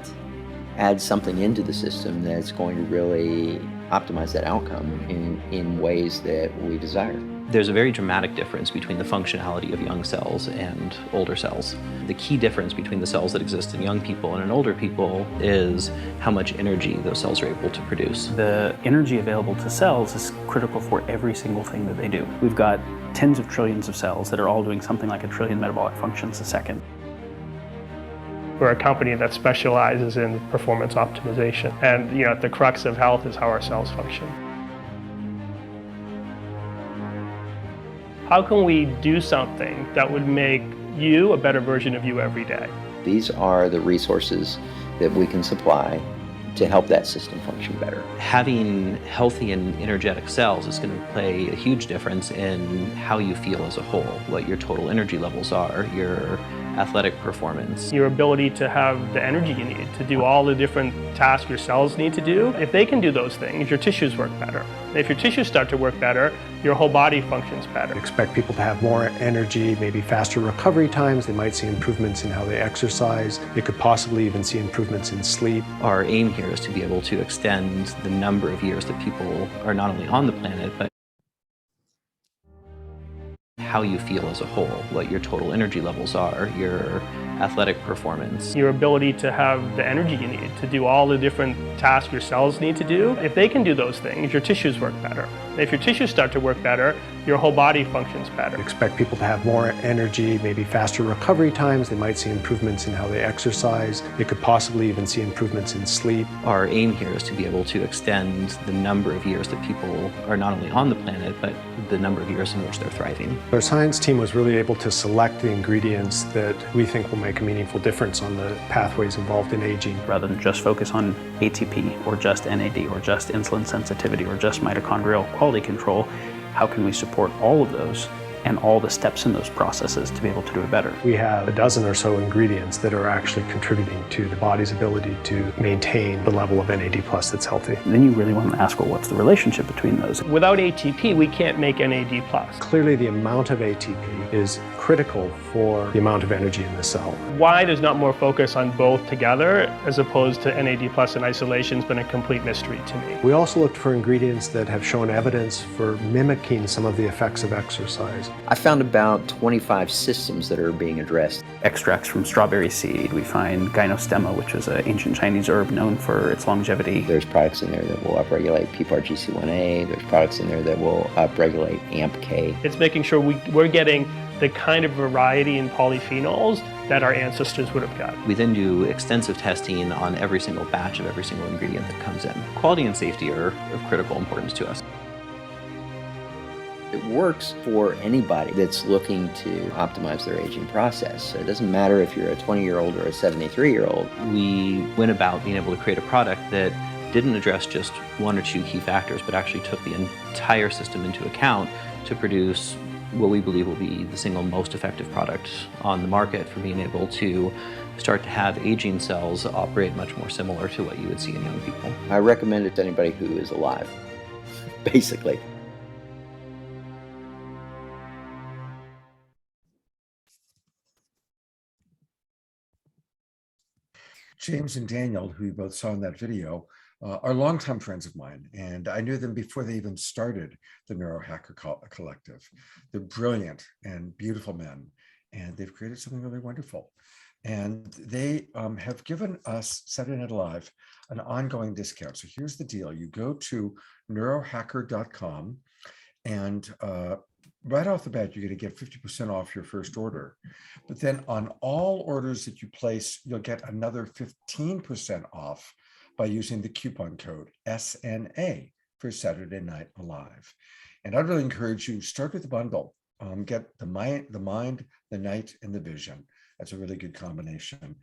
add something into the system that's going to really optimize that outcome in ways that we desire? There's a very dramatic difference between the functionality of young cells and older cells. The key difference between the cells that exist in young people and in older people is how much energy those cells are able to produce. The energy available to cells is critical for every single thing that they do. We've got tens of trillions of cells that are all doing something like 1 trillion metabolic functions a second. We're a company that specializes in performance optimization. And the crux of health is how our cells function. How can we do something that would make you a better version of you every day? These are the resources that we can supply to help that system function better. Having healthy and energetic cells is going to play a huge difference in how you feel as a whole, what your total energy levels are, your athletic performance. Your ability to have the energy you need to do all the different tasks your cells need to do. If they can do those things, your tissues work better. If your tissues start to work better, your whole body functions better. Expect people to have more energy, maybe faster recovery times. They might see improvements in how they exercise. They could possibly even see improvements in sleep. Our aim here is to be able to extend the number of years that people are not only on the planet, but how you feel as a whole, what your total energy levels are, your athletic performance. Your ability to have the energy you need to do all the different tasks your cells need to do. If they can do those things, your tissues work better. If your tissues start to work better, your whole body functions better. Expect people to have more energy, maybe faster recovery times. They might see improvements in how they exercise. They could possibly even see improvements in sleep. Our aim here is to be able to extend the number of years that people are not only on the planet, but the number of years in which they're thriving. Our science team was really able to select the ingredients that we think will make a meaningful difference on the pathways involved in aging. Rather than just focus on ATP or just NAD or just insulin sensitivity or just mitochondrial quality control, how can we support all of those and all the steps in those processes to be able to do it better? We have a dozen or so ingredients that are actually contributing to the body's ability to maintain the level of NAD+ that's healthy. And then you really want to ask, well, what's the relationship between those? Without ATP, we can't make NAD+. Clearly, the amount of ATP is critical for the amount of energy in the cell. Why there's not more focus on both together as opposed to NAD+ in isolation has been a complete mystery to me. We also looked for ingredients that have shown evidence for mimicking some of the effects of exercise. I found about 25 systems that are being addressed. Extracts from strawberry seed. We find gynostemma, which is an ancient Chinese herb known for its longevity. There's products in there that will upregulate PPAR-GC1A. There's products in there that will upregulate AMPK. It's making sure we're getting the kind of variety in polyphenols that our ancestors would have got. We then do extensive testing on every single batch of every single ingredient that comes in. Quality and safety are of critical importance to us. It works for anybody that's looking to optimize their aging process. So it doesn't matter if you're a 20-year-old or a 73-year-old. We went about being able to create a product that didn't address just one or two key factors, but actually took the entire system into account to produce what we believe will be the single most effective product on the market for being able to start to have aging cells operate much more similar to what you would see in young people. I recommend it to anybody who is alive, basically. James and Daniel, who you both saw in that video, are longtime friends of mine, and I knew them before they even started the Neurohacker Collective. They're brilliant and beautiful men, and they've created something really wonderful. And they have given us, Saturday Night Live, an ongoing discount. So here's the deal. You go to neurohacker.com, and right off the bat, you're going to get 50% off your first order. But then on all orders that you place, you'll get another 15% off by using the coupon code SNA for Saturday Night Alive. And I'd really encourage you, start with the bundle. Get the mind, the night, and the vision. That's a really good combination.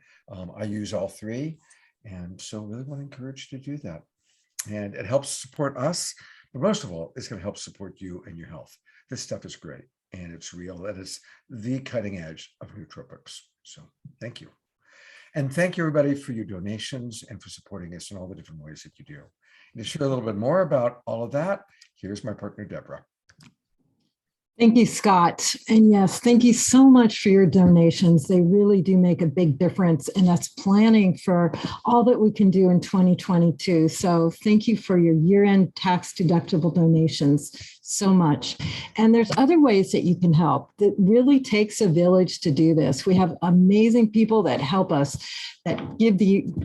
I use all three, and so really want to encourage you to do that. And it helps support us, but most of all, it's going to help support you and your health. This stuff is great, and it's real, and it's the cutting edge of nootropics. So thank you. And thank you, everybody, for your donations and for supporting us in all the different ways that you do. And to share a little bit more about all of that, here's my partner, Deborah. Thank you, Scott. And yes, thank you so much for your donations. They really do make a big difference in us planning for all that we can do in 2022. So thank you for your year-end tax-deductible donations so much. And there's other ways that you can help. It really takes a village to do this. We have amazing people that help us, that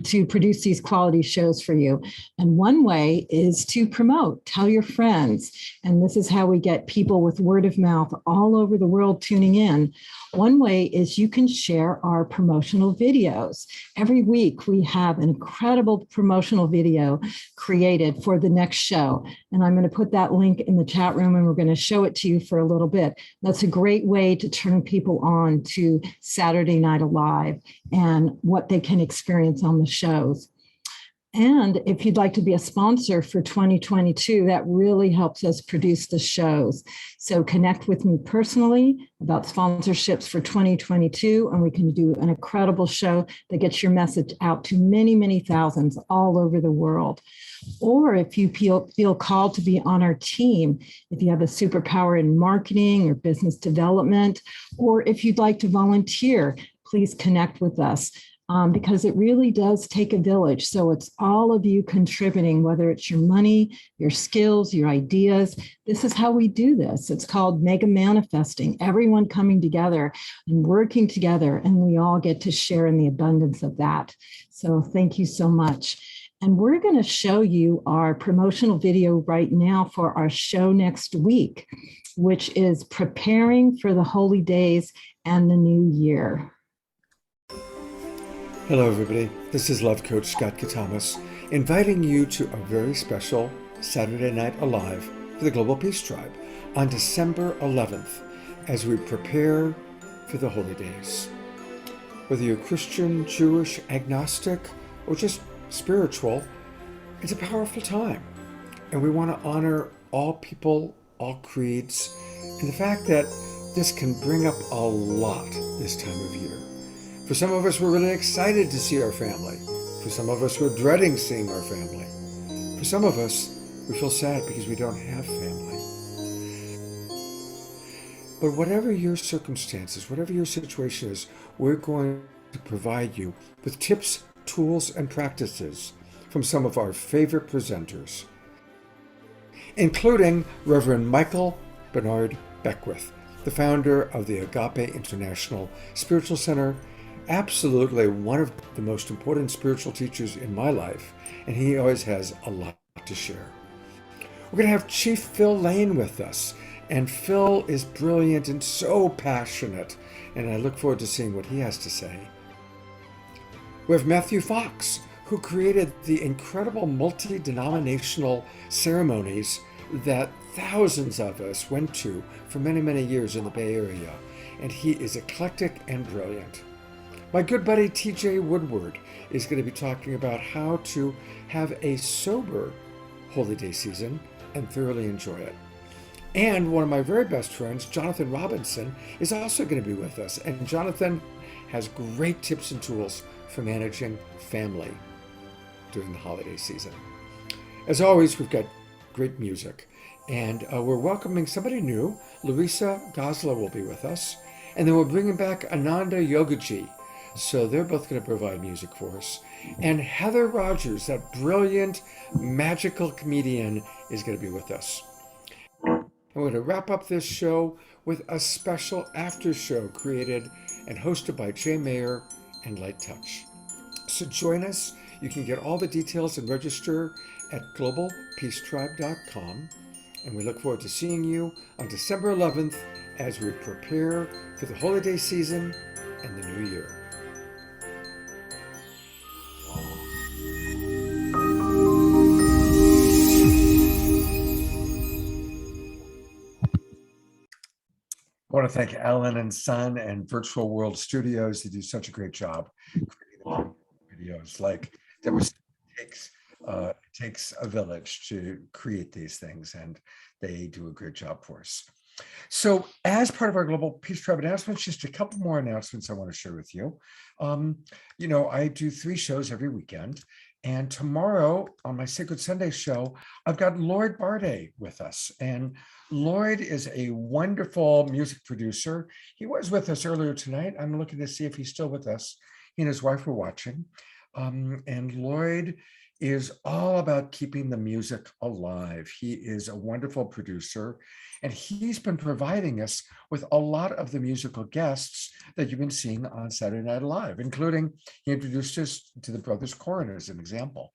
to produce these quality shows for you. And one way is to promote, tell your friends. And this is how we get people with word of mouth all over the world tuning in. One way is you can share our promotional videos. Every week we have an incredible promotional video created for the next show. And I'm going to put that link in the chat room and we're going to show it to you for a little bit. That's a great way to turn people on to Saturday Night Alive and what they can experience on the shows. And if you'd like to be a sponsor for 2022, that really helps us produce the shows. So connect with me personally about sponsorships for 2022, and we can do an incredible show that gets your message out to many, many thousands all over the world. Or if you feel called to be on our team, if you have a superpower in marketing or business development, or if you'd like to volunteer, please connect with us. Because it really does take a village. So it's all of you contributing, whether it's your money, your skills, your ideas. This is how we do this. It's called mega manifesting, everyone coming together and working together, and we all get to share in the abundance of that. So thank you so much. And we're going to show you our promotional video right now for our show next week, which is preparing for the holy days and the new year. Hello, everybody. This is Love Coach Scott Katamas, inviting you to a very special Saturday Night Alive for the Global Peace Tribe on December 11th as we prepare for the holy days. Whether you're Christian, Jewish, agnostic, or just spiritual, it's a powerful time. And we want to honor all people, all creeds, and the fact that this can bring up a lot this time of year. For some of us, we're really excited to see our family. For some of us, we're dreading seeing our family. For some of us, we feel sad because we don't have family. But whatever your circumstances, whatever your situation is, we're going to provide you with tips, tools, and practices from some of our favorite presenters, including Reverend Michael Bernard Beckwith, the founder of the Agape International Spiritual Center, absolutely one of the most important spiritual teachers in my life, and he always has a lot to share. We're going to have Chief Phil Lane with us, and Phil is brilliant and so passionate, and I look forward to seeing what he has to say. We have Matthew Fox, who created the incredible multi-denominational ceremonies that thousands of us went to for many, many years in the Bay Area, and he is eclectic and brilliant. My good buddy TJ Woodward is going to be talking about how to have a sober holy day season and thoroughly enjoy it. And one of my very best friends, Jonathan Robinson, is also going to be with us. And Jonathan has great tips and tools for managing family during the holiday season. As always, we've got great music. And we're welcoming somebody new. Larissa Gosla will be with us. And then we're bringing back Ananda Yogaji. So they're both going to provide music for us. And Heather Rogers, that brilliant, magical comedian, is going to be with us. And we're going to wrap up this show with a special after show created and hosted by Jay Mayer and Light Touch. So join us. You can get all the details and register at globalpeacetribe.com. And we look forward to seeing you on December 11th as we prepare for the holiday season and the new year. I want to thank Alan and Son and Virtual World Studios. They do such a great job creating videos. Like it takes a village to create these things, and they do a great job for us. So as part of our Global Peace Tribe announcements, just a couple more announcements I want to share with you. I do 3 shows every weekend. And tomorrow on my Sacred Sunday show, I've got Lloyd Barday with us. And Lloyd is a wonderful music producer. He was with us earlier tonight. I'm looking to see if he's still with us. He and his wife were watching. And Lloyd is all about keeping the music alive. He is a wonderful producer, and he's been providing us with a lot of the musical guests that you've been seeing on Saturday Night Live, including he introduced us to the Brothers Corrin as an example.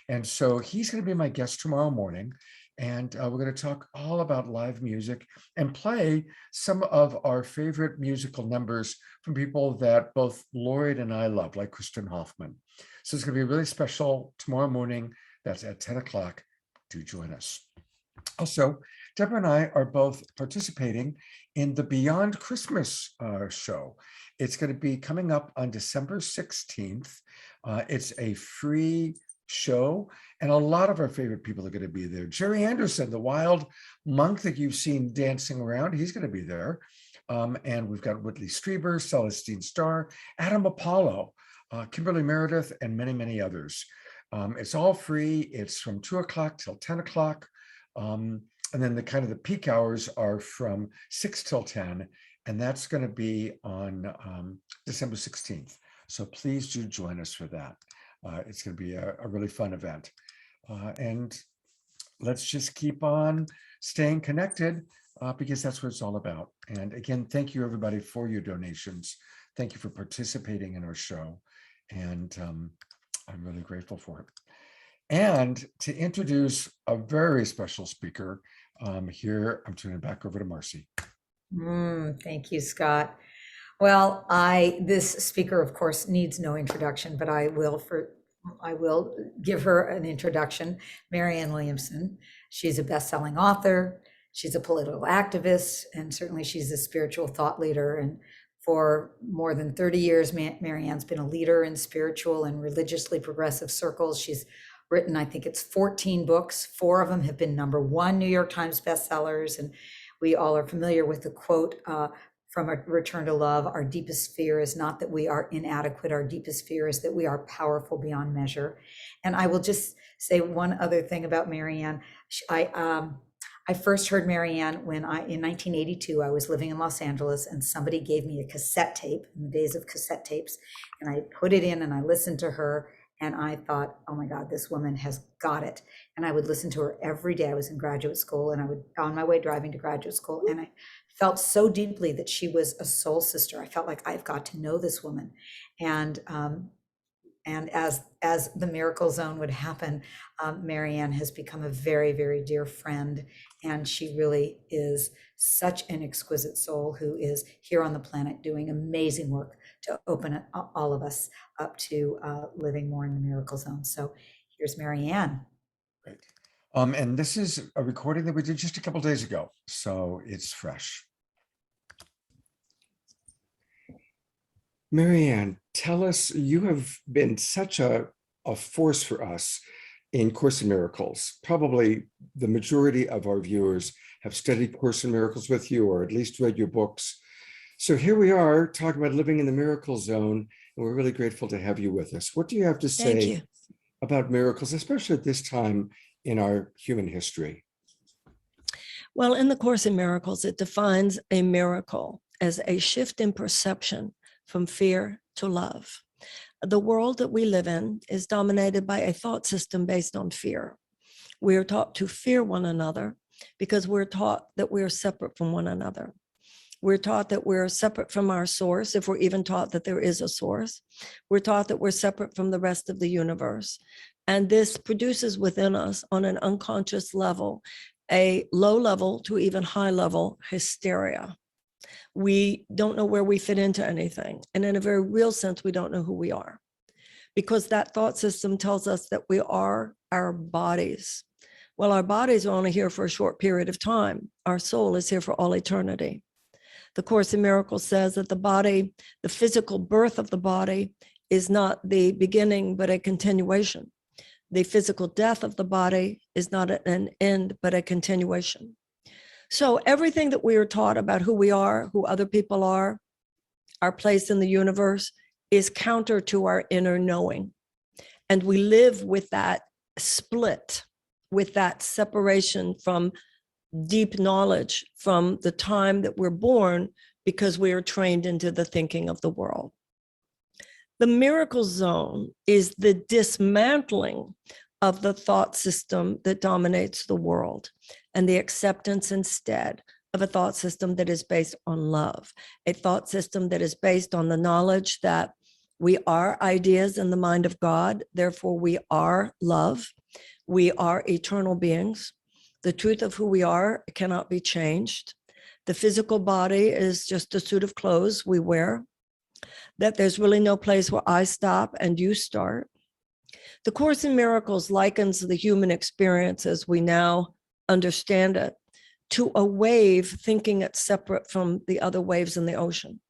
And so he's going to be my guest tomorrow morning. And we're going to talk all about live music and play some of our favorite musical numbers from people that both Lloyd and I love, like Kristen Hoffman. So it's going to be really special tomorrow morning. That's at 10 o'clock. Do join us. Also, Deborah and I are both participating in the Beyond Christmas show. It's going to be coming up on December 16th. It's a free show, and a lot of our favorite people are going to be there. Jerry Anderson, the wild monk that you've seen dancing around, he's going to be there. And we've got Whitley Strieber, Celestine Starr, Adam Apollo, Kimberly Meredith, and many, many others. It's all free. It's from 2 o'clock till 10 o'clock. And then the peak hours are from 6 till 10, and that's going to be on December 16th. So please do join us for that. It's going to be a really fun event. And let's just keep on staying connected because that's what it's all about. And again, thank you everybody for your donations. Thank you for participating in our show. And I'm really grateful for it. And to introduce a very special speaker here, I'm turning it back over to Marci. Thank you, Scott. Well, this speaker, of course, needs no introduction, but I will give her an introduction. Marianne Williamson. She's a best-selling author. She's a political activist, and certainly she's a spiritual thought leader. And for more than 30 years, Marianne's been a leader in spiritual and religiously progressive circles. She's written, I think it's 14 books. 4 of them have been #1 New York Times bestsellers. And we all are familiar with the quote from A Return to Love: "Our deepest fear is not that we are inadequate. Our deepest fear is that we are powerful beyond measure." And I will just say one other thing about Marianne. I first heard Marianne in 1982, I was living in Los Angeles, and somebody gave me a cassette tape in the days of cassette tapes. And I put it in and I listened to her, and I thought, oh my God, this woman has got it. And I would listen to her every day. I was in graduate school, and I would, on my way driving to graduate school, and I felt so deeply that she was a soul sister. I felt like I've got to know this woman. And as the Miracle Zone would happen, Marianne has become a very, very dear friend. And she really is such an exquisite soul who is here on the planet doing amazing work to open all of us up to living more in the Miracle Zone. So here's Marianne. Great. And this is a recording that we did just a couple days ago, so it's fresh. Marianne, tell us, you have been such a force for us in Course in Miracles. Probably the majority of our viewers have studied Course in Miracles with you, or at least read your books. So here we are talking about living in the Miracle Zone, and we're really grateful to have you with us. What do you have to say about miracles, especially at this time in our human history? Well, in the Course in Miracles, it defines a miracle as a shift in perception from fear to love. The world that we live in is dominated by a thought system based on fear. We are taught to fear one another because we're taught that we're separate from one another. We're taught that we're separate from our source, if we're even taught that there is a source. We're taught that we're separate from the rest of the universe. And this produces within us, on an unconscious level, a low level to even high level hysteria. We don't know where we fit into anything. And in a very real sense, we don't know who we are, because that thought system tells us that we are our bodies. Well, our bodies are only here for a short period of time. Our soul is here for all eternity. The Course in Miracles says that the body, the physical birth of the body, is not the beginning, but a continuation. The physical death of the body is not an end, but a continuation. So everything that we are taught about who we are, who other people are, our place in the universe, is counter to our inner knowing. And we live with that split, with that separation from deep knowledge from the time that we're born, because we are trained into the thinking of the world. The Miracle Zone is the dismantling of the thought system that dominates the world, and the acceptance instead of a thought system that is based on love, a thought system that is based on the knowledge that we are ideas in the mind of God, therefore we are love, we are eternal beings, The truth of who we are cannot be changed. The physical body is just a suit of clothes we wear, that there's really no place where I stop and you start. The Course in Miracles likens the human experience as we now understand it to a wave, thinking it's separate from the other waves in the ocean.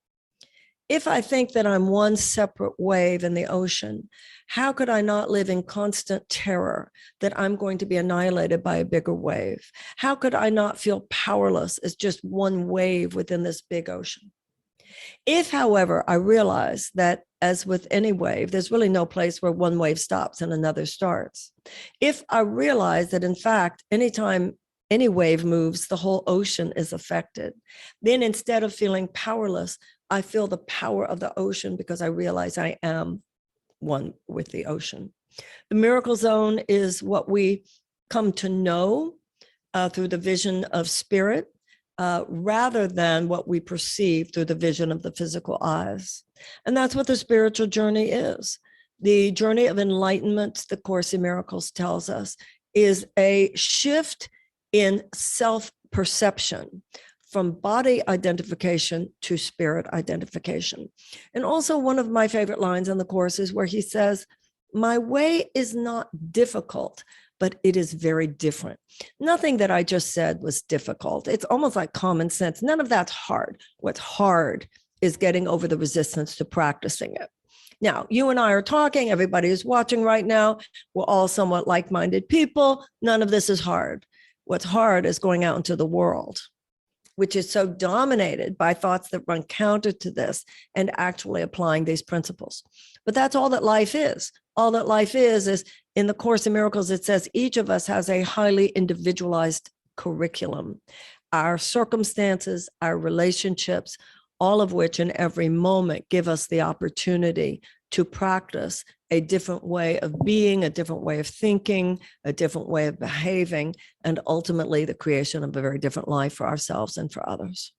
If I think that I'm one separate wave in the ocean, how could I not live in constant terror that I'm going to be annihilated by a bigger wave? How could I not feel powerless as just one wave within this big ocean? If, however, I realize that, as with any wave, there's really no place where one wave stops and another starts. If I realize that, in fact, anytime any wave moves, the whole ocean is affected, then instead of feeling powerless, I feel the power of the ocean because I realize I am one with the ocean. The miracle zone is what we come to know through the vision of spirit, rather than what we perceive through the vision of the physical eyes. And that's what the spiritual journey is. The journey of enlightenment, the Course in Miracles tells us, is a shift in self-perception from body identification to spirit identification. And also one of my favorite lines in the Course is where he says, my way is not difficult, but it is very different. Nothing that I just said was difficult. It's almost like common sense. None of that's hard. What's hard is getting over the resistance to practicing it. Now, you and I are talking, everybody is watching right now. We're all somewhat like-minded people. None of this is hard. What's hard is going out into the world, which is so dominated by thoughts that run counter to this and actually applying these principles. But that's all that life is. All that life is in the Course in Miracles, it says each of us has a highly individualized curriculum. Our circumstances, our relationships, all of which in every moment give us the opportunity to practice a different way of being, a different way of thinking, a different way of behaving, and ultimately the creation of a very different life for ourselves and for others.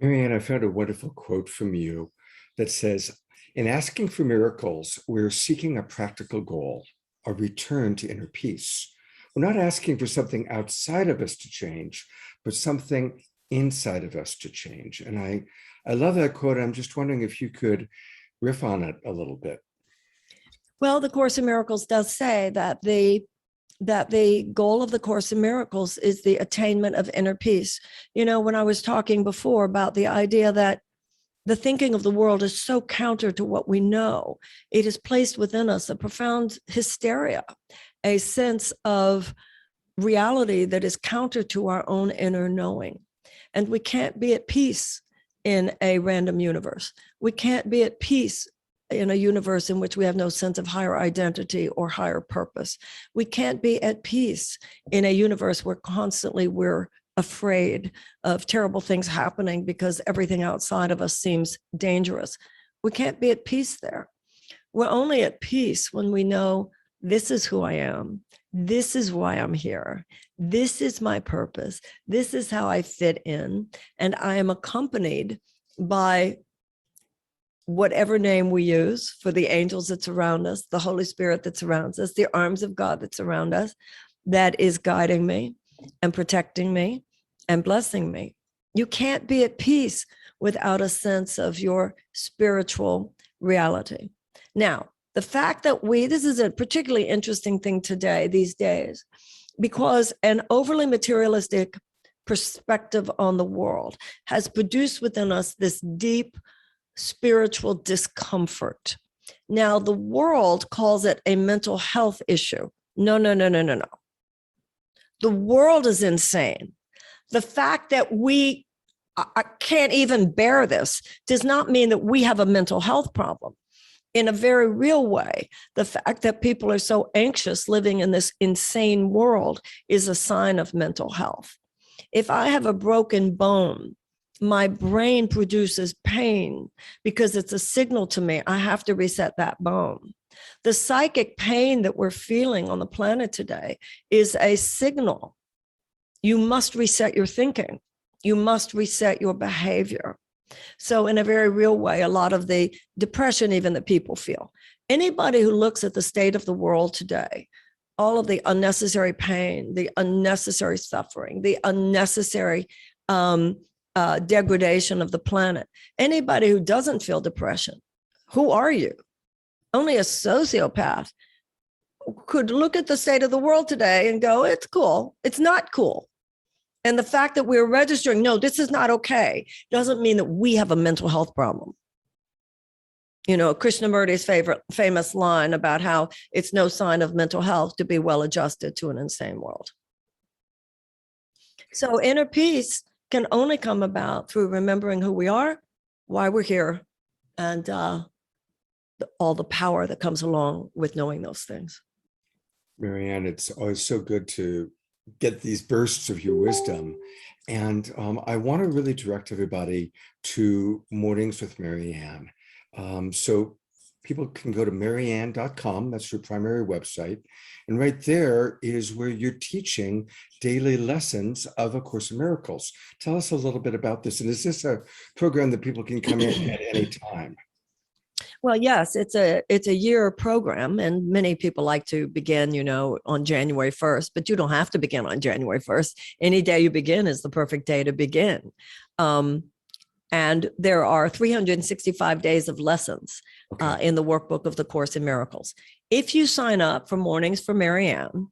Marianne, I found a wonderful quote from you that says, in asking for miracles, we're seeking a practical goal, a return to inner peace. We're not asking for something outside of us to change, but something inside of us to change. And I love that quote. I'm just wondering if you could riff on it a little bit. Well, the Course in Miracles does say that the goal of the Course in Miracles is the attainment of inner peace. You know, when I was talking before about the idea that the thinking of the world is so counter to what we know, it has placed within us a profound hysteria, a sense of reality that is counter to our own inner knowing. And we can't be at peace in a random universe. We can't be at peace in a universe in which we have no sense of higher identity or higher purpose. We can't be at peace in a universe where constantly we're afraid of terrible things happening because everything outside of us seems dangerous. We can't be at peace there. We're only at peace when we know this is who I am. This is why I'm here. This is my purpose. This is how I fit in. And I am accompanied by whatever name we use for the angels that surround us, the Holy Spirit that surrounds us, the arms of God that surround us, that is guiding me and protecting me and blessing me. You can't be at peace without a sense of your spiritual reality. Now, the fact that this is a particularly interesting thing today, these days, because an overly materialistic perspective on the world has produced within us this deep spiritual discomfort. Now, the world calls it a mental health issue. No. The world is insane. The fact that we can't even bear this does not mean that we have a mental health problem. In a very real way, the fact that people are so anxious living in this insane world is a sign of mental health. If I have a broken bone, my brain produces pain because it's a signal to me I have to reset that bone. The psychic pain that we're feeling on the planet today is a signal. You must reset your thinking. You must reset your behavior. So in a very real way, a lot of the depression even that people feel, anybody who looks at the state of the world today all of the unnecessary pain, the unnecessary suffering, the unnecessary degradation of the planet. Anybody who doesn't feel depression, who are you? Only a sociopath could look at the state of the world today and go, it's cool. It's not cool. And the fact that we're registering, no, this is not okay, doesn't mean that we have a mental health problem. You know, Krishnamurti's famous line about how it's no sign of mental health to be well adjusted to an insane world. So inner peace can only come about through remembering who we are, why we're here, and all the power that comes along with knowing those things. Marianne, it's always so good to get these bursts of your wisdom. And I want to really direct everybody to Mornings with Marianne. So people can go to marianne.com, that's your primary website. And right there is where you're teaching daily lessons of A Course in Miracles. Tell us a little bit about this. And is this a program that people can come in at any time? Well, yes, it's a year program, and many people like to begin, you know, on January 1st, but you don't have to begin on January 1st. Any day you begin is the perfect day to begin. And there are 365 days of lessons in the workbook of the Course in Miracles. If you sign up for Mornings for Marianne,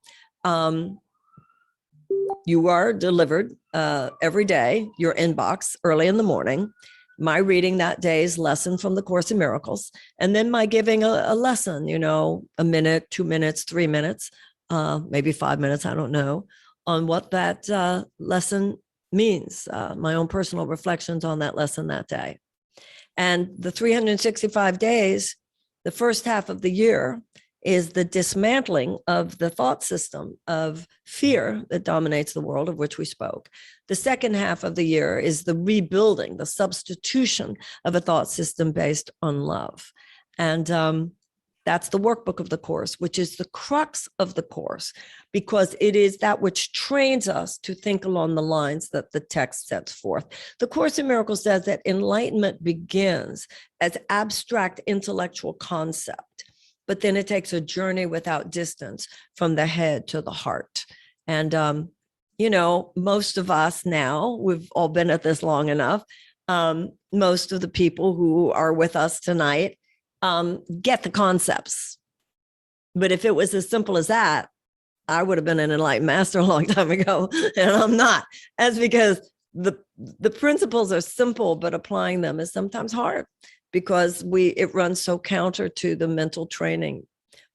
you are delivered every day, your inbox early in the morning, my reading that day's lesson from the Course in Miracles, and then my giving a lesson, you know, a minute, 2 minutes, 3 minutes, maybe 5 minutes, I don't know, on what that lesson means, my own personal reflections on that lesson that day. And the 365 days, the first half of the year, is the dismantling of the thought system of fear that dominates the world, of which we spoke. The second half of the year is the rebuilding, the substitution of a thought system based on love. And that's the workbook of the Course, which is the crux of the Course, because it is that which trains us to think along the lines that the text sets forth. The Course in Miracles says that enlightenment begins as abstract intellectual concept, but then it takes a journey without distance from the head to the heart. And, you know, most of us now, we've all been at this long enough. Most of the people who are with us tonight get the concepts. But if it was as simple as that, I would have been an enlightened master a long time ago, and I'm not. That's because the principles are simple, but applying them is sometimes hard, because it runs so counter to the mental training.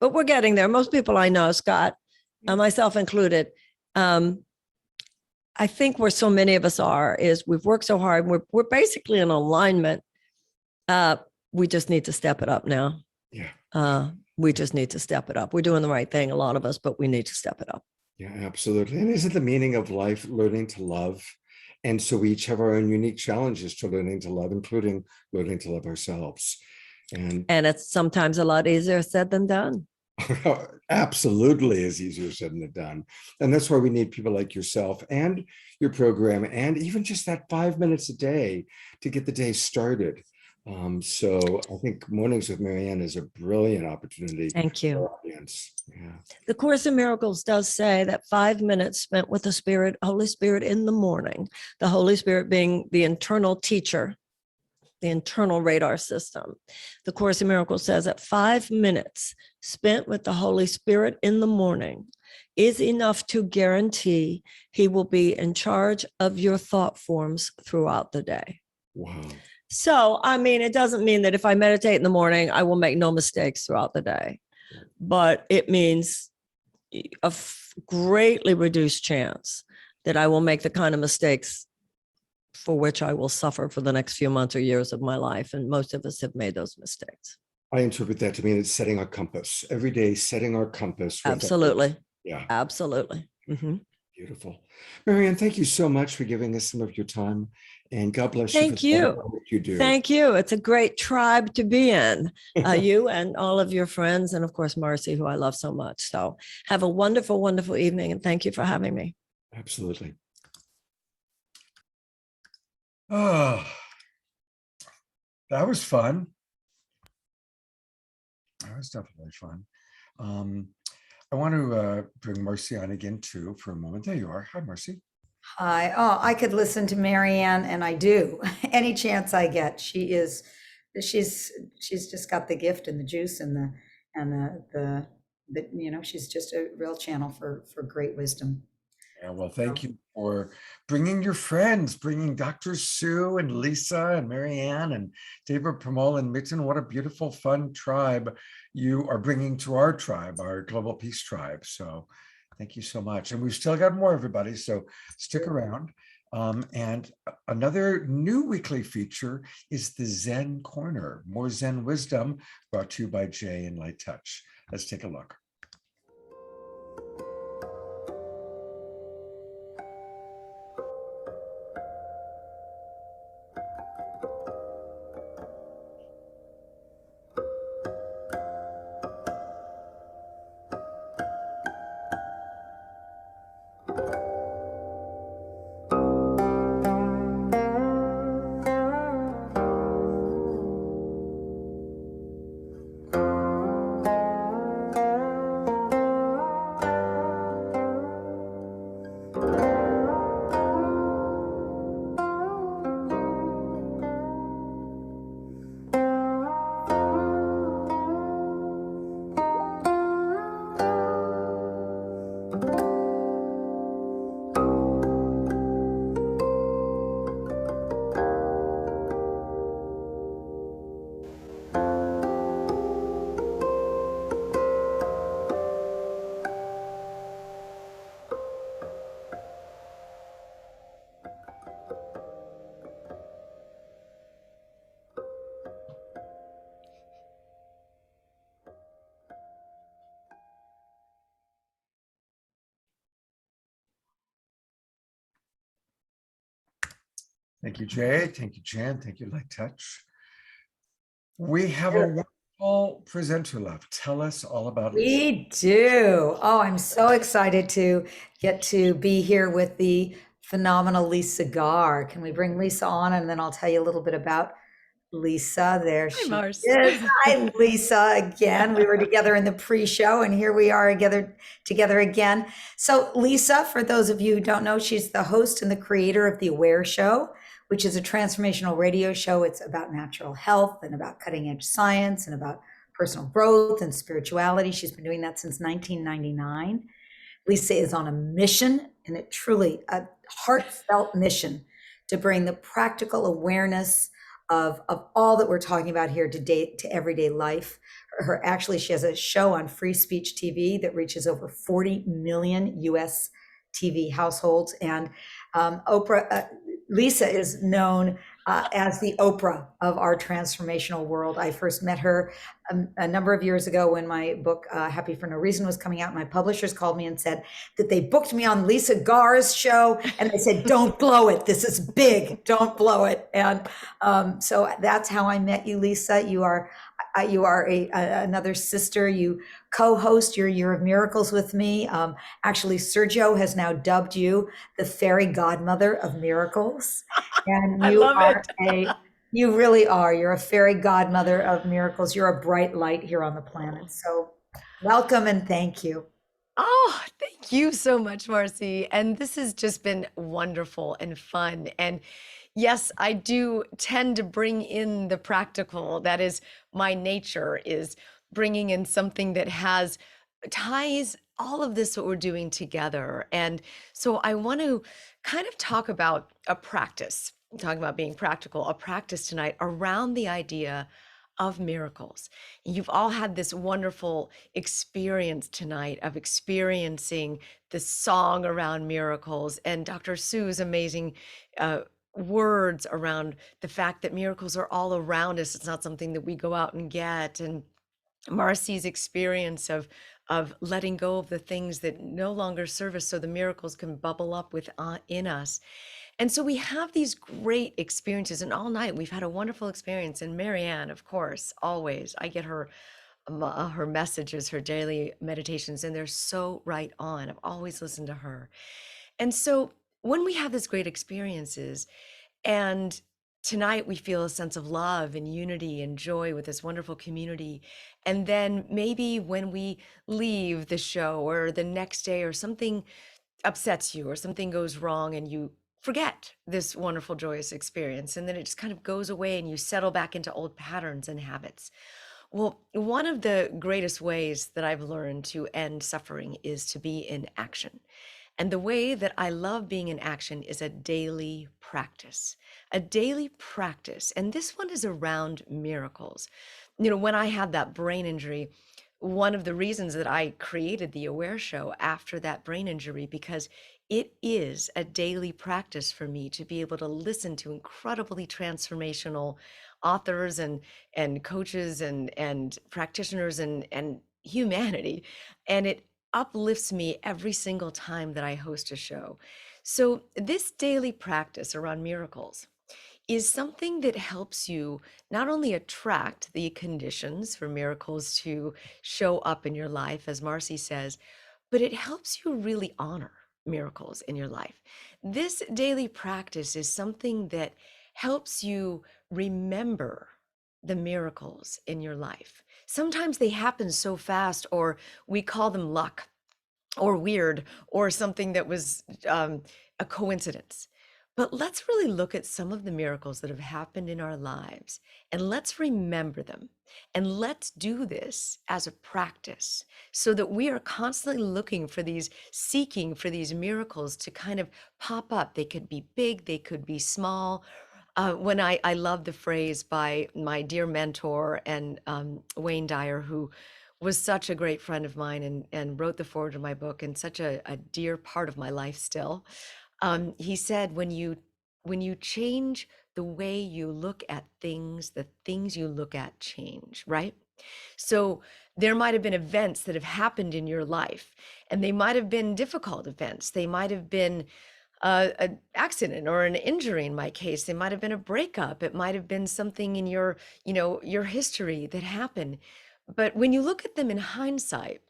But we're getting there. Most people I know, Scott, myself included, I think where so many of us are is we've worked so hard. We're basically in alignment. We just need to step it up now. Yeah. We just need to step it up. We're doing the right thing, a lot of us, but we need to step it up. Yeah, absolutely. And isn't the meaning of life learning to love? And so we each have our own unique challenges to learning to love, including learning to love ourselves. And it's sometimes a lot easier said than done. Absolutely is easier said than done. And that's why we need people like yourself and your program, and even just that 5 minutes a day to get the day started. So I think Mornings with Marianne is a brilliant opportunity. Thank you. For our audience. Yeah. The Course in Miracles does say that 5 minutes spent with the Spirit, Holy Spirit in the morning, the Holy Spirit being the internal teacher, the internal radar system. The Course in Miracles says that 5 minutes spent with the Holy Spirit in the morning is enough to guarantee he will be in charge of your thought forms throughout the day. Wow. So, I mean, it doesn't mean that if I meditate in the morning, I will make no mistakes throughout the day, but it means a greatly reduced chance that I will make the kind of mistakes for which I will suffer for the next few months or years of my life. And most of us have made those mistakes. I interpret that to mean it's setting our compass every day, setting our compass. Absolutely. Yeah. Absolutely. Mm-hmm. Beautiful. Marianne, thank you so much for giving us some of your time, and God bless you. Thank you. What you do. Thank you. It's a great tribe to be in, you and all of your friends, and of course, Marci, who I love so much. So have a wonderful, wonderful evening, and thank you for having me. Absolutely. Oh, that was fun. That was definitely fun. I want to bring Marci on again too for a moment. There you are. Hi, Marci. Hi. Oh, I could listen to Marianne, and I do any chance I get. She's just got the gift and the juice and the she's just a real channel for great wisdom. Yeah, well, thank you for bringing your friends, bringing Dr. Sue and Lisa and Marianne and Deva Premal and Miten. What a beautiful, fun tribe you are bringing to our tribe, our Global Peace Tribe. So thank you so much. And we've still got more, everybody, so stick around. And another new weekly feature is the Zen Corner, more Zen wisdom brought to you by Jay and Light Touch. Let's take a look. Thank you, Jay. Thank you, Jan. Thank you, Light Touch. We have a wonderful presenter left. Tell us all about it. We do. Oh, I'm so excited to get to be here with the phenomenal Lisa Gar. Can we bring Lisa on, and then I'll tell you a little bit about Lisa. There she Marci. is. Hi, Lisa, again. We were together in the pre-show, and here we are together again. So Lisa, for those of you who don't know, she's the host and the creator of The Aware Show, which is a transformational radio show. It's about natural health and about cutting edge science and about personal growth and spirituality. She's been doing that since 1999. Lisa is on a mission, and it truly a heartfelt mission to bring the practical awareness of all that we're talking about here today to everyday life. She has a show on Free Speech TV that reaches over 40 million US TV households. And Lisa is known as the Oprah of our transformational world. I first met her a number of years ago when my book, Happy for No Reason, was coming out. My publishers called me and said that they booked me on Lisa Gar's show. And they said, don't blow it. This is big. Don't blow it. And so that's how I met you, Lisa. You are another sister. You co-host your Year of Miracles with me. Actually, Sergio has now dubbed you the fairy godmother of miracles. And you really are. You're a fairy godmother of miracles. You're a bright light here on the planet. So welcome and thank you. Oh, thank you so much, Marci. And this has just been wonderful and fun. And yes, I do tend to bring in the practical. That is my nature, is bringing in something that ties all of this, what we're doing together. And so I want to kind of talk about a practice, talking about being practical, a practice tonight around the idea of miracles. You've all had this wonderful experience tonight of experiencing the song around miracles and Dr. Sue's amazing words around the fact that miracles are all around us. It's not something that we go out and get. And Marci's experience of letting go of the things that no longer serve us so the miracles can bubble up in us. And so we have these great experiences, and all night we've had a wonderful experience. And Marianne, of course, always, I get her messages, her daily meditations, and they're so right on. I've always listened to her. And so when we have these great experiences, and tonight we feel a sense of love and unity and joy with this wonderful community. And then maybe when we leave the show or the next day or something upsets you or something goes wrong and you forget this wonderful, joyous experience. And then it just kind of goes away and you settle back into old patterns and habits. Well, one of the greatest ways that I've learned to end suffering is to be in action. And the way that I love being in action is a daily practice, a daily practice. And this one is around miracles. You know, when I had that brain injury, one of the reasons that I created the Aware Show after that brain injury, because it is a daily practice for me to be able to listen to incredibly transformational authors and coaches and practitioners and humanity. And it uplifts me every single time that I host a show. So this daily practice around miracles is something that helps you not only attract the conditions for miracles to show up in your life, as Marci says, but it helps you really honor miracles in your life. This daily practice is something that helps you remember the miracles in your life. Sometimes they happen so fast, or we call them luck or weird or something that was a coincidence. But let's really look at some of the miracles that have happened in our lives and let's remember them. And let's do this as a practice so that we are constantly looking for these, seeking for these miracles to kind of pop up. They could be big, they could be small. When I love the phrase by my dear mentor and Wayne Dyer, who was such a great friend of mine and wrote the foreword of my book and such a dear part of my life still. He said, when you change the way you look at things, the things you look at change, right? So there might have been events that have happened in your life, and they might have been difficult events. They might have been an accident or an injury in my case. They might have been a breakup. It might have been something in your, your history that happened. But when you look at them in hindsight,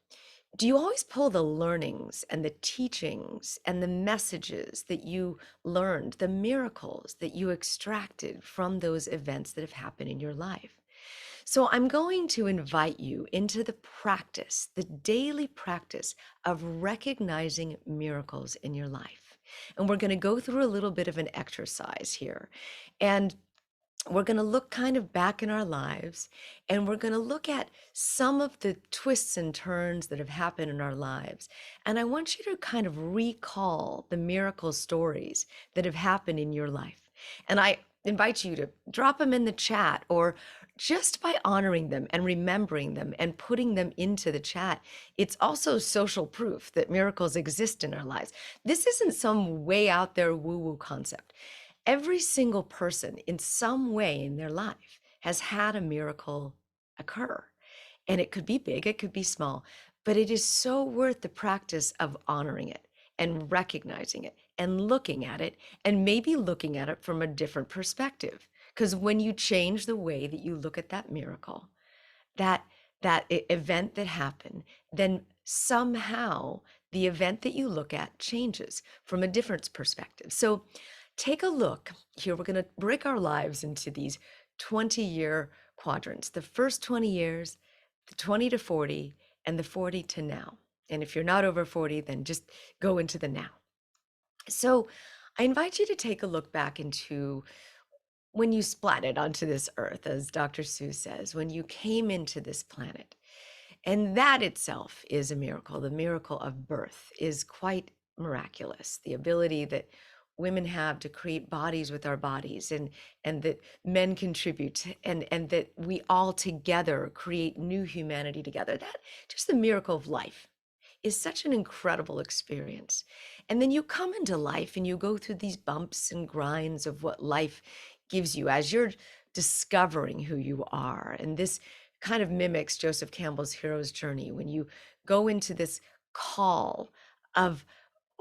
do you always pull the learnings and the teachings and the messages that you learned, the miracles that you extracted from those events that have happened in your life? So I'm going to invite you into the practice, the daily practice of recognizing miracles in your life. And we're going to go through a little bit of an exercise here. And we're going to look kind of back in our lives, and we're going to look at some of the twists and turns that have happened in our lives. And I want you to kind of recall the miracle stories that have happened in your life. And I invite you to drop them in the chat, or just by honoring them and remembering them and putting them into the chat, it's also social proof that miracles exist in our lives. This isn't some way out there woo-woo concept. Every single person in some way in their life has had a miracle occur. And it could be big, it could be small, but it is so worth the practice of honoring it and recognizing it and looking at it, and maybe looking at it from a different perspective. Because when you change the way that you look at that miracle, that event that happened, then somehow the event that you look at changes from a different perspective. So take a look here. We're going to break our lives into these 20-year quadrants, the first 20 years, the 20 to 40, and the 40 to now. And if you're not over 40, then just go into the now. So I invite you to take a look back into when you splatted onto this earth, as Dr. Seuss says, when you came into this planet. And that itself is a miracle. The miracle of birth is quite miraculous. The ability that women have to create bodies with our bodies, and that men contribute, and that we all together create new humanity together. That just the miracle of life is such an incredible experience. And then you come into life and you go through these bumps and grinds of what life gives you as you're discovering who you are. And this kind of mimics Joseph Campbell's hero's journey, when you go into this call of,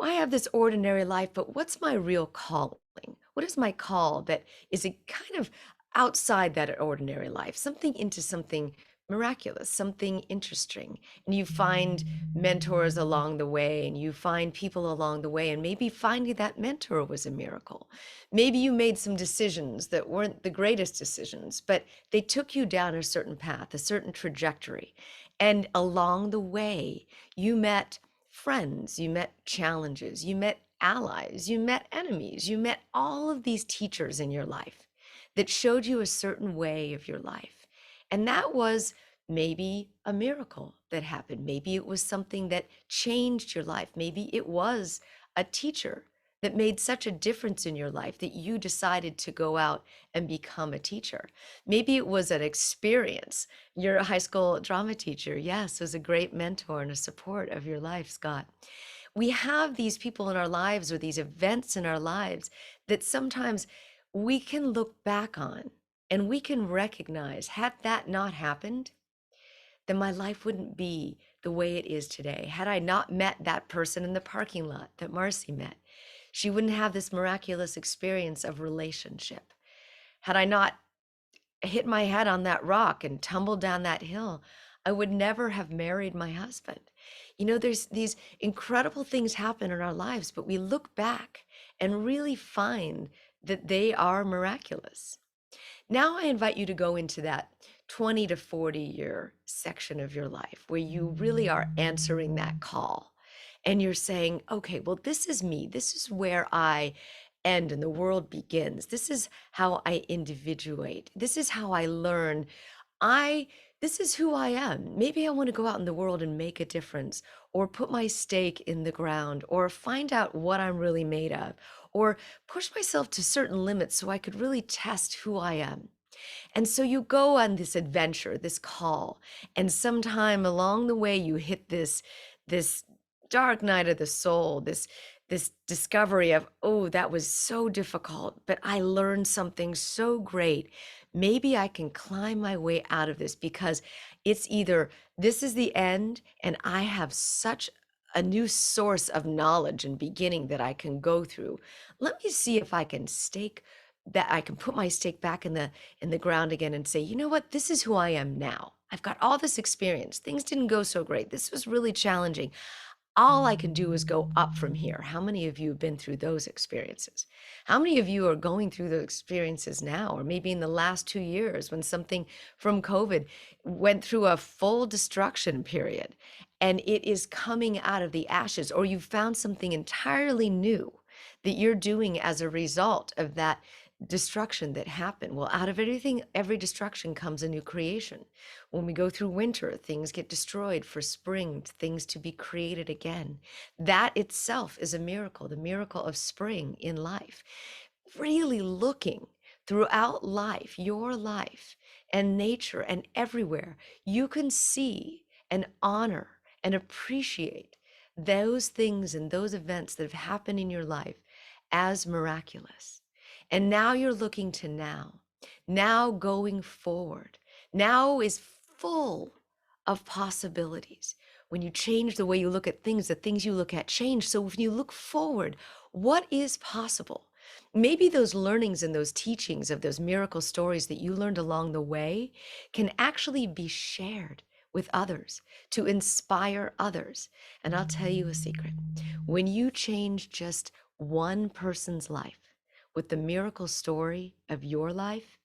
I have this ordinary life, but what's my real calling? What is my call that is a kind of outside that ordinary life, something into something miraculous, something interesting. And you find mentors along the way, and you find people along the way, and maybe finding that mentor was a miracle. Maybe you made some decisions that weren't the greatest decisions, but they took you down a certain path, a certain trajectory. And along the way, you met friends, you met challenges, you met allies, you met enemies, you met all of these teachers in your life that showed you a certain way of your life. And that was maybe a miracle that happened. Maybe it was something that changed your life. Maybe it was a teacher that made such a difference in your life that you decided to go out and become a teacher. Maybe it was an experience. Your high school drama teacher, yes, was a great mentor and a support of your life, Scott. We have these people in our lives or these events in our lives that sometimes we can look back on and we can recognize, had that not happened, then my life wouldn't be the way it is today. Had I not met that person in the parking lot that Marci met, she wouldn't have this miraculous experience of relationship. Had I not hit my head on that rock and tumbled down that hill, I would never have married my husband. You know, there's these incredible things happen in our lives, but we look back and really find that they are miraculous. Now I invite you to go into that 20 to 40 year section of your life where you really are answering that call and you're saying, okay, well, this is me. This is where I end and the world begins. This is how I individuate. This is how I learn. This is who I am. Maybe I want to go out in the world and make a difference, or put my stake in the ground, or find out what I'm really made of, or push myself to certain limits so I could really test who I am. And so you go on this adventure, this call, and sometime along the way you hit this dark night of the soul, this discovery of, oh, that was so difficult, but I learned something so great. Maybe I can climb my way out of this, because it's either this is the end and I have such a new source of knowledge and beginning that I can go through. Let me see if I can put my stake back in the ground again and say, you know what, this is who I am now. I've got all this experience. Things didn't go so great. This was really challenging. All I can do is go up from here. How many of you have been through those experiences? How many of you are going through those experiences now, or maybe in the last 2 years when something from COVID went through a full destruction period and it is coming out of the ashes, or you found something entirely new that you're doing as a result of that destruction that happened? Well, out of every destruction comes a new creation. When we go through winter, things get destroyed for spring, things to be created again. That itself is a miracle, the miracle of spring in life. Really looking throughout life, your life and nature and everywhere, you can see and honor and appreciate those things and those events that have happened in your life as miraculous. And now you're looking to now going forward. Now is full of possibilities. When you change the way you look at things, the things you look at change. So when you look forward, what is possible? Maybe those learnings and those teachings of those miracle stories that you learned along the way can actually be shared with others to inspire others. And I'll tell you a secret. When you change just one person's life with the miracle story of your life,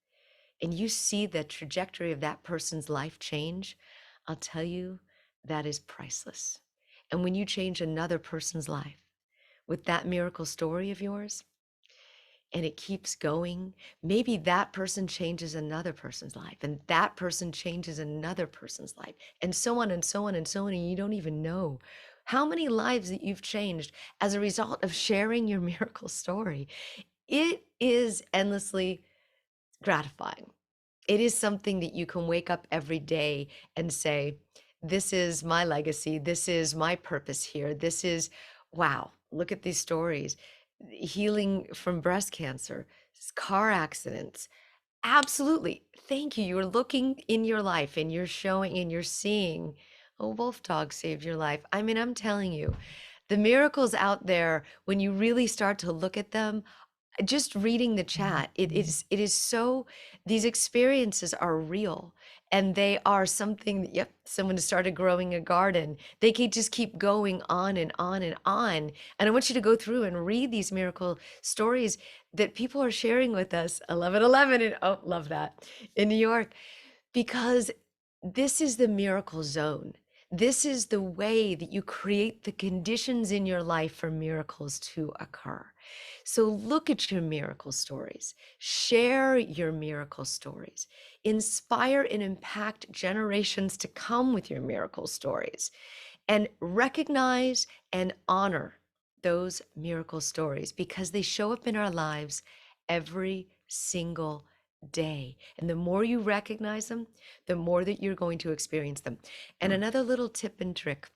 and you see the trajectory of that person's life change, I'll tell you, that is priceless. And when you change another person's life with that miracle story of yours, and it keeps going, maybe that person changes another person's life, and that person changes another person's life, and so on and so on and so on, and you don't even know how many lives that you've changed as a result of sharing your miracle story. It is endlessly gratifying. It is something that you can wake up every day and say, this is my legacy. This is my purpose here. This is, wow, look at these stories. Healing from breast cancer, car accidents. Absolutely. Thank you. You're looking in your life and you're showing and you're seeing, a wolf dog saved your life. I mean, I'm telling you, the miracles out there, when you really start to look at them, just reading the chat, it is so, these experiences are real. and they are something that, yep, someone has started growing a garden. They can just keep going on and on and on. And I want you to go through and read these miracle stories that people are sharing with us. 1111, and oh, love that, in New York, because this is the miracle zone. This is the way that you create the conditions in your life for miracles to occur. So look at your miracle stories, share your miracle stories, inspire and impact generations to come with your miracle stories, and recognize and honor those miracle stories because they show up in our lives every single day. And the more you recognize them, the more that you're going to experience them. And another little tip and trick,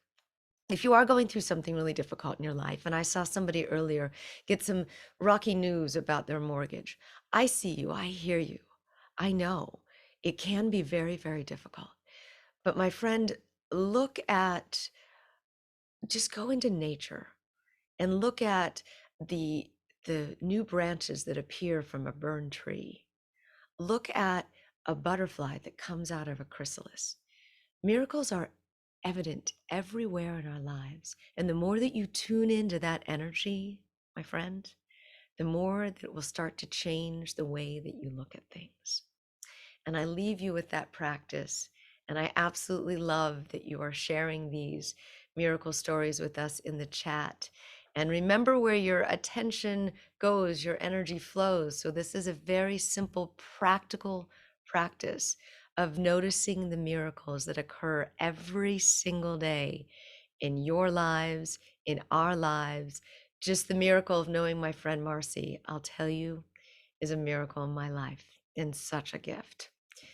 if you are going through something really difficult in your life, and I saw somebody earlier get some rocky news about their mortgage, I see you, I hear you, I know it can be very, very difficult. But my friend, just go into nature and look at the new branches that appear from a burned tree. Look at a butterfly that comes out of a chrysalis. Miracles are evident everywhere in our lives. And the more that you tune into that energy, my friend, the more that it will start to change the way that you look at things. And I leave you with that practice. And I absolutely love that you are sharing these miracle stories with us in the chat. And remember, where your attention goes, your energy flows. So this is a very simple, practical practice of noticing the miracles that occur every single day in your lives, in our lives. Just the miracle of knowing my friend Marci, I'll tell you, is a miracle in my life and such a gift.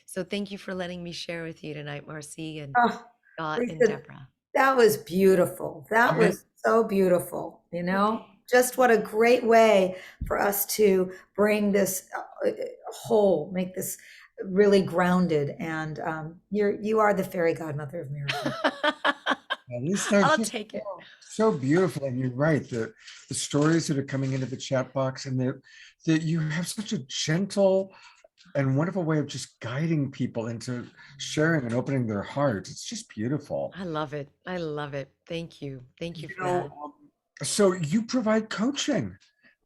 So thank you for letting me share with you tonight, Marci and Oh, Scott and Lisa, Deborah. that was beautiful. That was so beautiful, just what a great way for us to bring this whole, make this really grounded. And you are the fairy godmother of miracles. I'll take it. So beautiful. And you're right. The stories that are coming into the chat box, and that you have such a gentle and wonderful way of just guiding people into sharing and opening their hearts. It's just beautiful. I love it. I love it. Thank you. Thank you for know, that. So you provide coaching.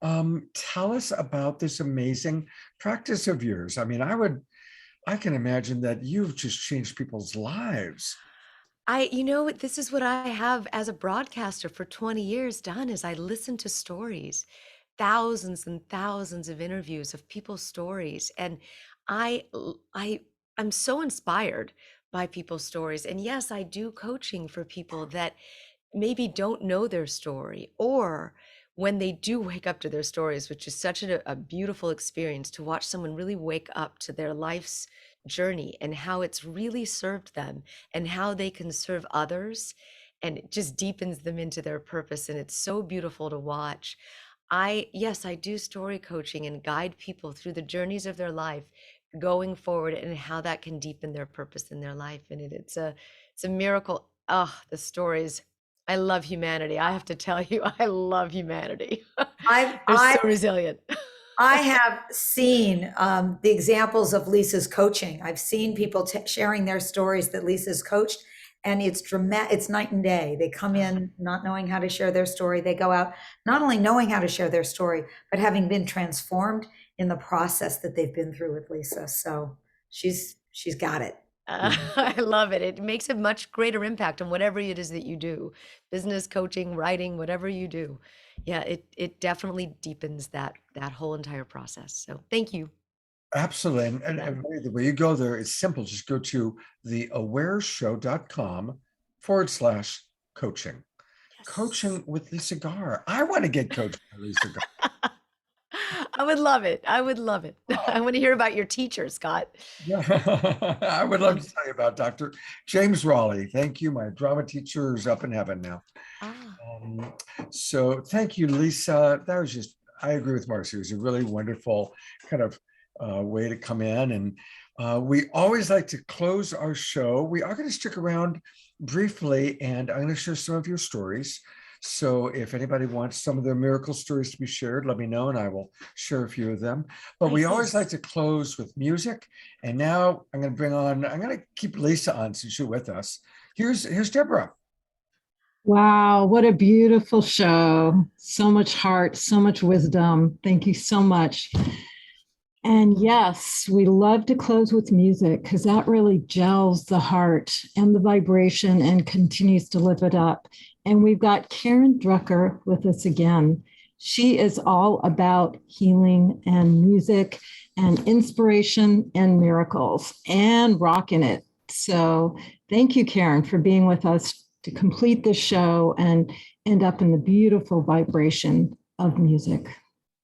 Tell us about this amazing practice of yours. I mean, I can imagine that you've just changed people's lives. This is what I have as a broadcaster for 20 years done, is I listen to stories, thousands and thousands of interviews of people's stories. And I'm so inspired by people's stories. And yes, I do coaching for people that maybe don't know their story, or when they do wake up to their stories, which is such a beautiful experience to watch someone really wake up to their life's journey and how it's really served them and how they can serve others, and it just deepens them into their purpose. And it's so beautiful to watch. I do story coaching and guide people through the journeys of their life going forward and how that can deepen their purpose in their life. And it's a miracle. The stories. I love humanity. I have to tell you, I love humanity. They're so resilient. I have seen the examples of Lisa's coaching. I've seen people sharing their stories that Lisa's coached, and it's dramatic. It's night and day. They come in not knowing how to share their story. They go out not only knowing how to share their story, but having been transformed in the process that they've been through with Lisa. So she's got it. I love it. It makes a much greater impact on whatever it is that you do, business, coaching, writing, whatever you do. Yeah, it definitely deepens that whole entire process. So thank you. Absolutely. And the way you go there, it's simple. Just go to theawareshow.com/coaching. Yes. Coaching with Lisa Garr. I want to get coached by Lisa Garr. I would love it. I would love it. I want to hear about your teacher, Scott. Yeah, I would love to tell you about Dr. James Raleigh. Thank you. My drama teacher is up in heaven now. So thank you, Lisa. That was I agree with Marci. It was a really wonderful kind of way to come in. And we always like to close our show. We are going to stick around briefly, and I'm going to share some of your stories. So if anybody wants some of their miracle stories to be shared, let me know and I will share a few of them. But we always like to close with music. And now I'm going to keep Lisa on since you're with us. Here's Deborah. Wow, what a beautiful show. So much heart, so much wisdom. Thank you so much. And yes, we love to close with music because that really gels the heart and the vibration and continues to lift it up. And we've got Karen Drucker with us again. She is all about healing and music and inspiration and miracles and rocking it. So thank you, Karen, for being with us to complete this show and end up in the beautiful vibration of music.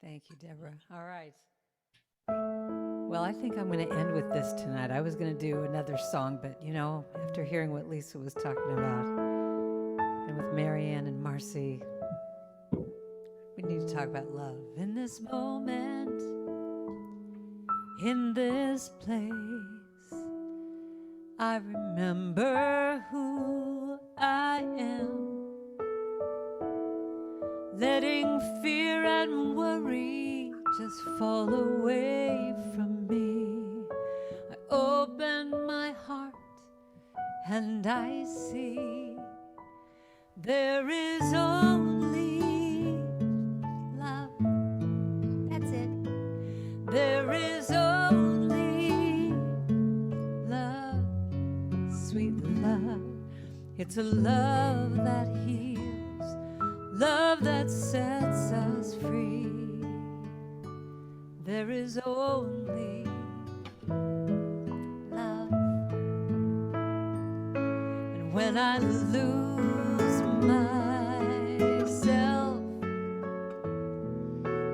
Thank you, Deborah. All right. Well, I think I'm going to end with this tonight. I was going to do another song, but after hearing what Lisa was talking about, and with Marianne and Marci, we need to talk about love. In this moment, in this place, I remember who I am, letting fear and worry just fall away from me. I open my heart and I see there is only love. That's it. There is only love, sweet love. It's a love that heals, love that sets us free. There is only love. And when I lose myself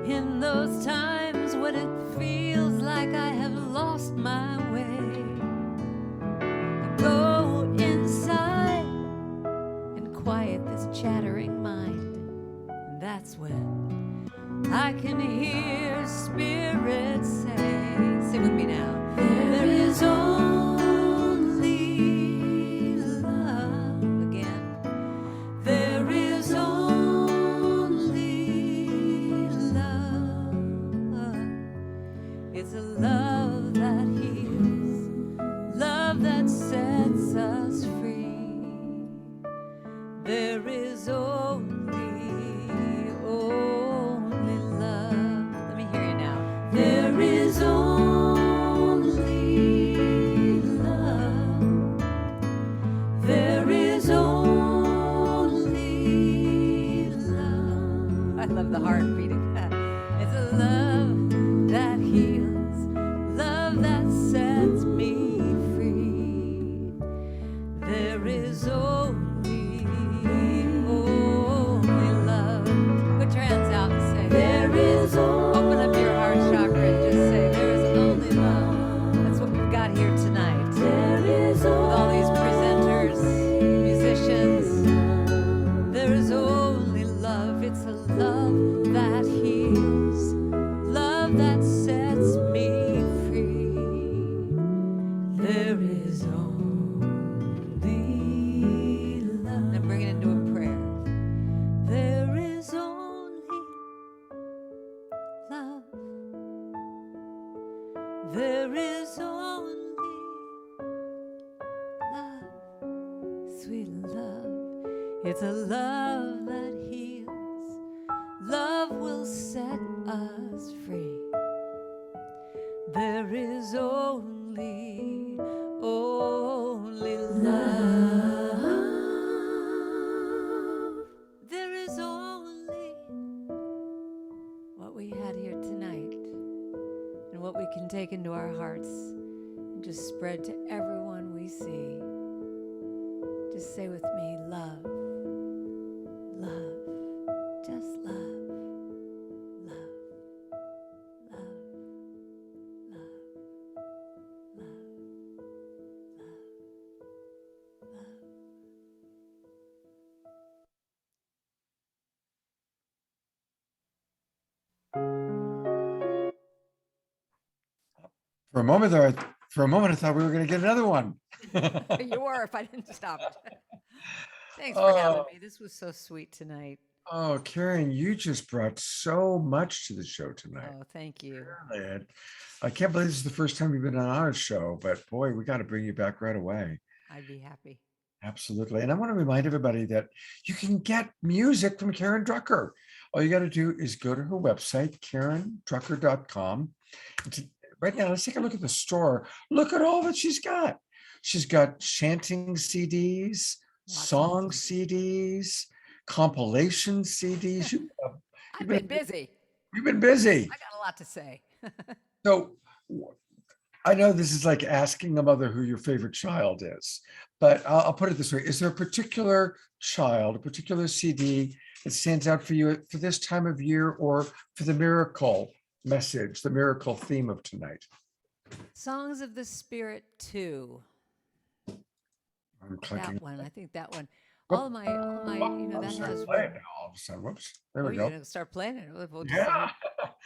in those times when it feels like I have lost my way, I go inside and quiet this chattering mind. And that's when I can hear spirits say, sing with me now, there is only love. Again, there is only love. It's a love that heals, love that sets us free. There is only love. Let me hear you now. There is only love. There is only love. I love the heart beating. It's a love that heals, love that sets me free. There is only love. Put your hands out and say, there is only. Open up your heart chakra and just say, there is only love. That's what we've got here tonight. There is only. With all these presenters, musicians, there is only love. It's a love that heals, love that sets me free. There is only love. Now bring it into a prayer. There is only love. There is only love, sweet love. It's a love that heals, love will set us free. There is only love. There is only what we had here tonight and what we can take into our hearts and just spread to everyone we see. Just say with me, love, love, just love, love, love, love, love, love, love. For a moment there, I thought we were going to get another one. You were if I didn't stop it. Thanks for having Oh, me. This was so sweet tonight. oh, Karen, you just brought so much to the show tonight. Oh, thank you. Really. I can't believe this is the first time you've been on our show, but boy, we got to bring you back right away. I'd be happy. Absolutely. And I want to remind everybody that you can get music from Karen Drucker. All you got to do is go to her website, karendrucker.com. Right now, let's take a look at the store. Look at all that she's got. She's got chanting CDs, song CDs, compilation CDs. I've been busy. You've been busy. I got a lot to say. So I know this is like asking a mother who your favorite child is, but I'll put it this way. Is there a particular child, a particular CD that stands out for you for this time of year or for the miracle message, the miracle theme of tonight? Songs of the Spirit 2. I'm clicking. That one. I think that one. All my, that has. Play it now all of a sudden. Whoops. There we You're go. gonna start playing it. We'll just Yeah.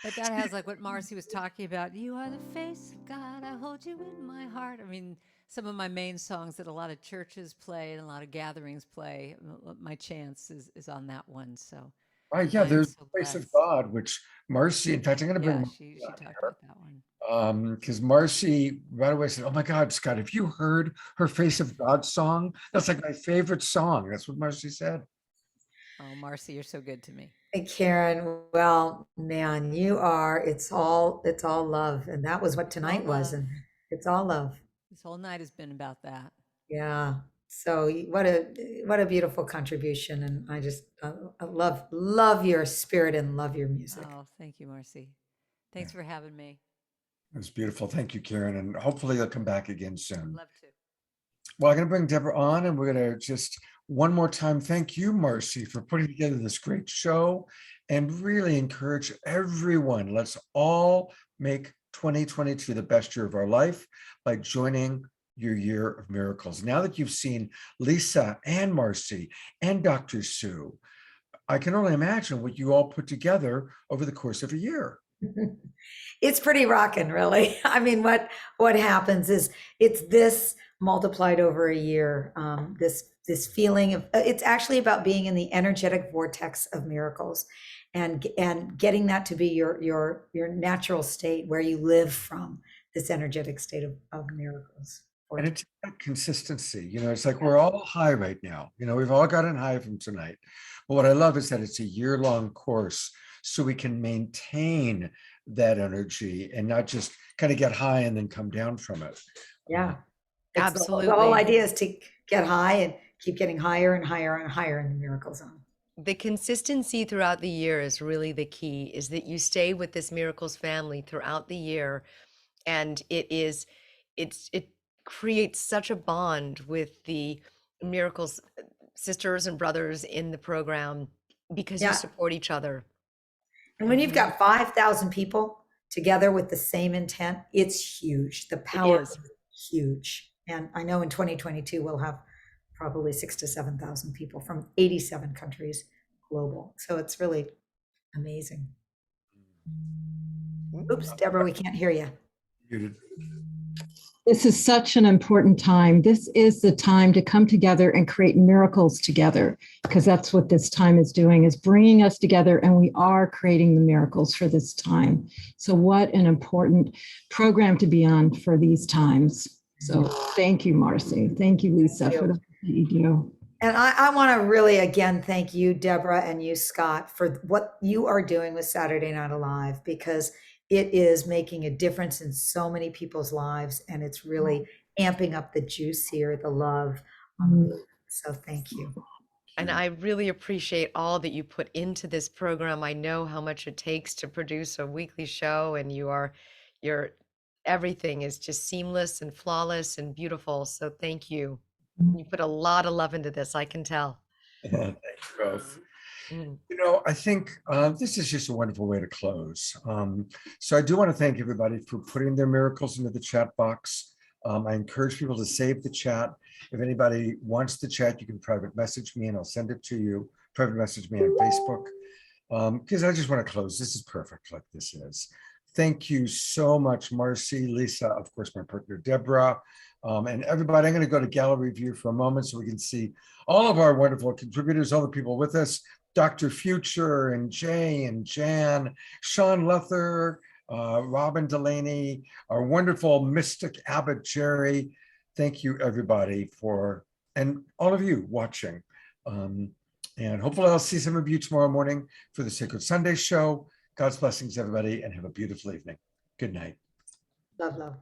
But that has like what Marci was talking about. You are the face of God. I hold you in my heart. I mean, some of my main songs that a lot of churches play and a lot of gatherings play. My chance is on that one. So. Right. Yeah. There's so the face of blessed. God, which Marci, in fact, I'm going to bring. Yeah, she talked about that one. Because Marci right away said, "Oh my God, Scott, have you heard her Face of God song? That's like my favorite song." That's what Marci said. Oh, Marci, you're so good to me. Hey, Karen, well, man, it's all love. And that was what tonight was. And it's all love. This whole night has been about that. Yeah. So what a beautiful contribution. And I love your spirit and love your music. Oh, thank you, Marci. Thanks for having me. It was beautiful. Thank you, Karen. And hopefully you'll come back again soon. Love to. Well, I'm going to bring Deborah on and we're going to just one more time thank you, Marci, for putting together this great show and really encourage everyone. Let's all make 2022 the best year of our life by joining your year of miracles. Now that you've seen Lisa and Marci and Dr. Sue, I can only imagine what you all put together over the course of a year. It's pretty rocking, really. I mean, what happens is it's this multiplied over a year. This feeling of it's actually about being in the energetic vortex of miracles, and getting that to be your natural state where you live from this energetic state of miracles. And it's that consistency, it's like we're all high right now. We've all gotten high from tonight. But what I love is that it's a year-long course so we can maintain that energy and not just kind of get high and then come down from it. Yeah, absolutely. The whole idea is to get high and keep getting higher and higher and higher in the miracle zone. The consistency throughout the year is really the key, is that you stay with this miracles family throughout the year. And it creates such a bond with the miracles sisters and brothers in the program because you support each other. And when you've got 5,000 people together with the same intent, it's huge. The power is huge. And I know in 2022, we'll have probably 6,000 to 7,000 people from 87 countries global. So it's really amazing. Oops, Deborah, we can't hear you. This is such an important time. This is the time to come together and create miracles together, because that's what this time is doing, is bringing us together, and we are creating the miracles for this time. So what an important program to be on for these times. So thank you, Marci. Thank you, Lisa, for the work that you do. And I want to really, again, thank you, Deborah, and you, Scott, for what you are doing with Saturday Night Alive, because it is making a difference in so many people's lives, and it's really amping up the juice here, the love. So thank you. And I really appreciate all that you put into this program. I know how much it takes to produce a weekly show, and your everything is just seamless and flawless and beautiful. So thank you. You put a lot of love into this, I can tell. Thank you both. I think this is just a wonderful way to close. So I do want to thank everybody for putting their miracles into the chat box. I encourage people to save the chat. If anybody wants the chat, you can private message me and I'll send it to you. Private message me on Facebook. Because I just want to close. This is perfect like this is. Thank you so much, Marci, Lisa, of course, my partner, Deborah, and everybody. I'm going to go to gallery view for a moment so we can see all of our wonderful contributors, all the people with us, Dr. Future and Jay and Jan, Sean Luther, Robin Delaney, our wonderful mystic Abbott Jerry. Thank you, everybody, and all of you watching. And hopefully I'll see some of you tomorrow morning for the Sacred Sunday show. God's blessings, everybody, and have a beautiful evening. Good night. Love, love.